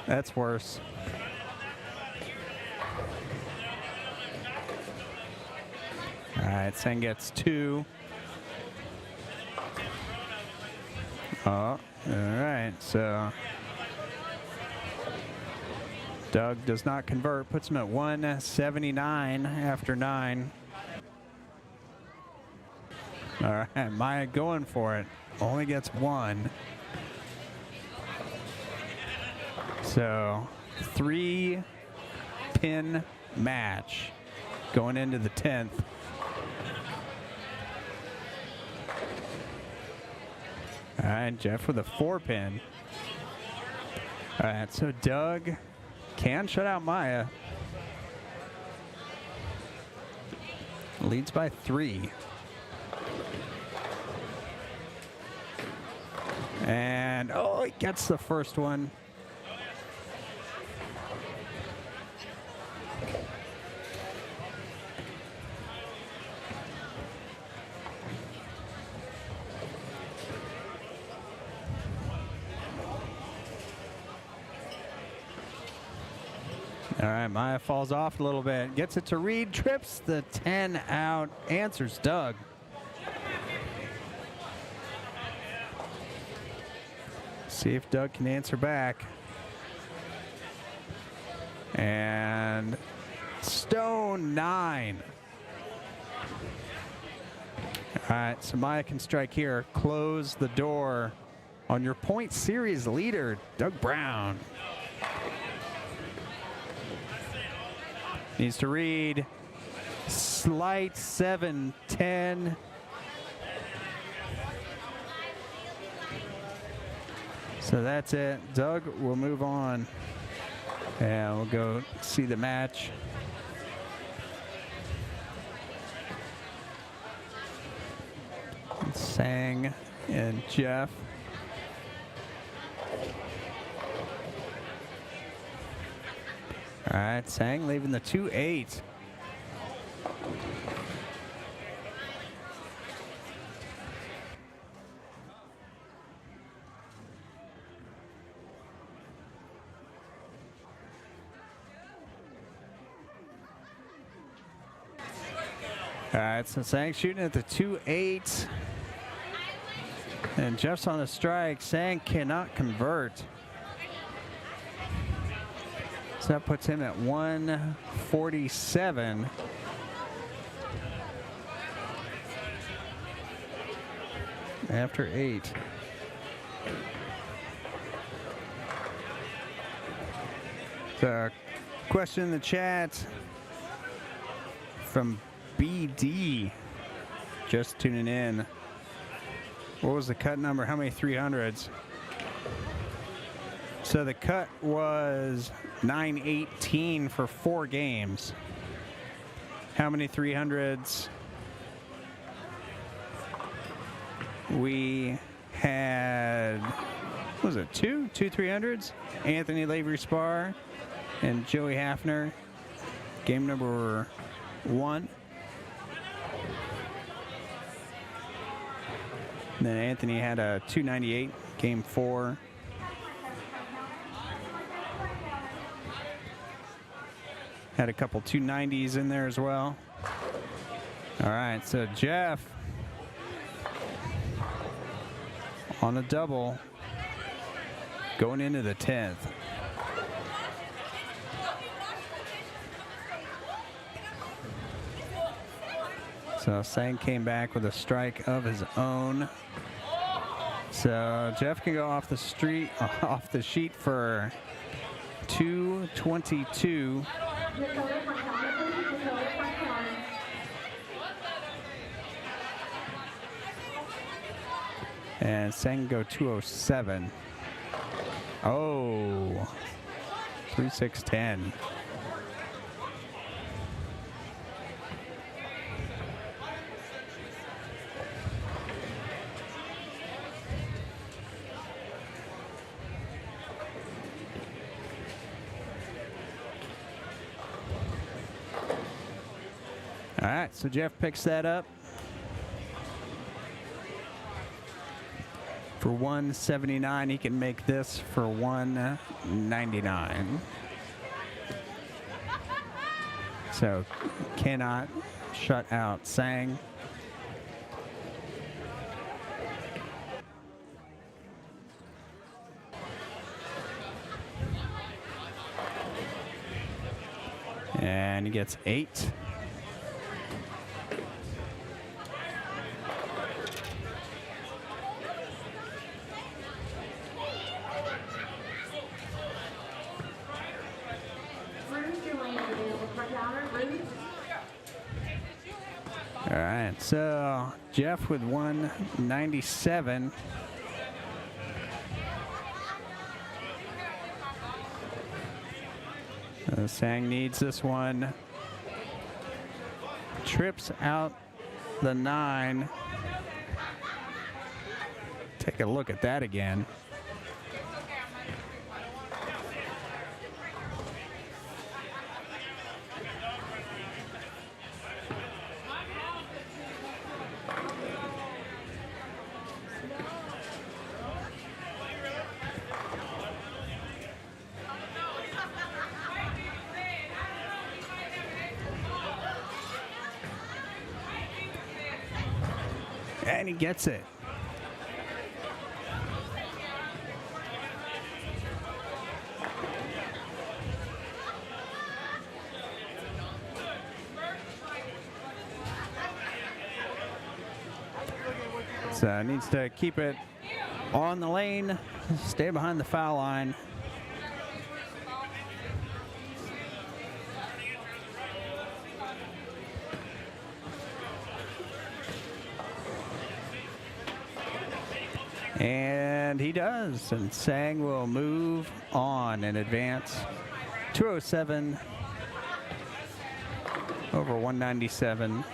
Speaker 2: That's worse. All right, Sang gets 2. Oh, all right, so Doug does not convert, puts him at 179 after 9. All right, Maya going for it. Only gets 1. So 3-pin match going into the 10th. All right, Jeff with a 4-pin. All right, so Doug can shut out Maya. Leads by 3. And, oh, he gets the first one. All right, Maya falls off a little bit. Gets it to Reed, trips the 10 out, answers Doug. See if Doug can answer back. And Stone 9. All right, so Maya can strike here. Close the door on your point series leader, Doug Brown. Needs to read. Slight 7-10. So that's it. Doug will move on. And we'll go see the match. Sang and Jeff. All right, Sang leaving the 2-8. All right, so Sang shooting at the 2-8. And Jeff's on the strike. Sang cannot convert. So that puts him at 147. After 8. The question in the chat from BD, just tuning in. What was the cut number? How many 300s? So the cut was 918 for 4 games. How many 300s? We had, what was it, two 300s? Anthony Lavery-Spar and Joey Hafner. Game number 1. And then Anthony had a 298, game 4. Had a couple 290s in there as well. All right, so Jeff on a double going into the 10th. So Sang came back with a strike of his own. So Jeff can go off the sheet for 222. And Sang go 207. Oh, 3610. All right, so Jeff picks that up for 179. He can make this for 199. So cannot shut out Sang. And he gets 8. All right, so Jeff with 197. Sang needs this one. Trips out the 9. Take a look at that again. And he gets it. Needs to keep it on the lane, stay behind the foul line. And he does, and Sang will move on and advance 207 over 197.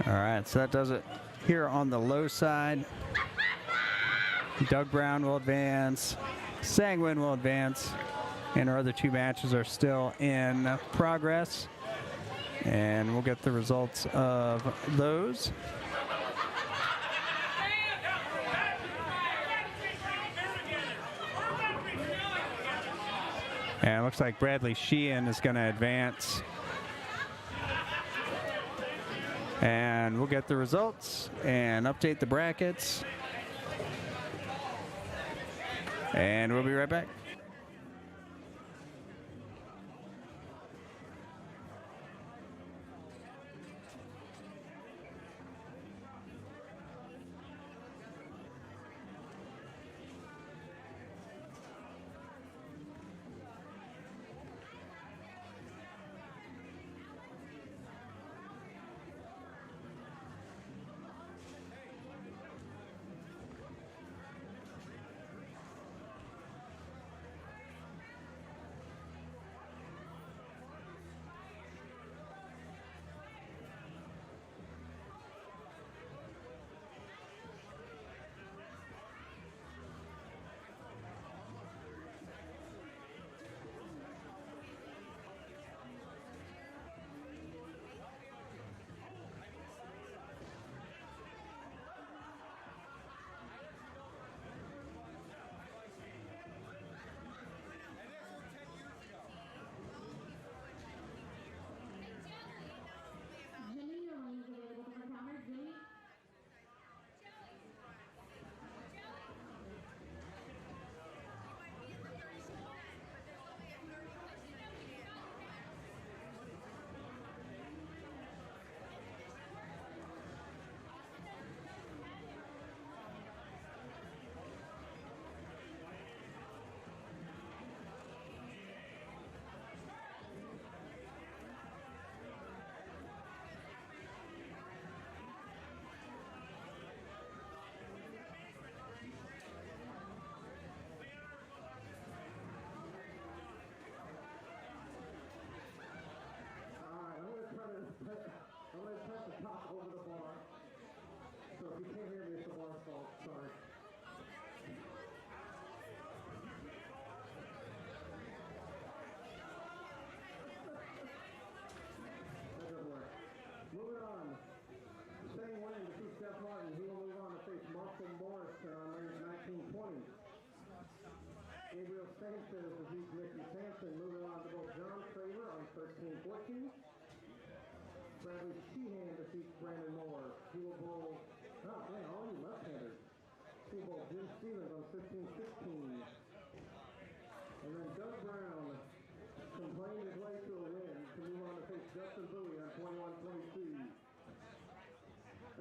Speaker 2: All right, so that does it here on the low side. Doug Brown will advance, Sangwin will advance, and our other two matches are still in progress. And we'll get the results of those. And it looks like Bradley Sheehan is going to advance. And we'll get the results and update the brackets. And we'll be right back.
Speaker 1: Jimmy, your lane's available for counter. Jimmy.
Speaker 3: I'm going to try to talk over the bar. So if you can't hear me, it's the bar's fault. Sorry. That doesn't work. Moving on. Staying winning to see Steph Martin. He will move on to face Marshall Morrison on range 1920. Gabriel Sanchez defeats Nicky Sampson. Moving on to both John Traver on 13-14. Bradley Sheehan defeats Brandon Moore. He will bowl, all you left-handers. He will bowl Jim Stevens on 15-16. And then Doug Brown complained his way to a win to move on to face Justin Bowie on 21-22.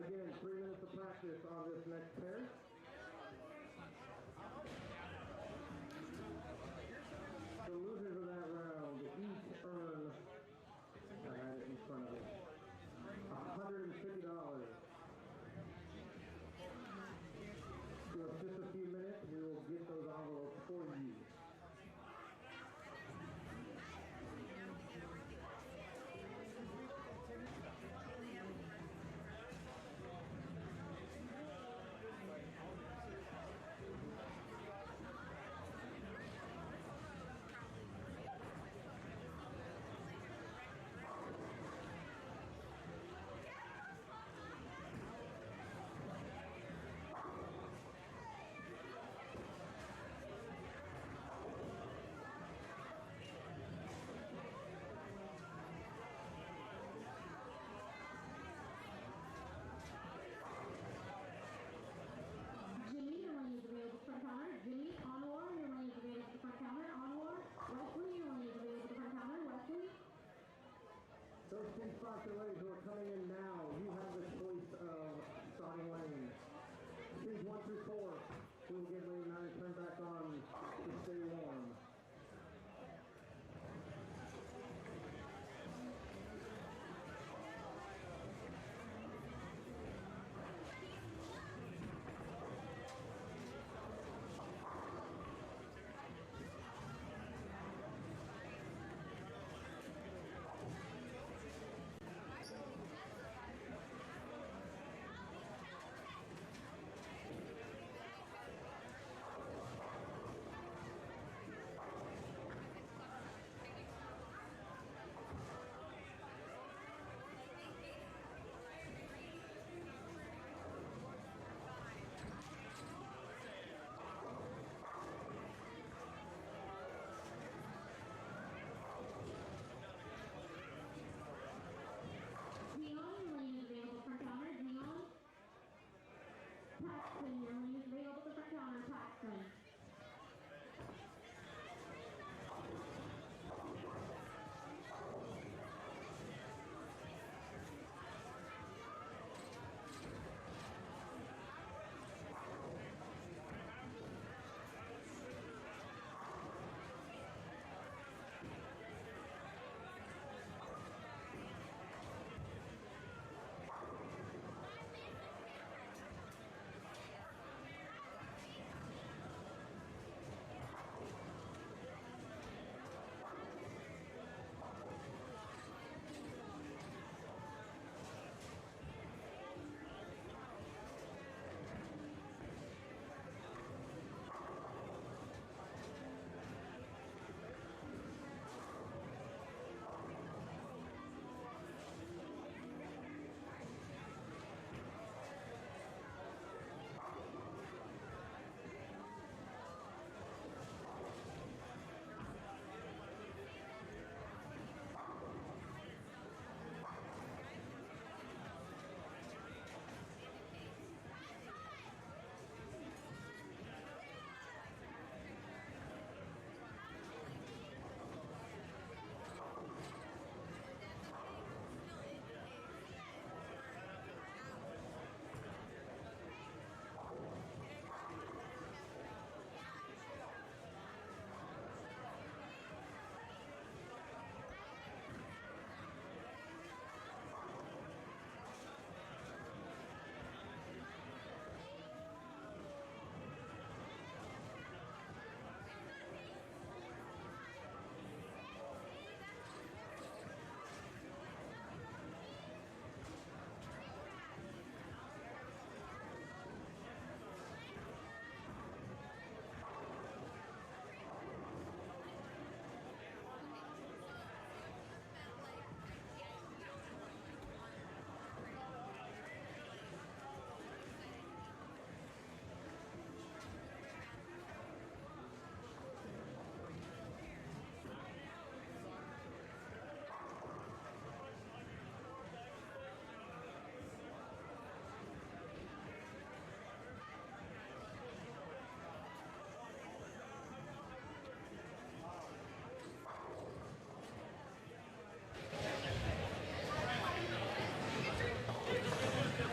Speaker 3: Again, 3 minutes of practice on this next pair. The losers of that round each earn, I had it in front of me, $150. So in just a few minutes, we will get those envelopes for you. Clark and ladies who are coming in now, you have the choice of starting lane. Speeds 1 through 4. We will get lane 9 turned back on to stay warm.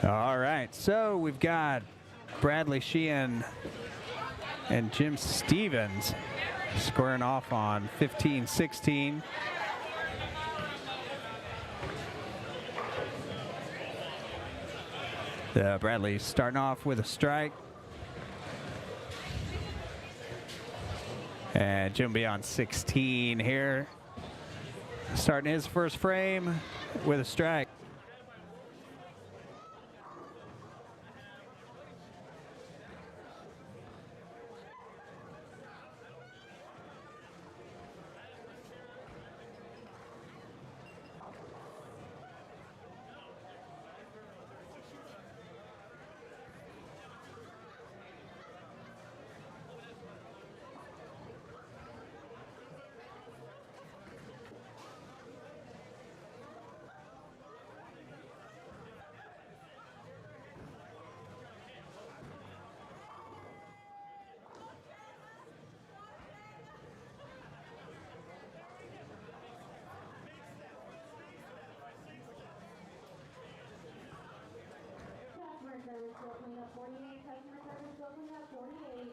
Speaker 2: All right, so we've got Bradley Sheehan and Jim Stevens squaring off on 15-16. Bradley starting off with a strike. And Jim be on 16 here. Starting his first frame with a strike.
Speaker 1: 48, customer service open up, 48.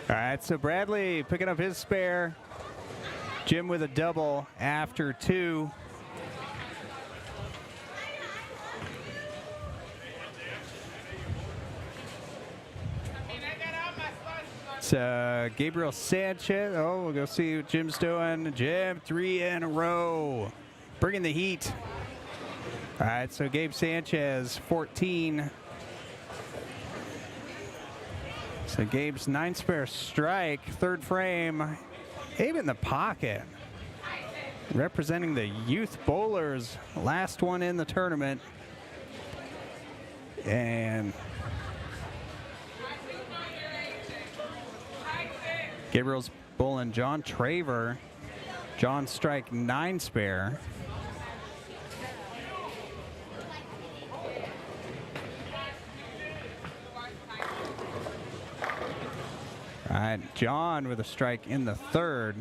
Speaker 2: All right, so Bradley picking up his spare. Jim with a double after 2. It's Gabriel Sanchez. Oh, we'll go see what Jim's doing. Jim, 3 in a row. Bringing the heat. All right, so Gabe Sanchez, 14. So Gabe's 9 spare strike, 3rd frame. Gabe in the pocket. Representing the youth bowlers. Last one in the tournament. And Gabriel's bowling John Traver. John strike 9 spare. All right, John with a strike in the 3rd.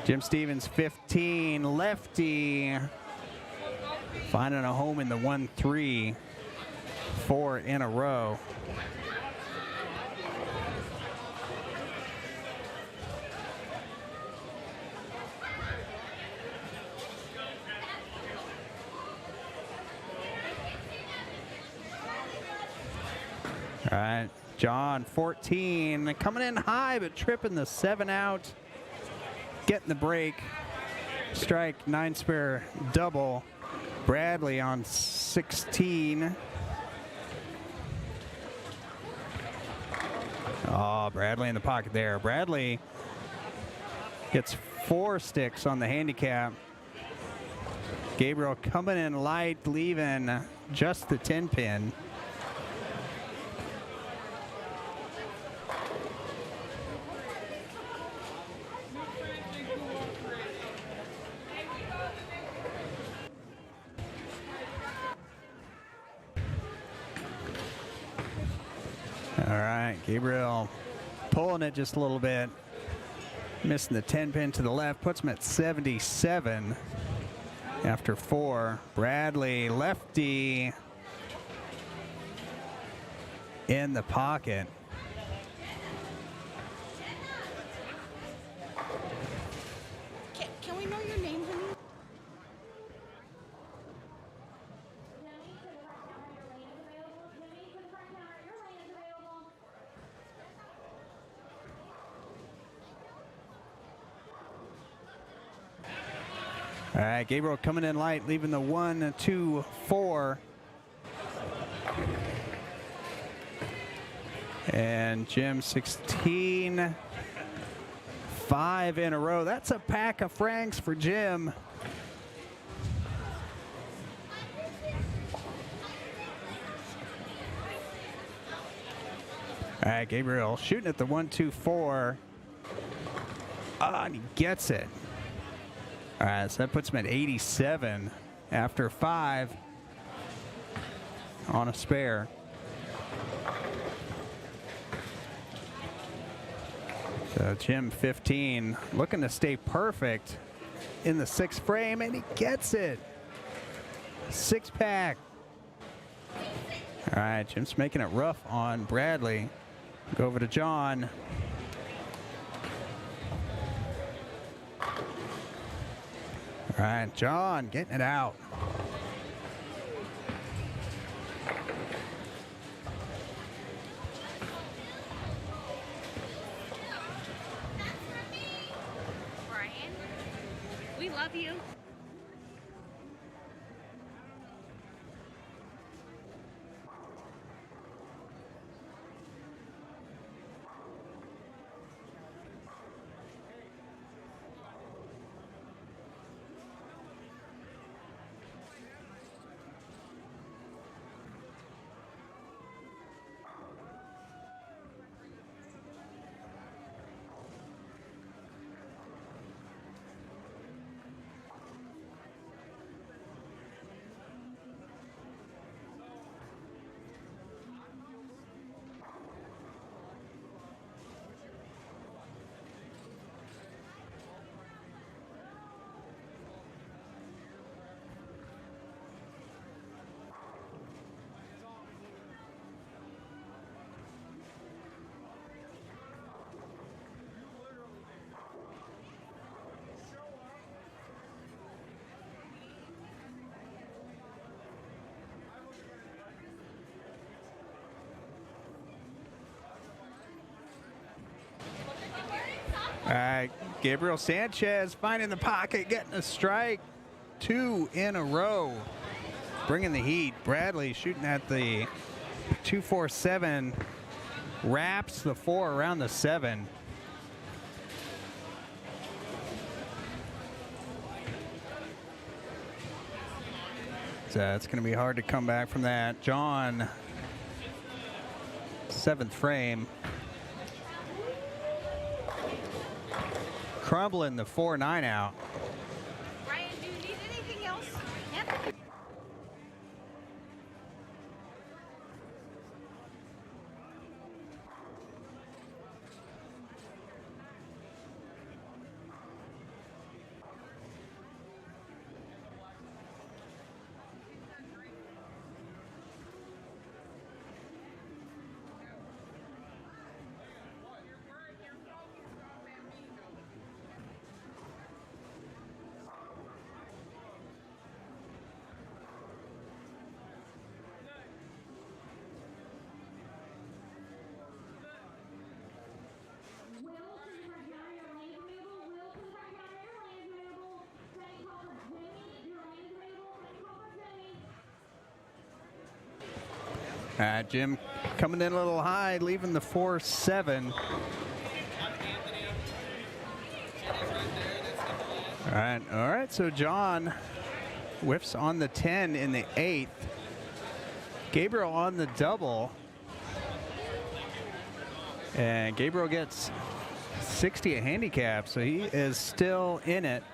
Speaker 2: Jim Stevens, 15, lefty. Finding a home in the 1-3, 4 in a row. All right, John, 14, coming in high, but tripping the 7 out. Getting the break. Strike, 9 spare double. Bradley on 16. Oh, Bradley in the pocket there. Bradley gets 4 sticks on the handicap. Gabriel coming in light, leaving just the 10 pin. All right, Gabriel pulling it just a little bit. Missing the 10 pin to the left, puts him at 77 after 4. Bradley, lefty, in the pocket.
Speaker 5: Can we know your name, honey?
Speaker 2: All right, Gabriel coming in light, leaving the 1, 2, 4. And Jim 16. 5 in a row. That's a pack of francs for Jim. All right, Gabriel shooting at the 1-2-4. Ah, and he gets it. All right, so that puts him at 87 after 5 on a spare. So Jim 15 looking to stay perfect in the 6th frame, and he gets it. 6-pack. All right, Jim's making it rough on Bradley. Go over to John. All right, John getting it out.
Speaker 5: Brian, we love you.
Speaker 2: All right, Gabriel Sanchez finding the pocket, getting a strike. 2 in a row, bringing the heat. Bradley shooting at the 2-4-7, wraps the 4 around the 7. So it's going to be hard to come back from that. John, 7th frame. Crumbling the 4-9 out.
Speaker 5: Brian, do you need anything else? Yep.
Speaker 2: Jim coming in a little high, leaving the 4-7. All right, so John whiffs on the 10 in the 8th. Gabriel on the double. And Gabriel gets 60 a handicap, so he is still in it.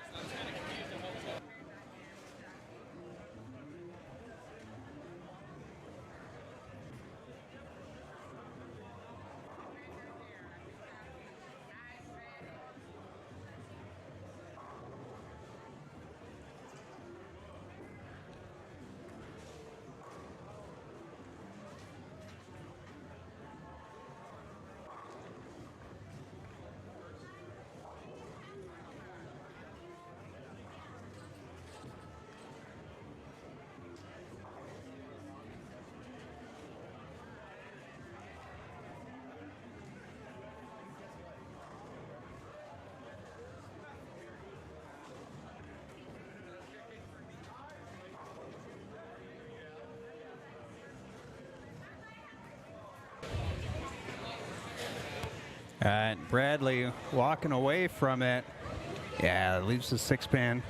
Speaker 2: And Bradley walking away from it. Yeah, leaves the 6-pin.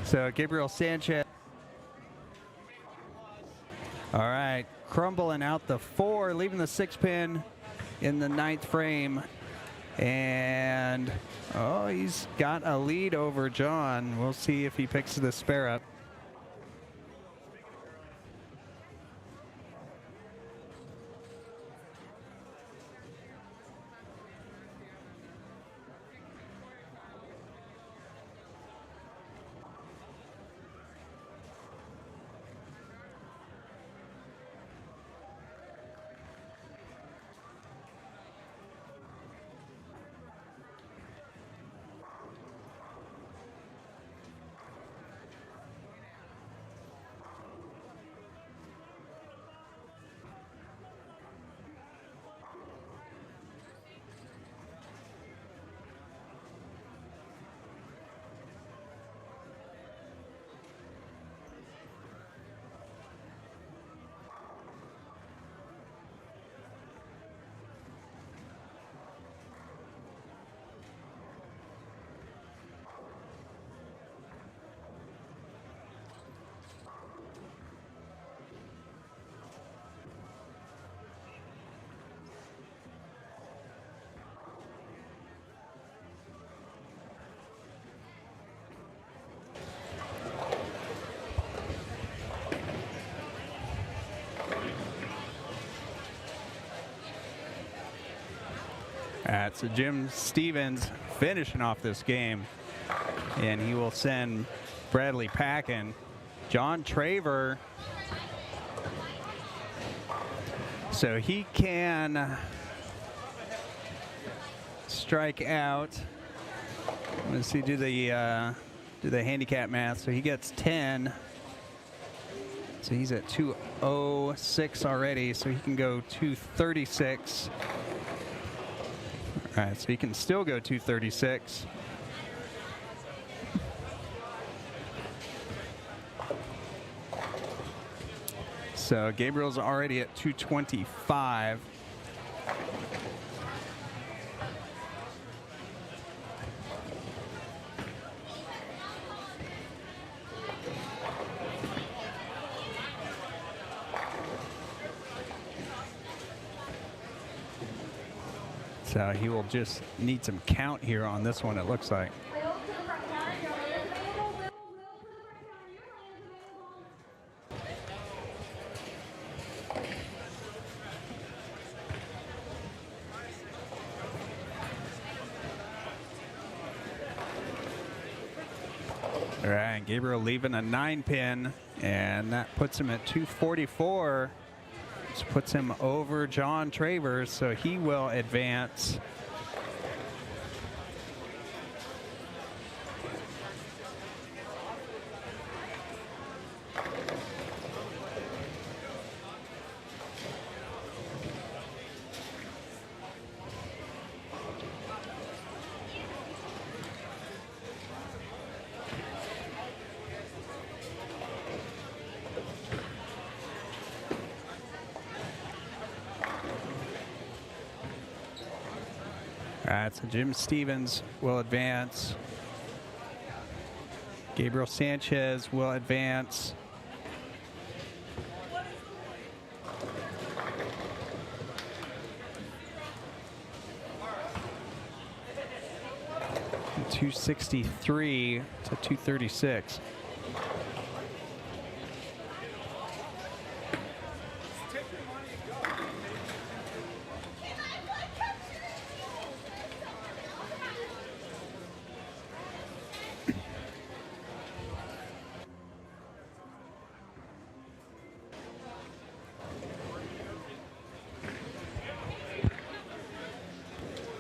Speaker 2: So Gabriel Sanchez. All right, crumbling out the 4, leaving the 6-pin in the 9th frame. And, oh, he's got a lead over John. We'll see if he picks the spare up. So Jim Stevens finishing off this game, and he will send Bradley packing. John Traver, so he can strike out. Let's see, do the handicap math. So he gets 10. So he's at 206 already, so he can go 236. All right, so he can still go 236. So Gabriel's already at 225. So he will just need some count here on this one, it looks like. All right, Gabriel leaving a 9-pin, and that puts him at 244. This puts him over John Travers, so he will advance. All right, so Jim Stevens will advance. Gabriel Sanchez will advance. $263 to $236.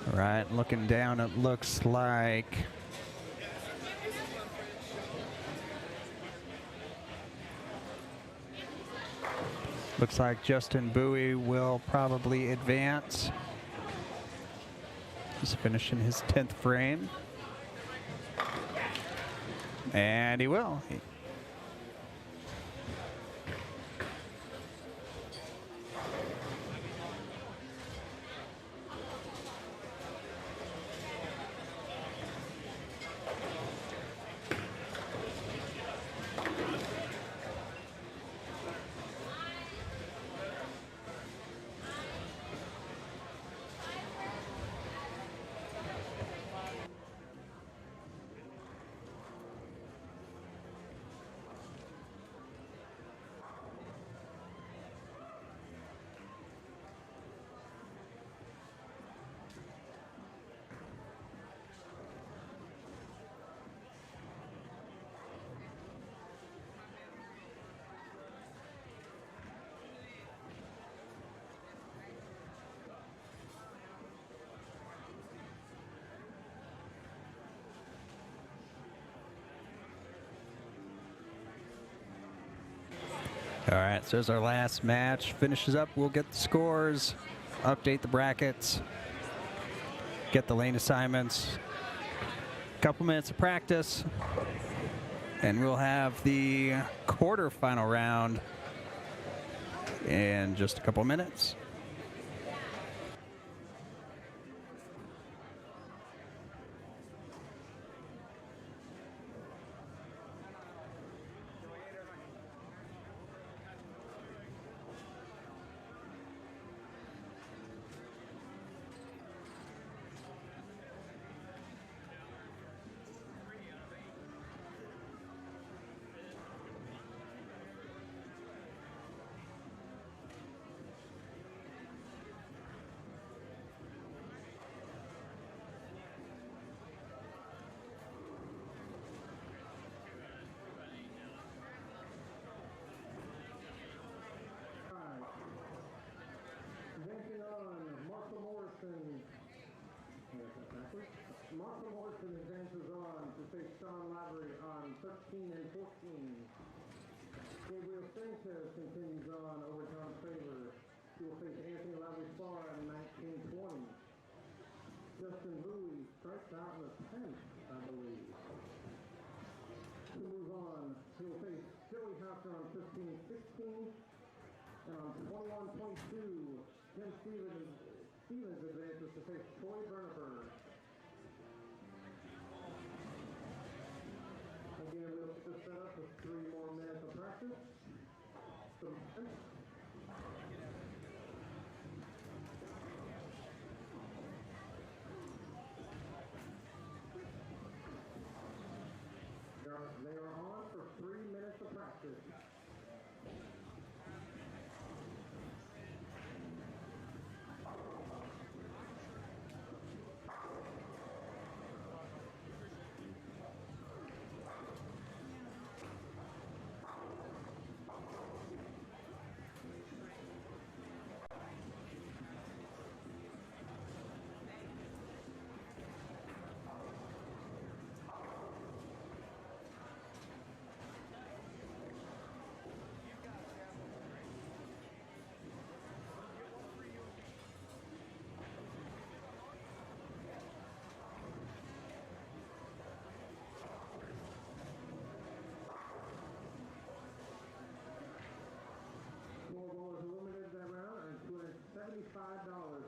Speaker 2: All right, looking down, it looks like Justin Bowie will probably advance. He's finishing his 10th frame. And he will. All right, so there's our last match. Finishes up, we'll get the scores, update the brackets, get the lane assignments, couple minutes of practice, and we'll have the quarterfinal round in just a couple minutes.
Speaker 3: Marshall Morrison advances on to face Sean Lavery on 13 and 14. Gabriel Sanchez continues on over Tom's favor. He will face Anthony Lavery-Spar on 19-20. Justin Louis strikes out in the 10th, I believe. To move on, he will face Joey Hafner on 15-16. And on 21-22, Tim Stevens advances to face Troy Berneberg. Again, we'll get this set up with 3 more minutes of practice. They are on for 3 minutes of practice. Scoreboard eliminated that round and $275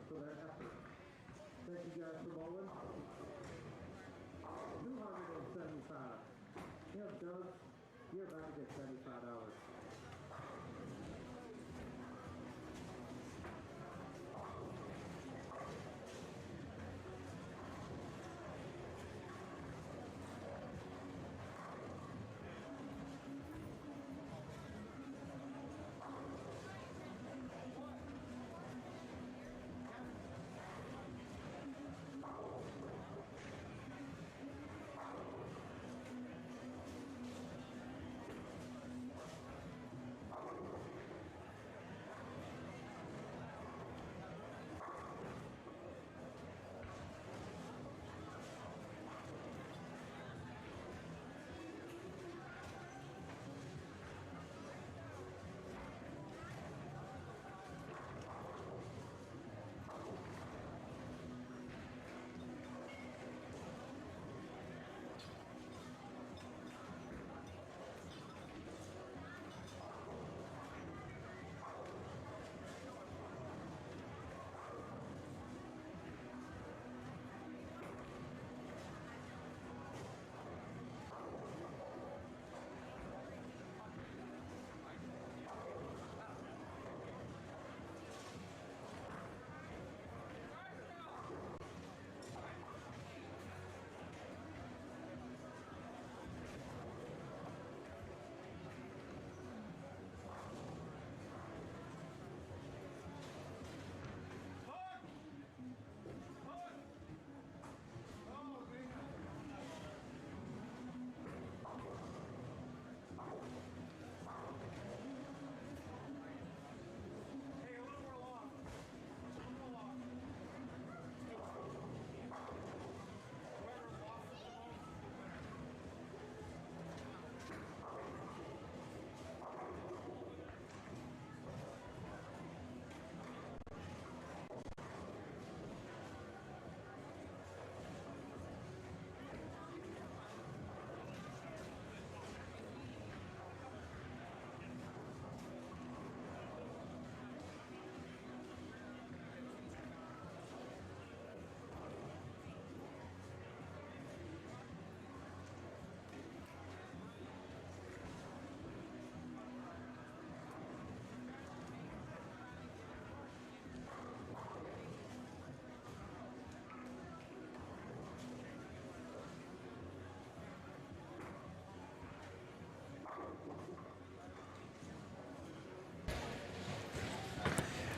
Speaker 3: for their effort. Thank you guys for bowling. 275. Yeah, Doug, you're about to get $75.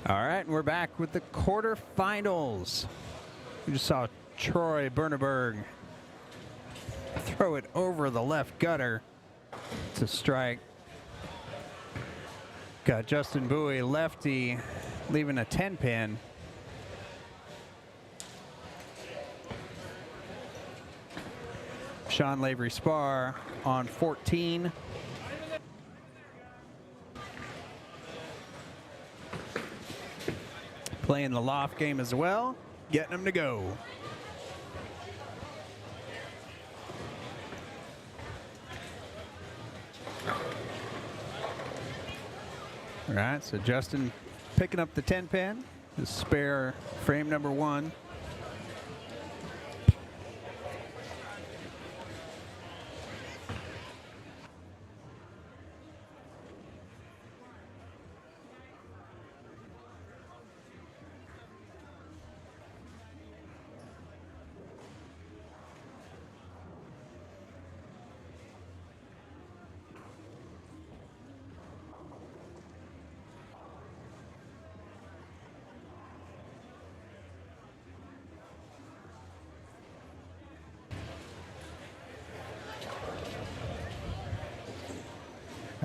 Speaker 2: All right, and we're back with the quarterfinals. We just saw Troy Berneberg throw it over the left gutter to strike. Got Justin Bowie, lefty, leaving a 10-pin. Sean Lavery Spar on 14. Playing the loft game as well, getting them to go. All right, so Justin picking up the 10-pin, the spare frame number 1.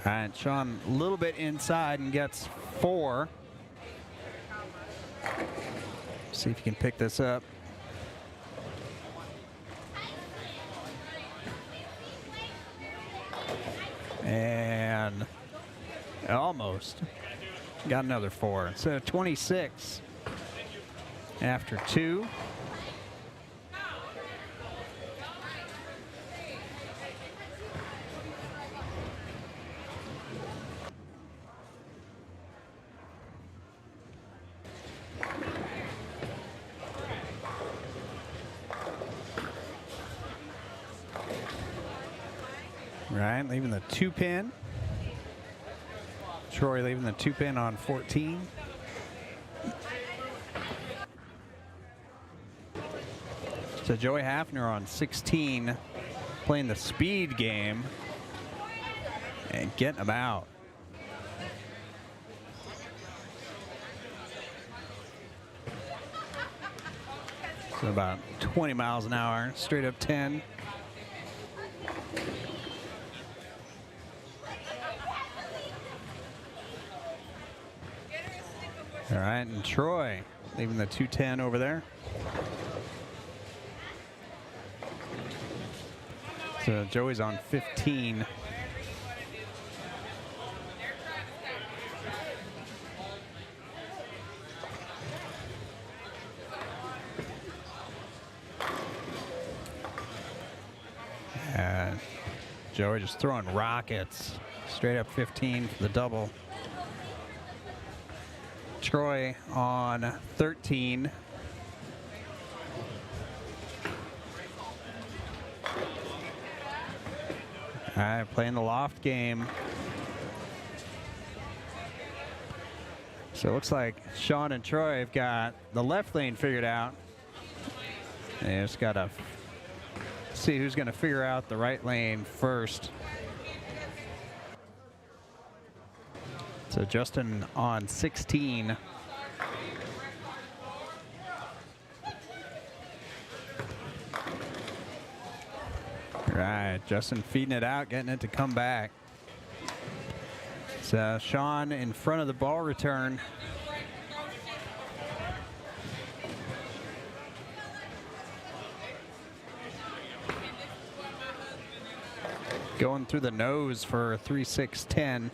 Speaker 2: All right, Sean a little bit inside and gets 4. See if you can pick this up. And almost got another 4. So 26 after 2. Right, leaving the 2-pin. Troy leaving the 2-pin on 14. So Joey Hafner on 16, playing the speed game and getting them out. So about 20 miles an hour, straight up 10. All right, and Troy leaving the 210 over there. So Joey's on 15. And Joey just throwing rockets. Straight up 15 for the double. Troy on 13. All right, playing the loft game. So it looks like Sean and Troy have got the left lane figured out. They just got to see who's going to figure out the right lane first. So Justin on 16. Right, Justin feeding it out, getting it to come back. So Sean in front of the ball return. Going through the nose for 3-6-10.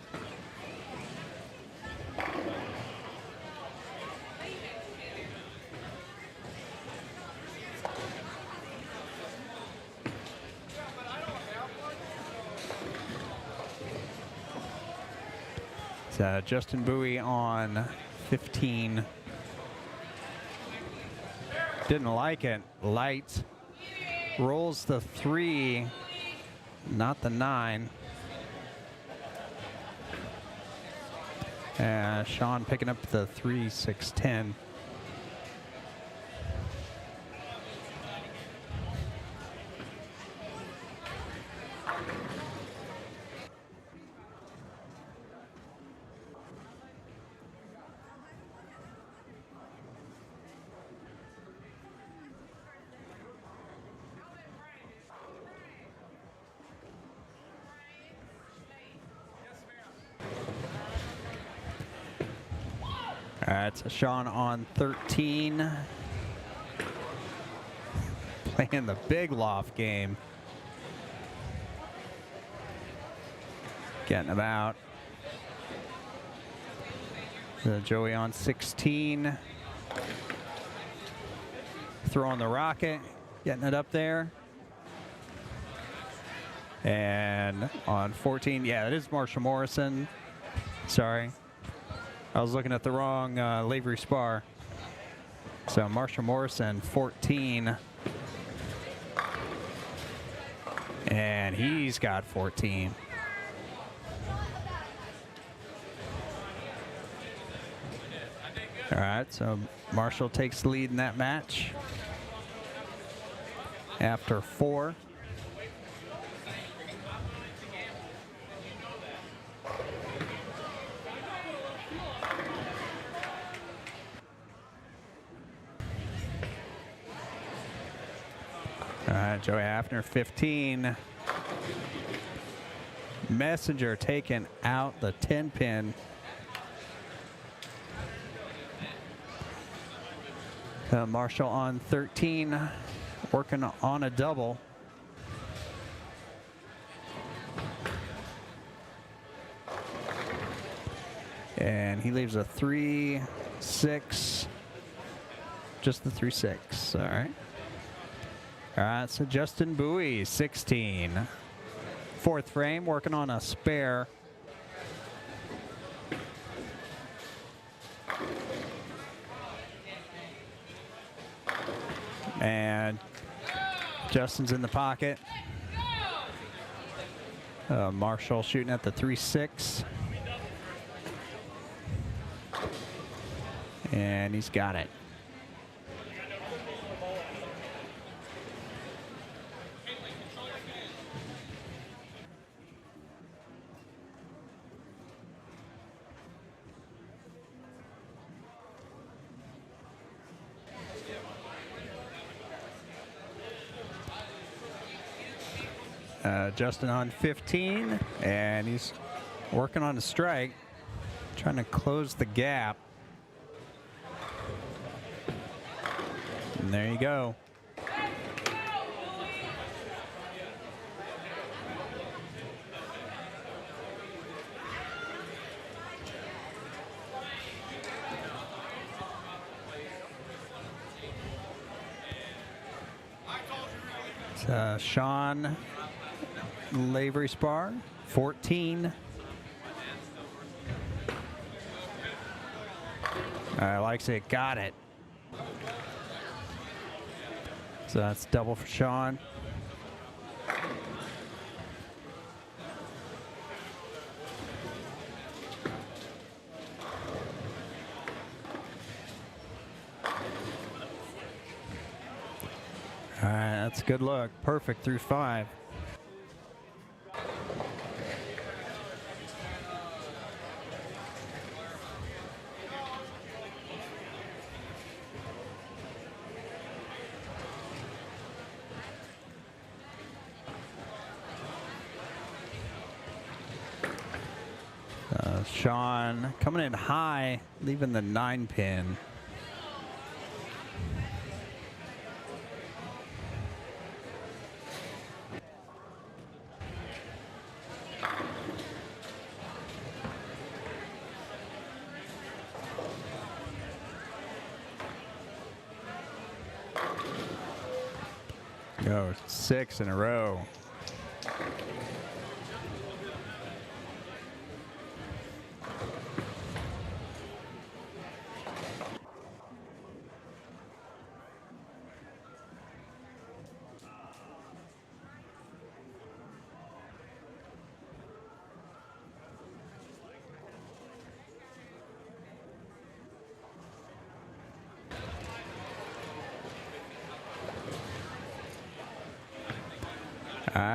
Speaker 2: Justin Bowie on 15. Didn't like it. Light. Rolls the 3, not the 9. Sean picking up the 3-6-10. That's Sean on 13. Playing the big loft game. Getting about. Joey on 16. Throwing the rocket. Getting it up there. And on 14, yeah, it is Marshall Morrison. Sorry. I was looking at the wrong Lavery Spar. So Marshall Morrison, 14. And he's got 14. All right, so Marshall takes the lead in that match after 4. All right, Joey Hafner, 15. Messenger taking out the 10-pin. Marshall on 13, working on a double. And he leaves a 3-6, just the 3-6, all right. All right, so Justin Bowie, 16. 4th frame, working on a spare. And Justin's in the pocket. Marshall shooting at the 3-6. And he's got it. Justin on 15, and he's working on a strike, trying to close the gap. And there you go. Sean Lavery Spar, 14. Likes it, got it. So that's double for Sean. All right, that's a good look. Perfect through 5. Sean coming in high, leaving the 9-pin. Go 6 in a row.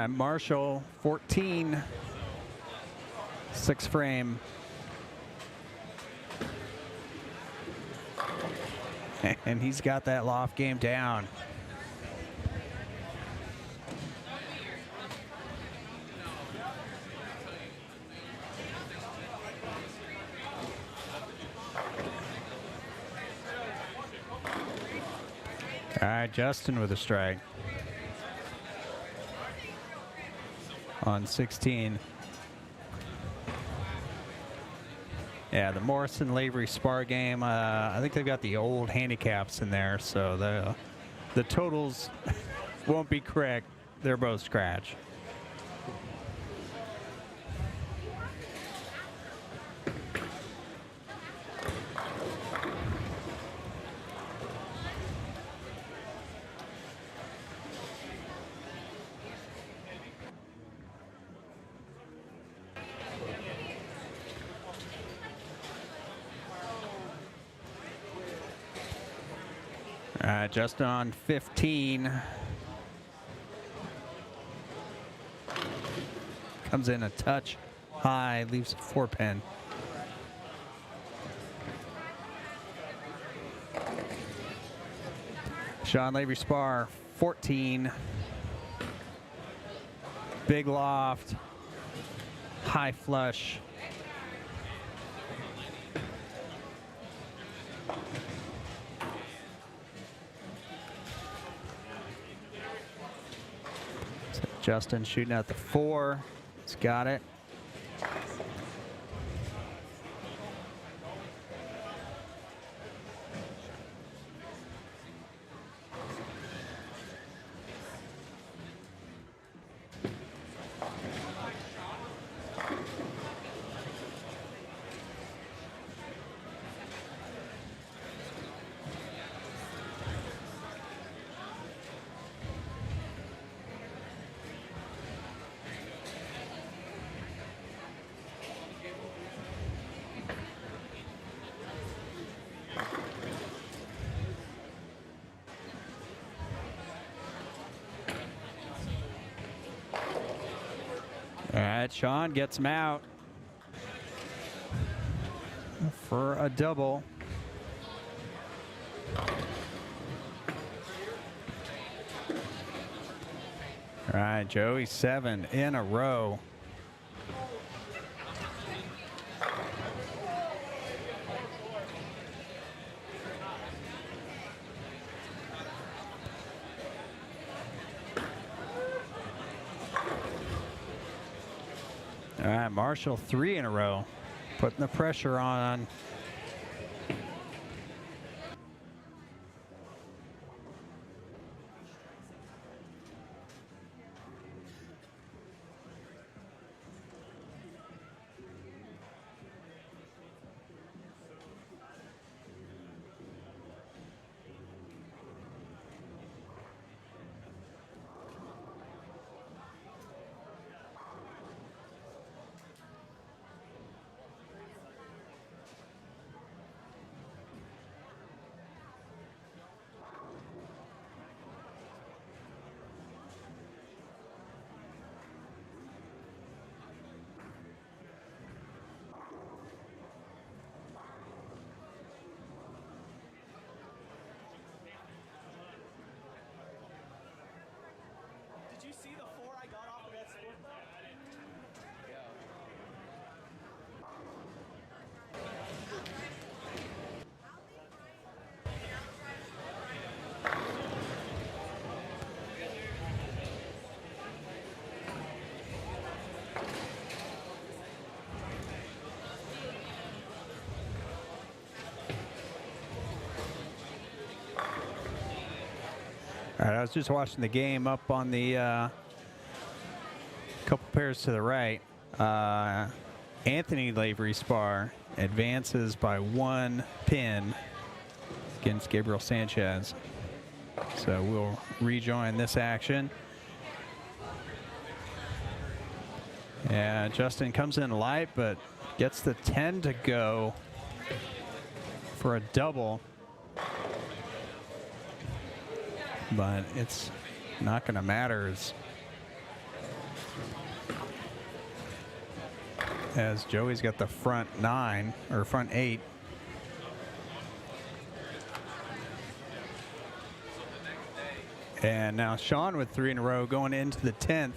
Speaker 2: Marshall, 14, 6 frame. And he's got that loft game down. All right, Justin with a strike on 16. Yeah, the Morrison-Lavery Spar game, I think they've got the old handicaps in there, so the totals won't be correct. They're both scratch. Justin on 15. Comes in a touch high, leaves a 4-pin. Sean Lavery Spar, 14. Big loft, high flush. Justin shooting at the 4. He's got it. All right, Sean gets him out for a double. All right, Joey, 7 in a row. All right, Marshall 3 in a row, putting the pressure on.
Speaker 6: Did you see the 4 I got off of that split though?
Speaker 2: All right, I was just watching the game up on the couple pairs to the right. Anthony Lavery Spar advances by 1 pin against Gabriel Sanchez. So we'll rejoin this action. Yeah, Justin comes in light, but gets the 10 to go for a double. But it's not going to matter as Joey's got the front 9 or front 8. And now Sean with 3 in a row going into the 10th.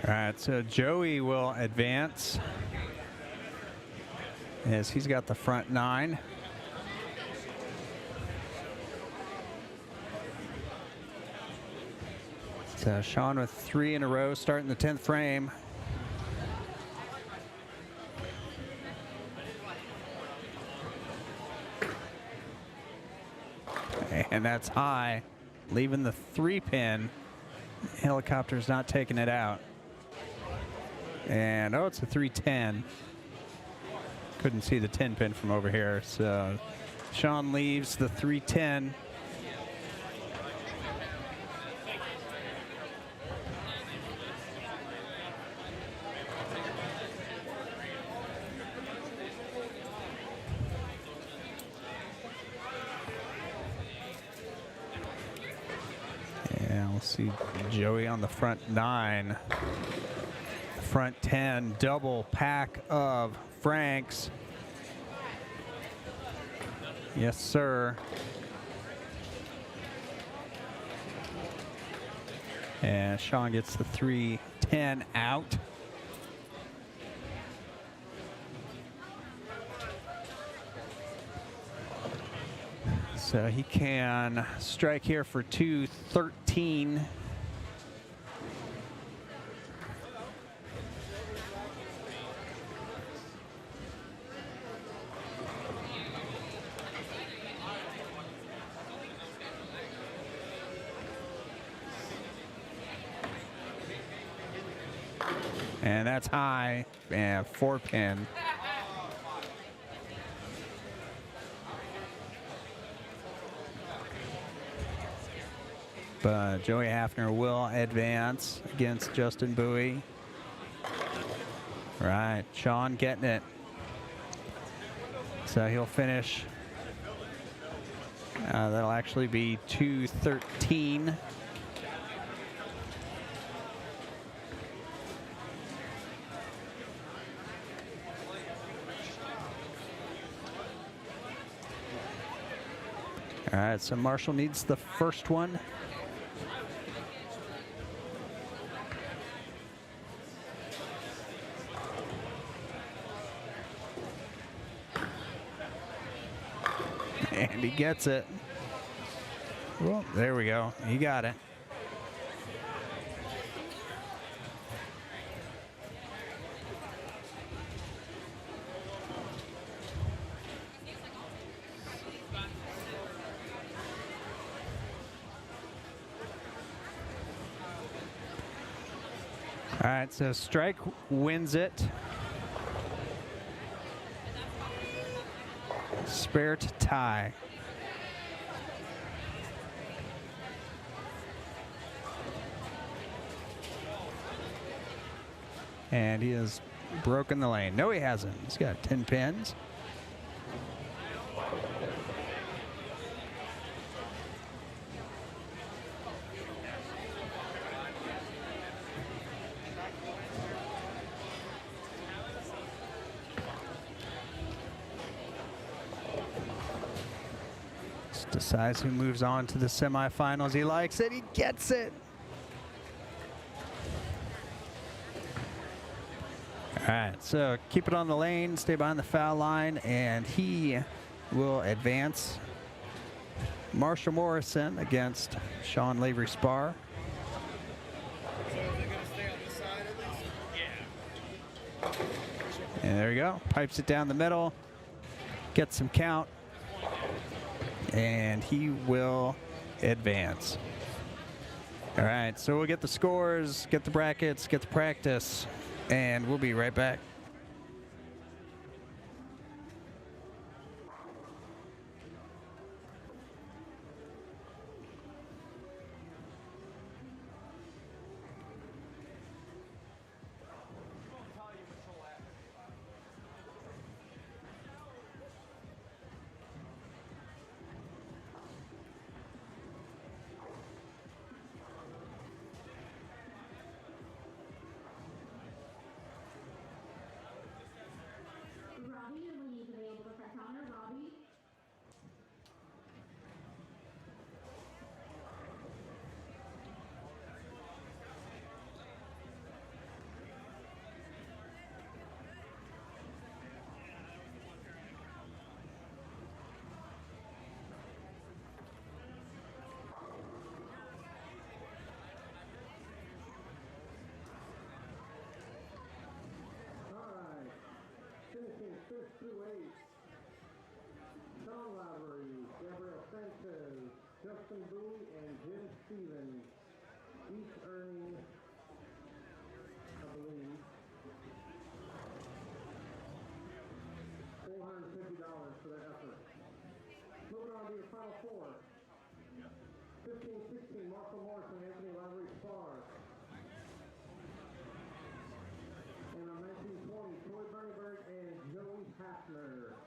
Speaker 2: All right, so Joey will advance as he's got the front 9. So Sean with 3 in a row, starting the 10th frame. And that's high, leaving the 3-pin. Helicopter's not taking it out. And, oh, it's a 310. Couldn't see the 10-pin from over here. So Sean leaves the 310. And we'll see Joey on the front 9. Front 10, double pack of Franks. Yes, sir. And Sean gets the 310 out. So he can strike here for 213. And that's high, and 4-pin. But Joey Hafner will advance against Justin Bowie. Right, Sean getting it. So he'll finish. That'll actually be 213. All right, so Marshall needs the first one. And he gets it. Well, there we go. He got it. All right, so strike wins it. Spare to tie. And he has broken the lane. No, he hasn't. He's got 10 pins. Decides who moves on to the semifinals. He likes it. He gets it. All right, so keep it on the lane, stay behind the foul line, and he will advance. Marshall Morrison against Sean Lavery Spar. And there you go. Pipes it down the middle, gets some count, and he will advance. All right, so we'll get the scores, get the brackets, get the practice, and we'll be right back.
Speaker 3: 15-16, Marshall Morris and Anthony Lavery Spar. And on 19-20, Troy Bernieberg and Joey Hafner.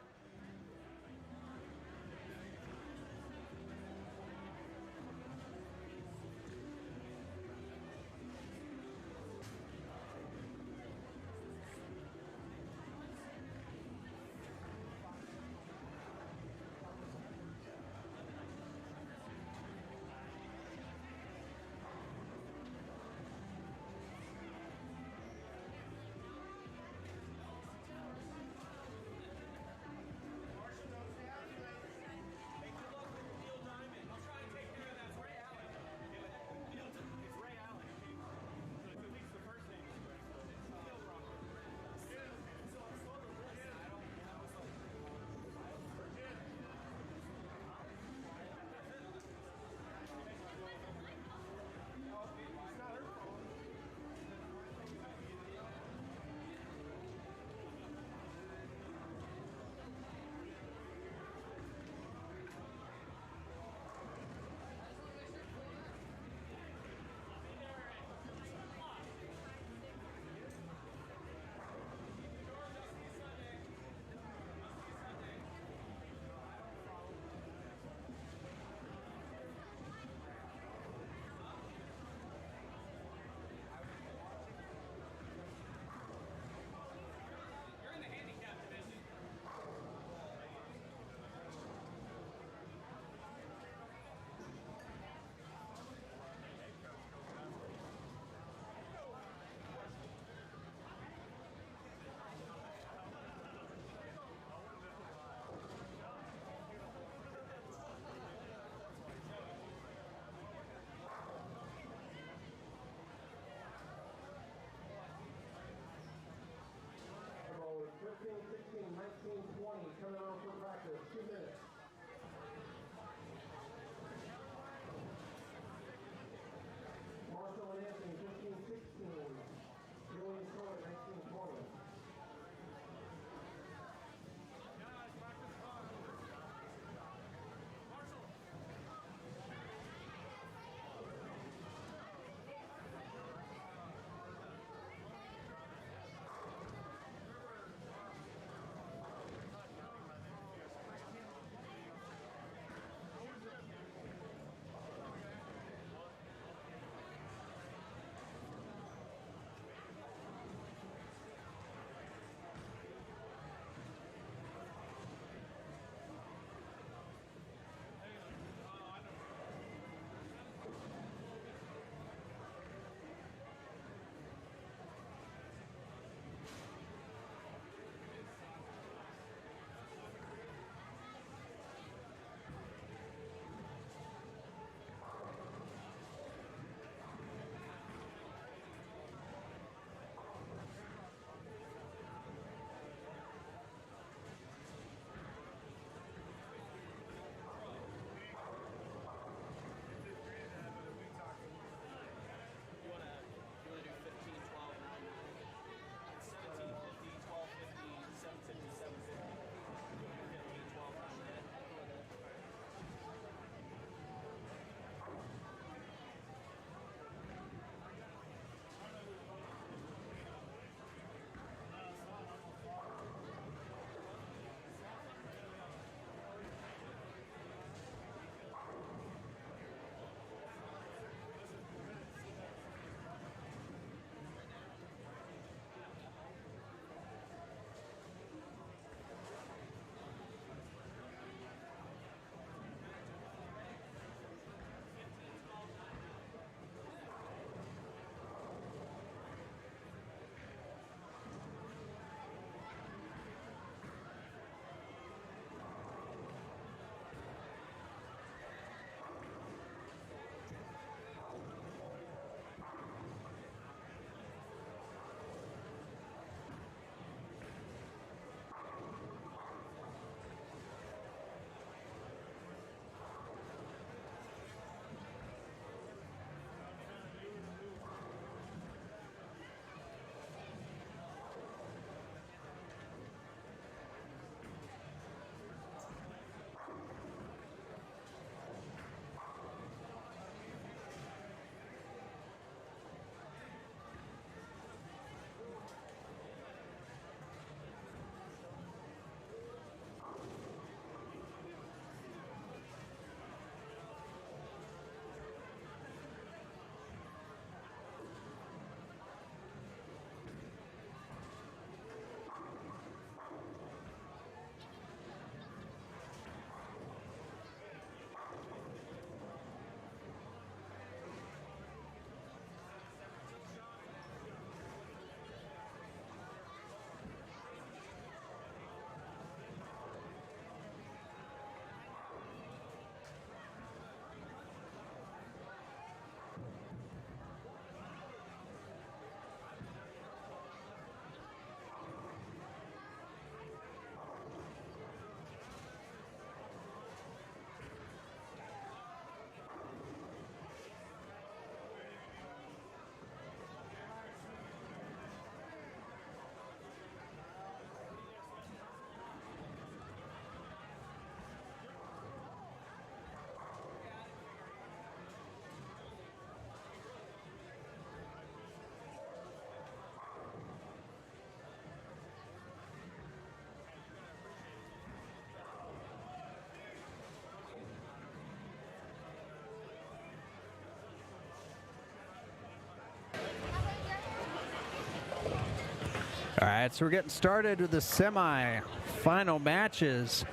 Speaker 2: All right, so we're getting started with the semi-final matches.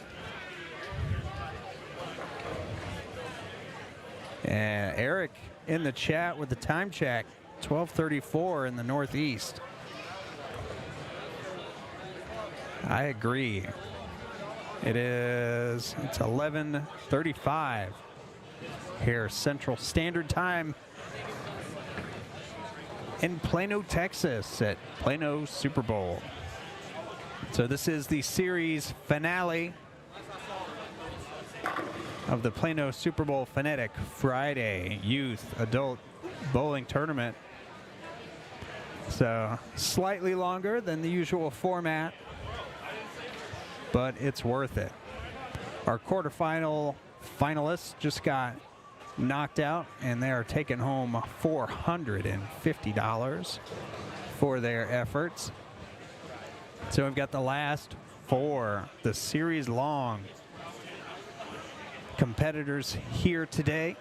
Speaker 2: And Eric in the chat with the time check, 12:34 in the Northeast. I agree. It's 11:35 here, Central Standard Time in Plano, Texas at Plano Super Bowl. So this is the series finale of the Plano Super Bowl FUN-etic Friday Youth Adult Bowling Tournament. So slightly longer than the usual format, but it's worth it. Our quarterfinal finalists just got knocked out, and they are taking home $450 for their efforts. So we've got the last four, the series-long competitors here today.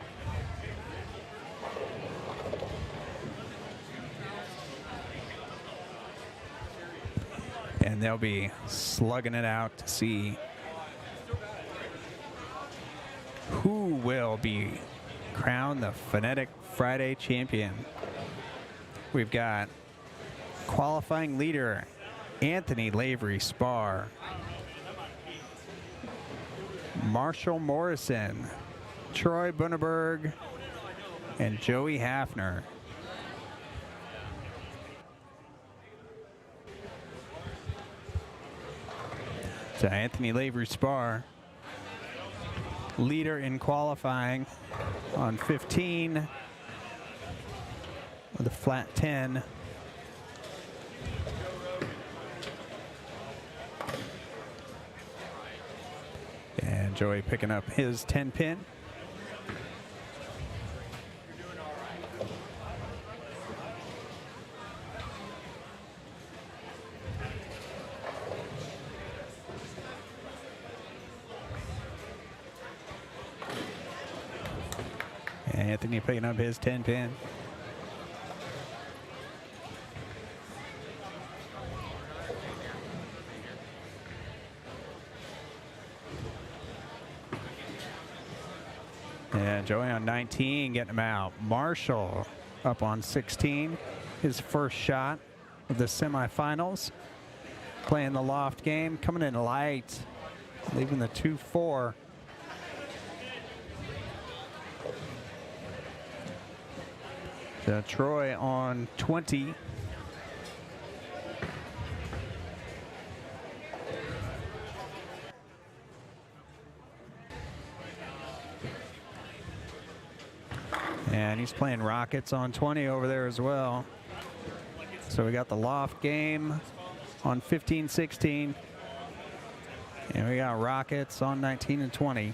Speaker 2: And they'll be slugging it out to see who will be crowned the FUN-etic Friday champion. We've got qualifying leader Anthony Lavery Spar, Marshall Morrison, Troy Bunneberg, and Joey Hafner. So Anthony Lavery Spar, leader in qualifying on 15 with a flat 10. And Joey picking up his 10 pin. Anthony picking up his 10 pin. And Joey on 19, getting him out. Marshall up on 16, his first shot of the semifinals. Playing the loft game, coming in light, leaving the 2-4. So Troy on 20. And he's playing Rockets on 20 over there as well. So we got the loft game on 15, 16. And we got Rockets on 19 and 20.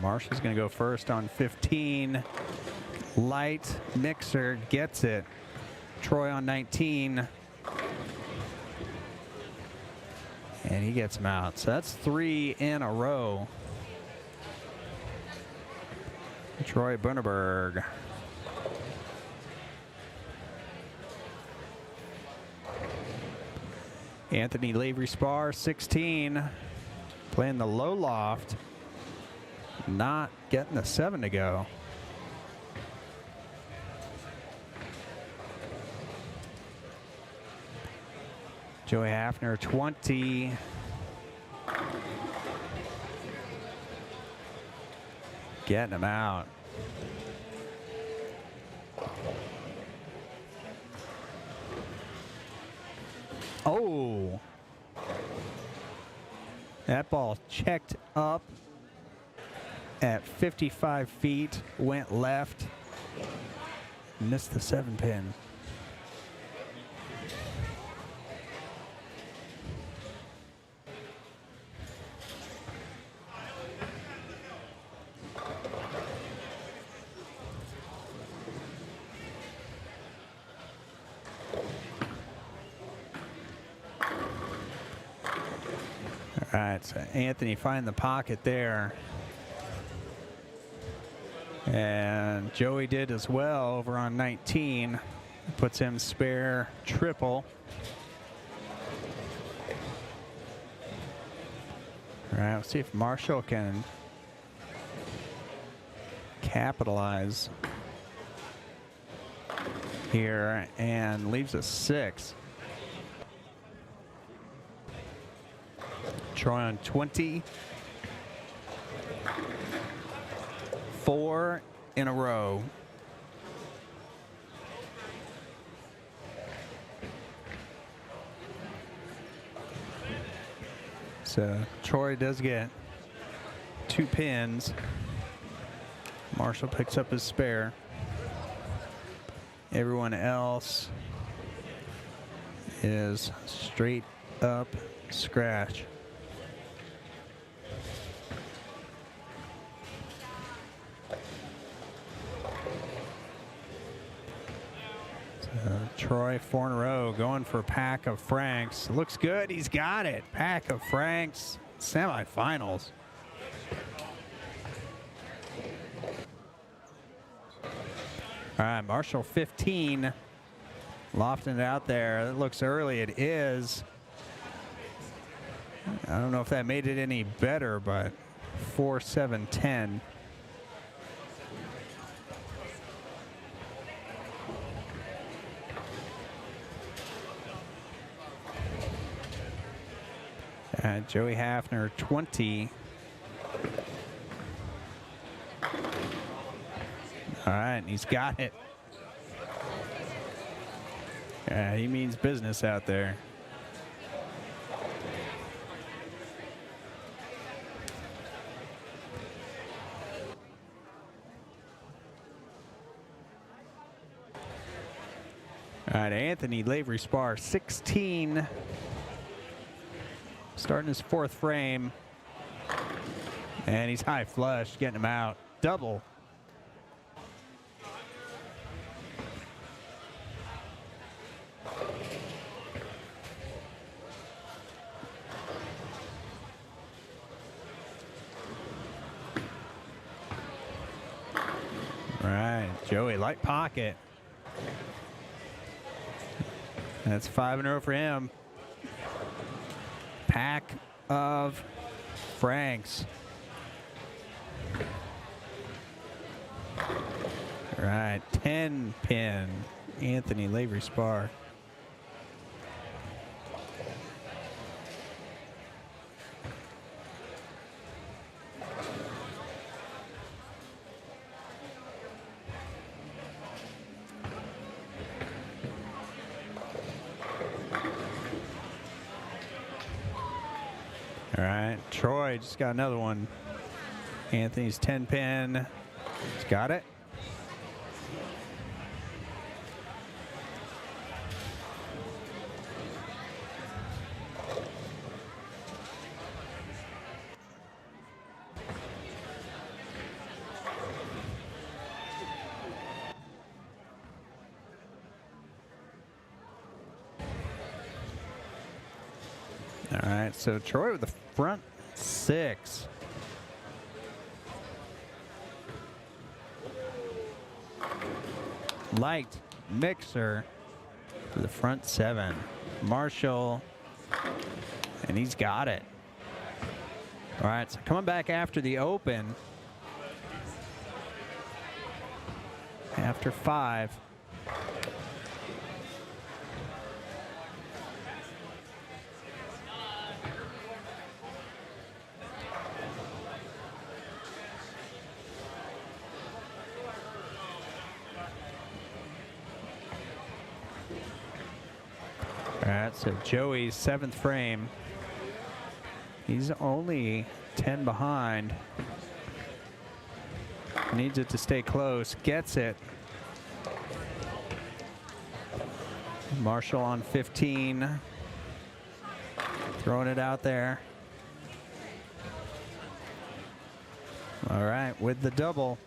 Speaker 2: Marshall's going to go first on 15. Light mixer gets it. Troy on 19. And he gets him out. So that's 3 in a row. Troy Bunneberg. Anthony Lavery Spar, 16. Playing the low loft. Not getting the 7 to go. Joey Hafner, 20. Getting him out. Oh. That ball checked up at 55 feet, went left, missed the 7 pin. All right, so Anthony find the pocket there. And Joey did as well over on 19. Puts him spare triple. All right, let's see if Marshall can capitalize here and leaves a 6. Troy on 20. 4 in a row. So Troy does get 2 pins. Marshall picks up his spare. Everyone else is straight up scratch. Troy 4 in a row going for a pack of Franks. Looks good. He's got it. Pack of Franks. Semifinals. All right, Marshall 15. Lofting it out there. It looks early. It is. I don't know if that made it any better, but 4-7-10. Joey Hafner, 20. All right, and he's got it. Yeah, he means business out there. All right, Anthony Lavery Spar, 16. Starting his 4th frame. And he's high flush, getting him out. Double. All right, Joey, light pocket. That's 5 in a row for him. Pack of Franks. All right, 10 pin, Anthony Lavery Spar. All right, Troy just got another one. Anthony's 10 pin. He's got it. All right, so Troy with the front 6. Light mixer for the front 7. Marshall, and he's got it. All right, so coming back after the open. After 5. All right, so Joey's 7th frame. He's only 10 behind. Needs it to stay close. Gets it. Marshall on 15. Throwing it out there. All right, with the double.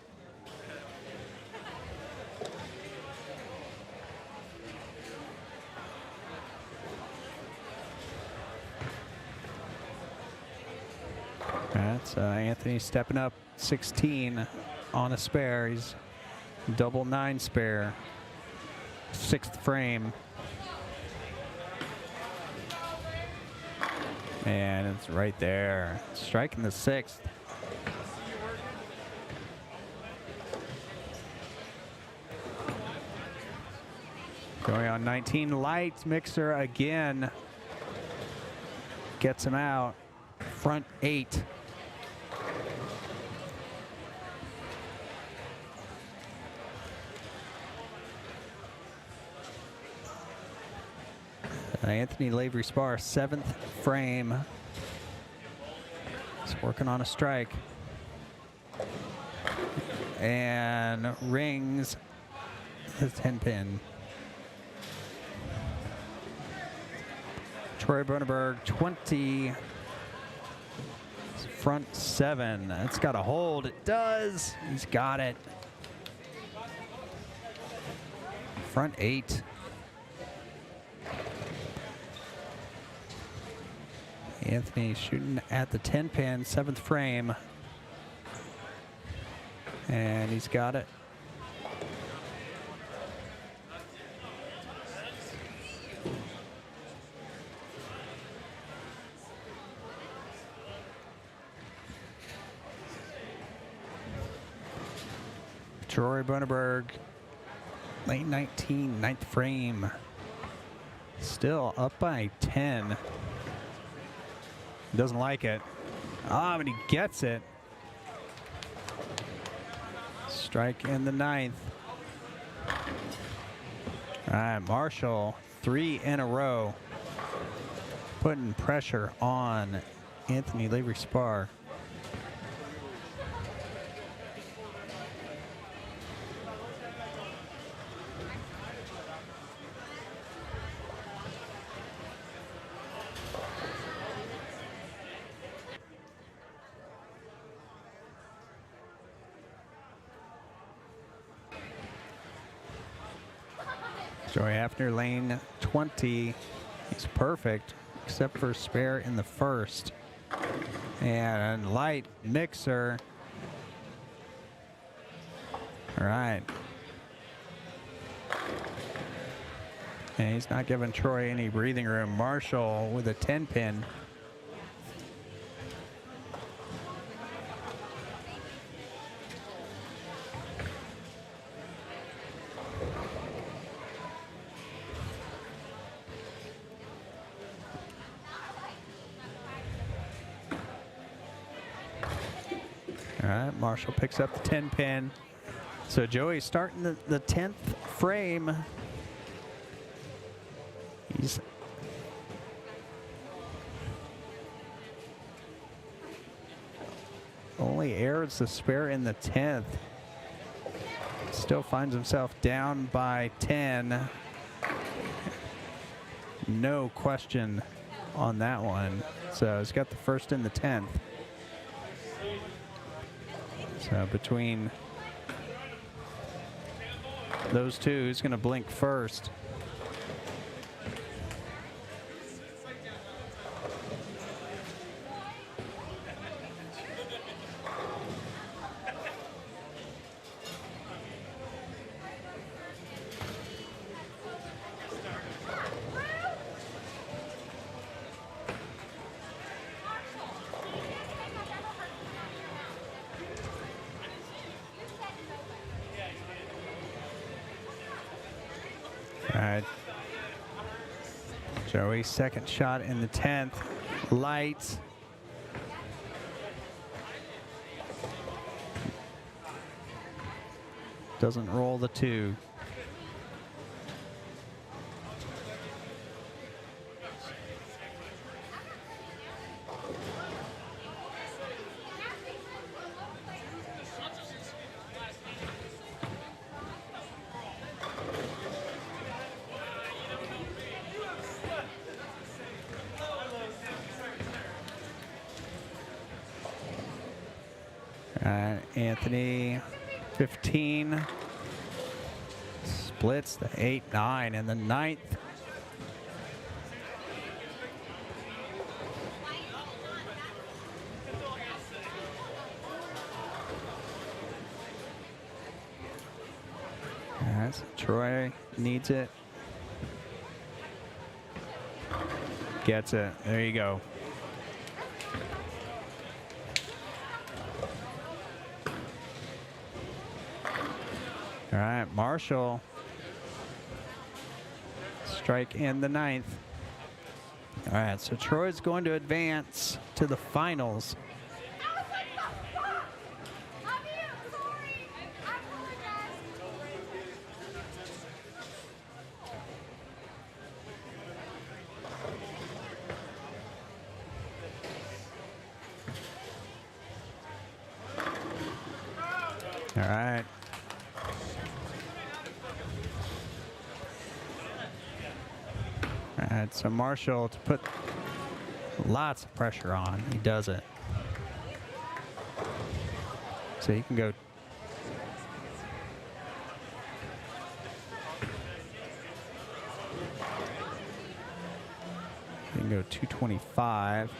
Speaker 2: That's Anthony stepping up 16 on a spare. He's double 9 spare. 6th frame. And it's right there. Striking the 6th. Going on 19, light mixer again. Gets him out. Front 8. Anthony Lavery Spar, 7th frame. He's working on a strike. And rings his 10 pin. Troy Bronenberg, 20. Front 7. It's got a hold. It does. He's got it. Front 8. Anthony shooting at the 10 pin, 7th frame. And he's got it. Troy Bronenberg, late 19, 9th frame. Still up by 10. Doesn't like it. But he gets it. Strike in the 9th. All right, Marshall, 3 in a row. Putting pressure on Anthony Lavery Spar. Joey Hafner, lane 20. He's perfect, except for spare in the 1st. And light mixer. All right. And he's not giving Troy any breathing room. Marshall with a 10 pin. All right, Marshall picks up the 10 pin. So Joey's starting the 10th frame. He's only airs the spare in the 10th. Still finds himself down by 10. No question on that one. So he's got the 1st and the 10th. So between those two, who's going to blink first? All right. Joey, 2nd shot in the 10th. Light. Doesn't roll the 2. Anthony, 15. Splits the 8-9 and the 9th. Troy needs it. Gets it. There you go. All right, Marshall. Strike in the 9th. All right, so Troy's going to advance to the finals. All right. All right, so Marshall to put lots of pressure on. He does it. So he can go. He can go 225.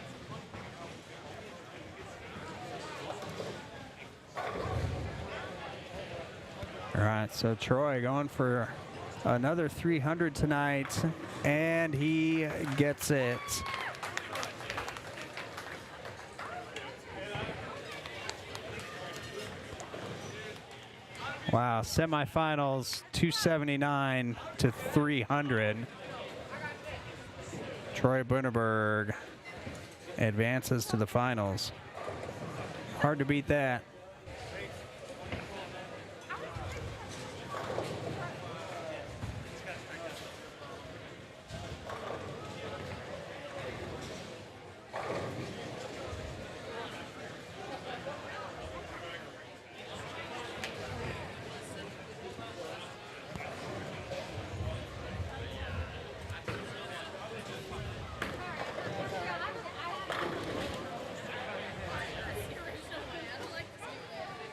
Speaker 2: All right, so Troy going for another 300 tonight, and he gets it. Wow, semifinals 279 to 300. Troy Bunneberg advances to the finals. Hard to beat that.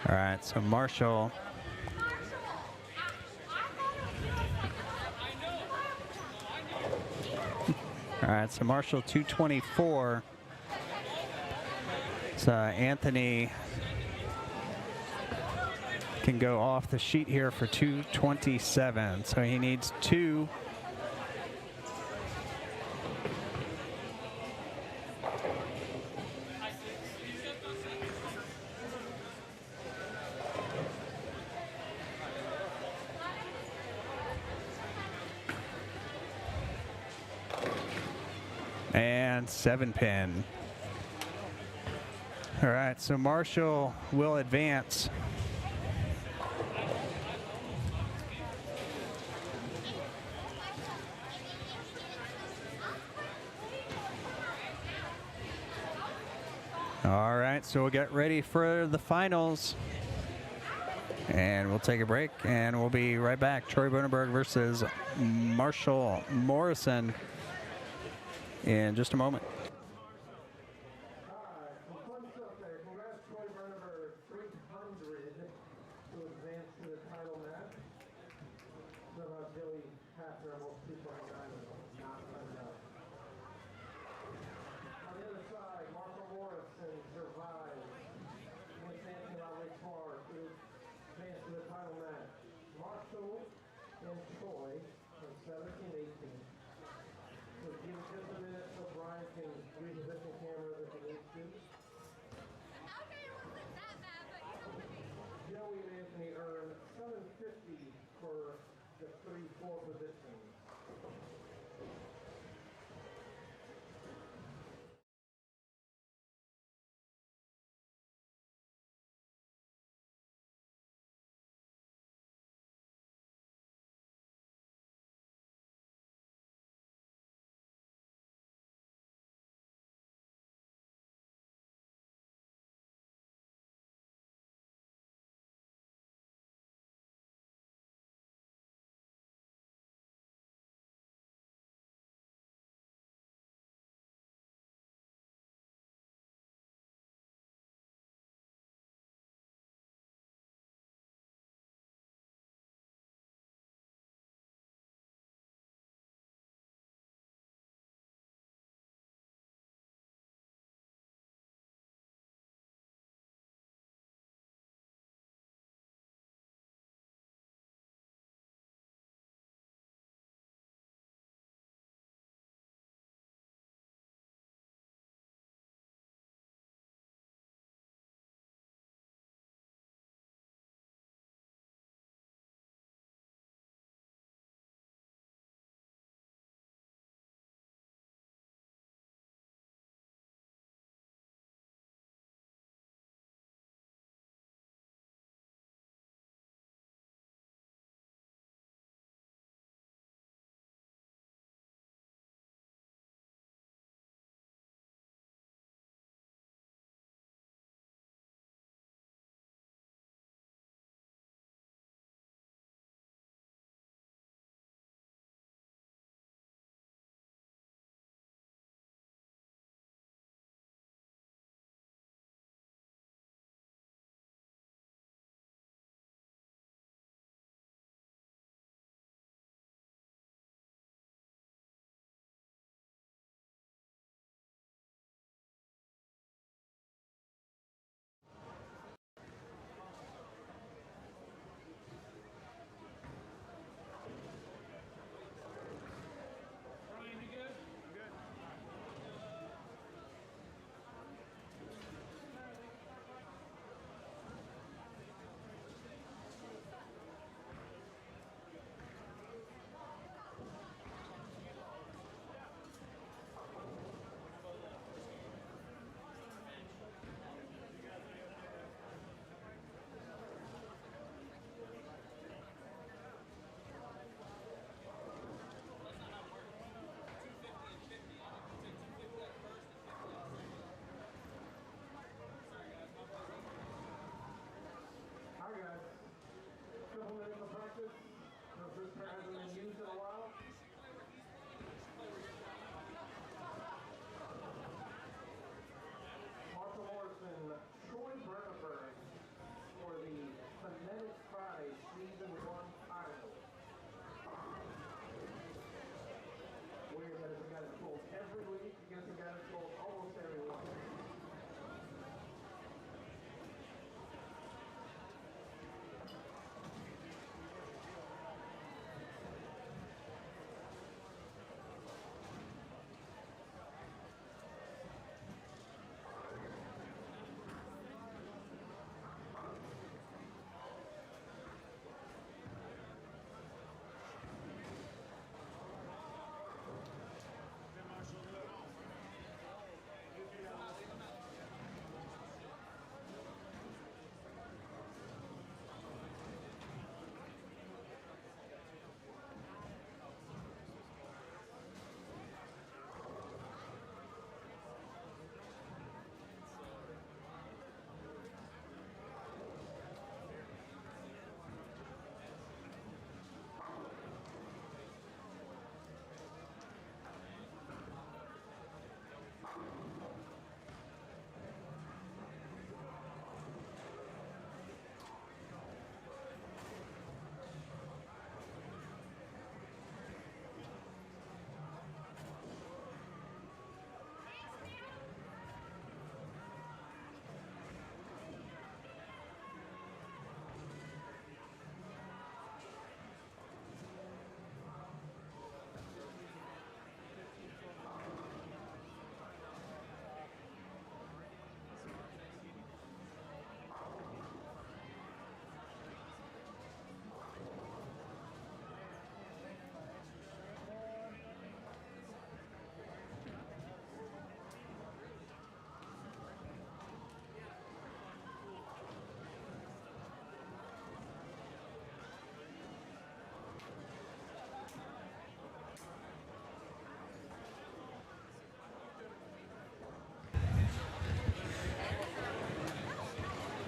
Speaker 2: All right, so Marshall. All right, so Marshall 224. So Anthony can go off the sheet here for 227. So he needs 2. And 7-pin. All right, so Marshall will advance. All right, so we'll get ready for the finals. And we'll take a break, and we'll be right back. Troy Bunneberg versus Marshall Morrison in just a moment.
Speaker 3: Some fun stuff there. Congrats, Troy Bunneberg, 300 to advance to the title match. Somehow Joey Hafner almost 2.9 not enough. On the other side, Marshall Morrison survives. Against Anthony Lalais-Clark is advanced to the title match. Marshall and Troy from 17-18. So give it just a minute so Brian can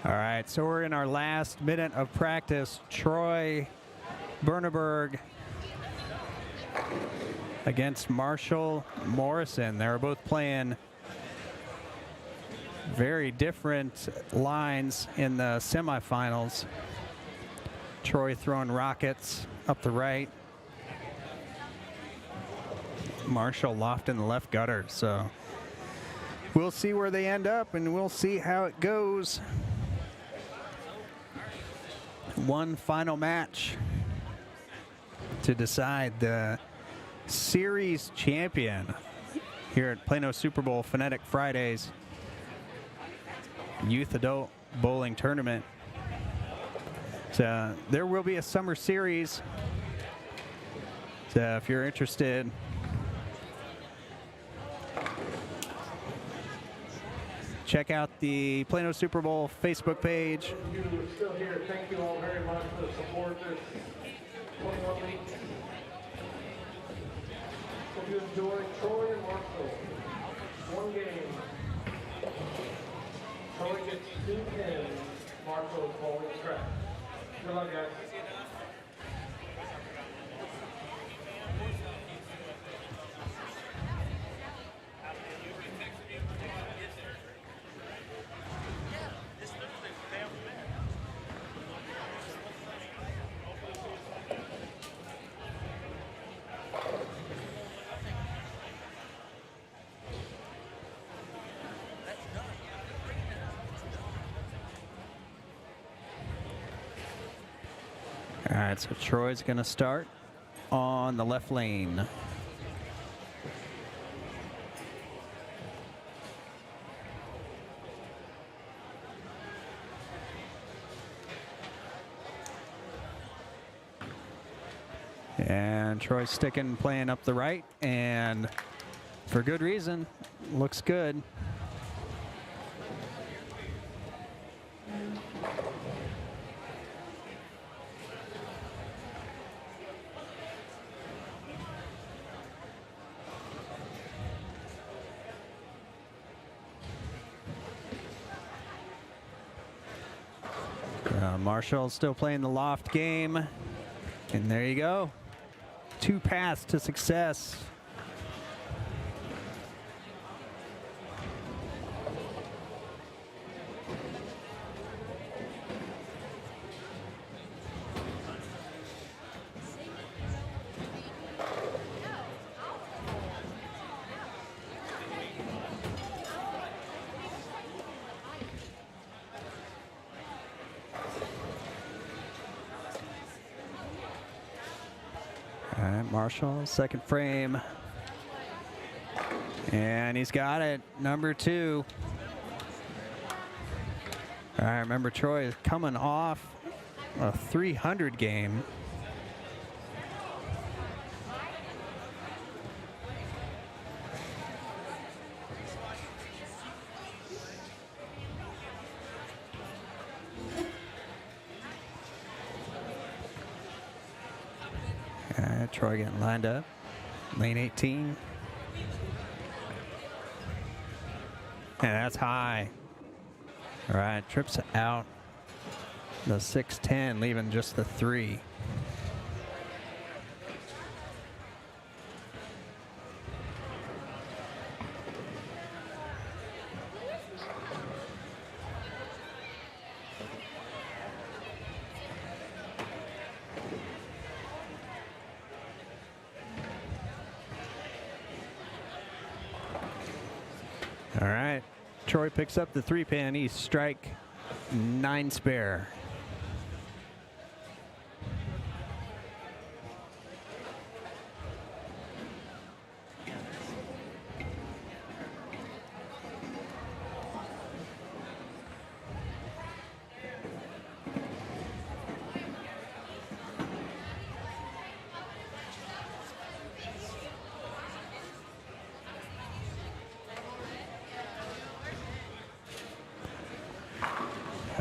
Speaker 2: All right, so we're in our last minute of practice. Troy Berneberg against Marshall Morrison. They're both playing very different lines in the semifinals. Troy throwing rockets up the right. Marshall loft in the left gutter. So we'll see where they end up, and we'll see how it goes. One final match to decide the series champion here at Plano Super Bowl FUN-etic Fridays Youth Adult Bowling Tournament. So there will be a summer series. So if you're interested, check out the Plano Super Bowl Facebook page.
Speaker 3: Those of you who are still here, thank you all very much for the support this 21 weeks. Hope you enjoy Troy and Marshall. One game. Troy gets 2 pins. Marshall is bowling track. Good luck, guys.
Speaker 2: All right, so Troy's going to start on the left lane. And Troy's sticking, playing up the right, and for good reason. Looks good. Marshall's still playing the loft game. And there you go. 2 paths to success. All right, Marshall, second frame. And he's got it, number 2. All right, remember Troy is coming off a 300 game. Troy getting lined up. Lane 18. And that's high. All right, trips out the 6-10, leaving just the 3. All right, Troy picks up the 3-pin. He's strike 9 spare.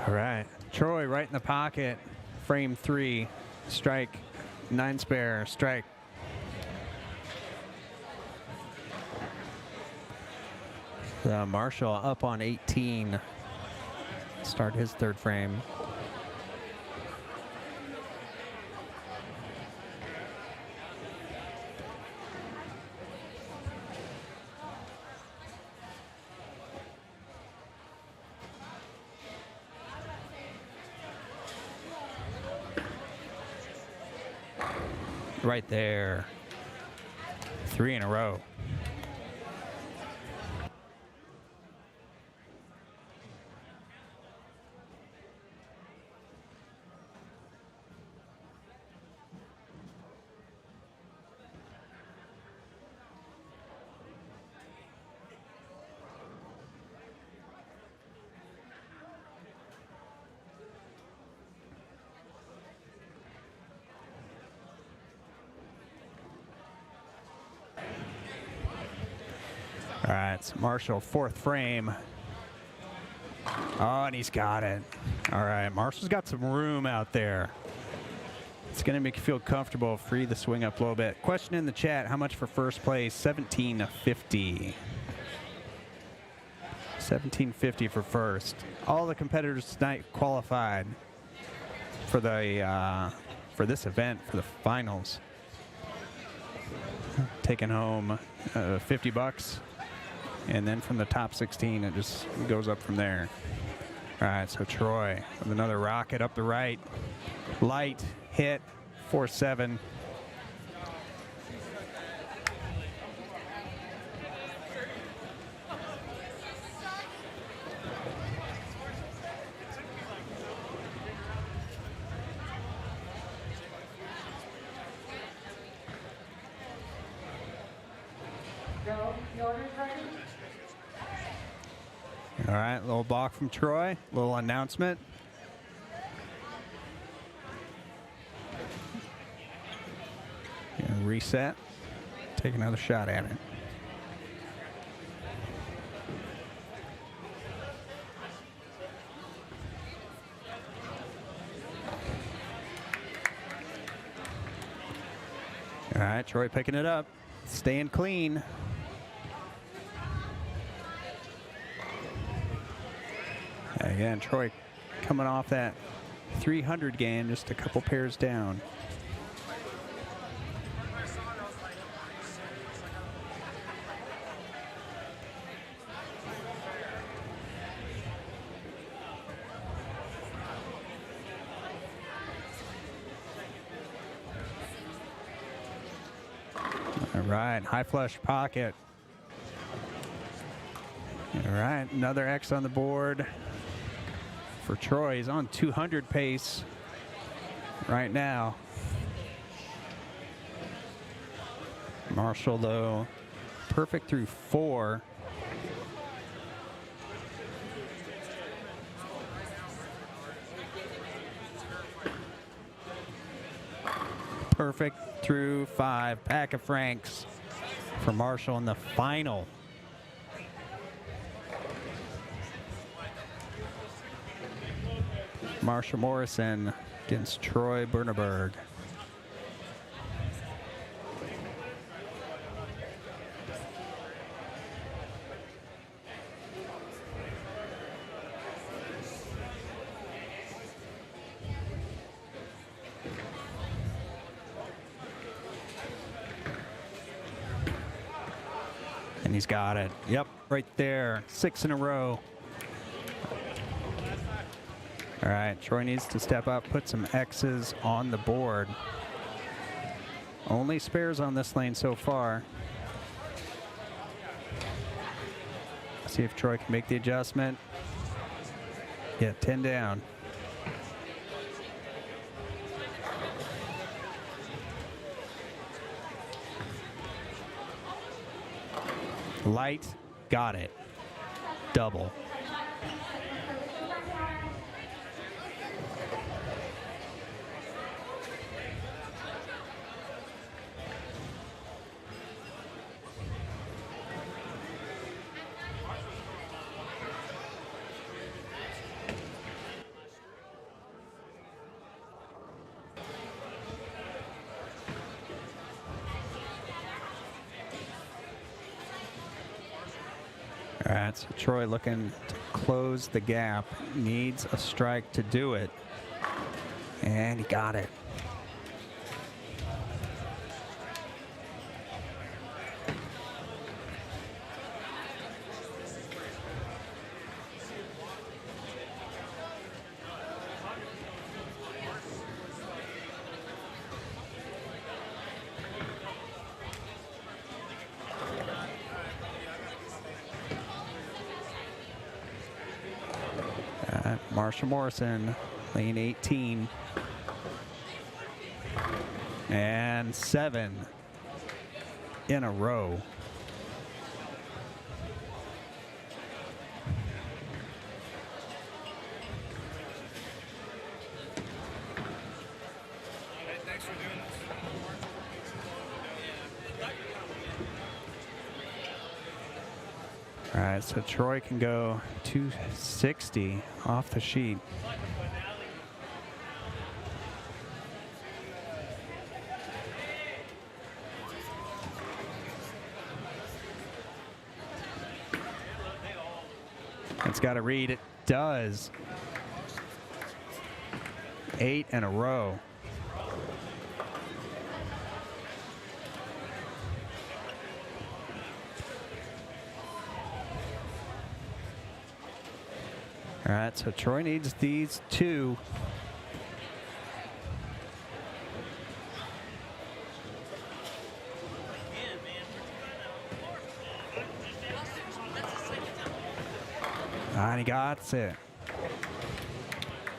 Speaker 2: All right, Troy right in the pocket, frame 3, strike 9 spare, strike. Marshall up on 18. start his third frame. Right there. 3 in a row. All right, it's Marshall, fourth frame. Oh, and he's got it. All right, Marshall's got some room out there. It's going to make you feel comfortable, free the swing up a little bit. Question in the chat, how much for first place? $17.50. $17.50 for first. All the competitors tonight qualified for the for this event, for the finals. Taking home $50. And then from the top 16, it just goes up from there. All right, so Troy with another rocket up the right. Light, hit, 4-7.
Speaker 1: Joe, the order's ready?
Speaker 2: All right, little balk from Troy, little announcement. And reset, take another shot at it. All right, Troy picking it up, staying clean. Again, Troy coming off that 300 game, just a couple pairs down. All right, high flush pocket. All right, another X on the board for Troy. He's on 200 pace right now. Marshall, though, perfect through 4. Perfect through 5. Pack of Franks for Marshall in the final. Marshall Morrison against Troy Berneberg. And he's got it. Yep, right there. 6 in a row. All right, Troy needs to step up, put some X's on the board. Only spares on this lane so far. See if Troy can make the adjustment. Yeah, 10 down. Light, got it. Double. All right, so Troy looking to close the gap. Needs a strike to do it. And he got it. Marsha Morrison, lane 18. And 7 in a row.
Speaker 6: Thanks for doing this.
Speaker 2: All right, so Troy can go 260 off the sheet. It's got to read. It does. 8 in a row. All right, so Troy needs these 2. And he got it.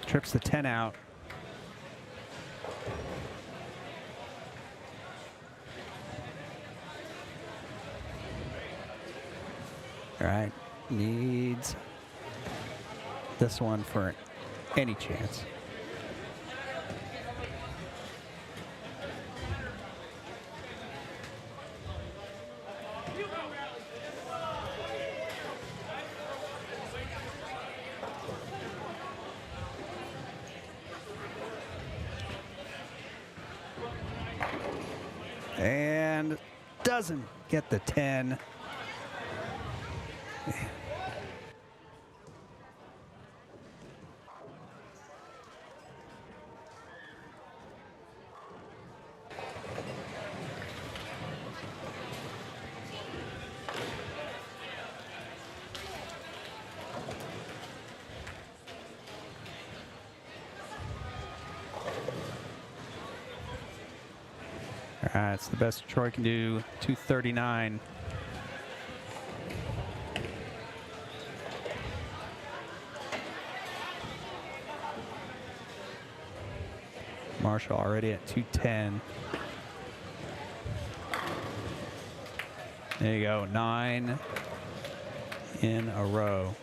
Speaker 2: Trips the 10 out. All right, needs this one for any chance. And doesn't get the 10. All right, it's the best Troy can do, 239. Marshall already at 210. There you go, 9 in a row.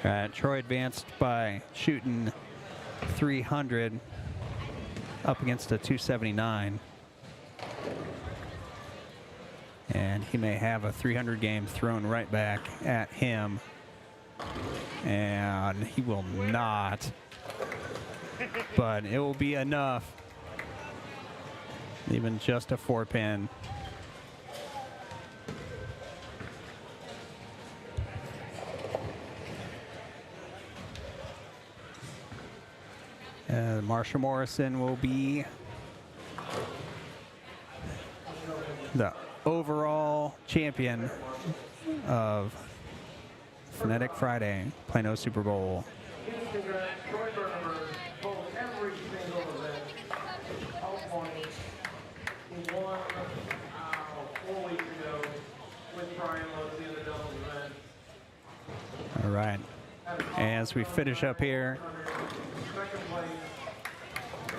Speaker 2: All right, Troy advanced by shooting 300 up against a 279. And he may have a 300 game thrown right back at him. And he will not. But it will be enough. Even just a 4-pin. Marsha Morrison will be the overall champion of FUN-etic Friday, Plano Super Bowl.
Speaker 3: Every single event, all points. He won 4 weeks ago with Brian Losey in the doubles event.
Speaker 2: All right. As we finish up here,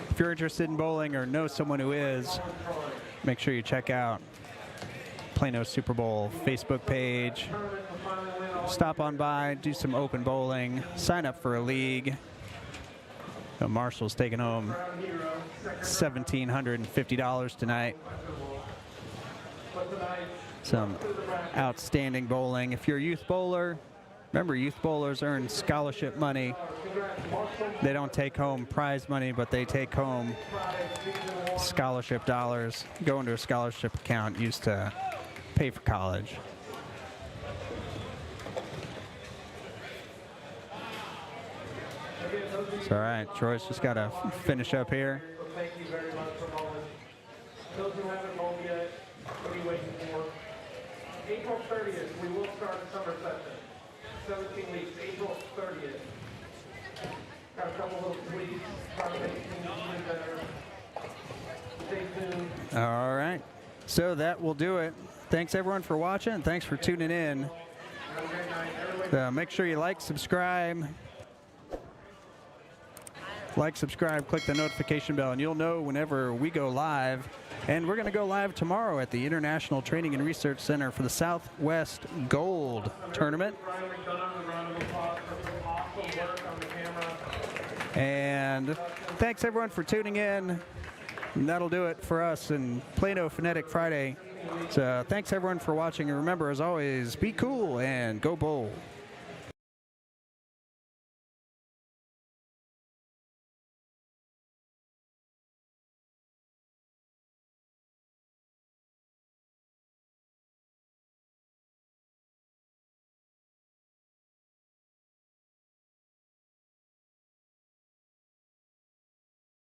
Speaker 2: if you're interested in bowling or know someone who is, make sure you check out Plano Super Bowl Facebook page. Stop on by, do some open bowling, sign up for a league. Marshall's taking home $1,750 tonight. Some outstanding bowling. If you're a youth bowler, Remember, youth bowlers earn scholarship money. They don't take home prize money, but they take home scholarship dollars, go into a scholarship account used to pay for college. It's all right. Troy's just got to finish up here.
Speaker 3: Thank you very much for calling. Those who haven't home yet, what are you waiting for? April 30th, we will start the summer session. 17 weeks, April 30th. Got a couple little tweaks, trying to make things even better. Stay tuned.
Speaker 2: All right. So that will do it. Thanks, everyone, for watching. Thanks for tuning in.
Speaker 3: Have a great night. Everybody.
Speaker 2: Make sure you like, subscribe. Like, subscribe, click the notification bell, and you'll know whenever we go live. And we're going to go live tomorrow at the International Training and Research Center for the Southwest Gold Tournament.
Speaker 3: Ryan McDonough, a round of applause for some awesome work on the camera.
Speaker 2: And thanks, everyone, for tuning in. And that'll do it for us in Plano FUN-etic Friday. So thanks, everyone, for watching. And remember, as always, be cool and go bowl.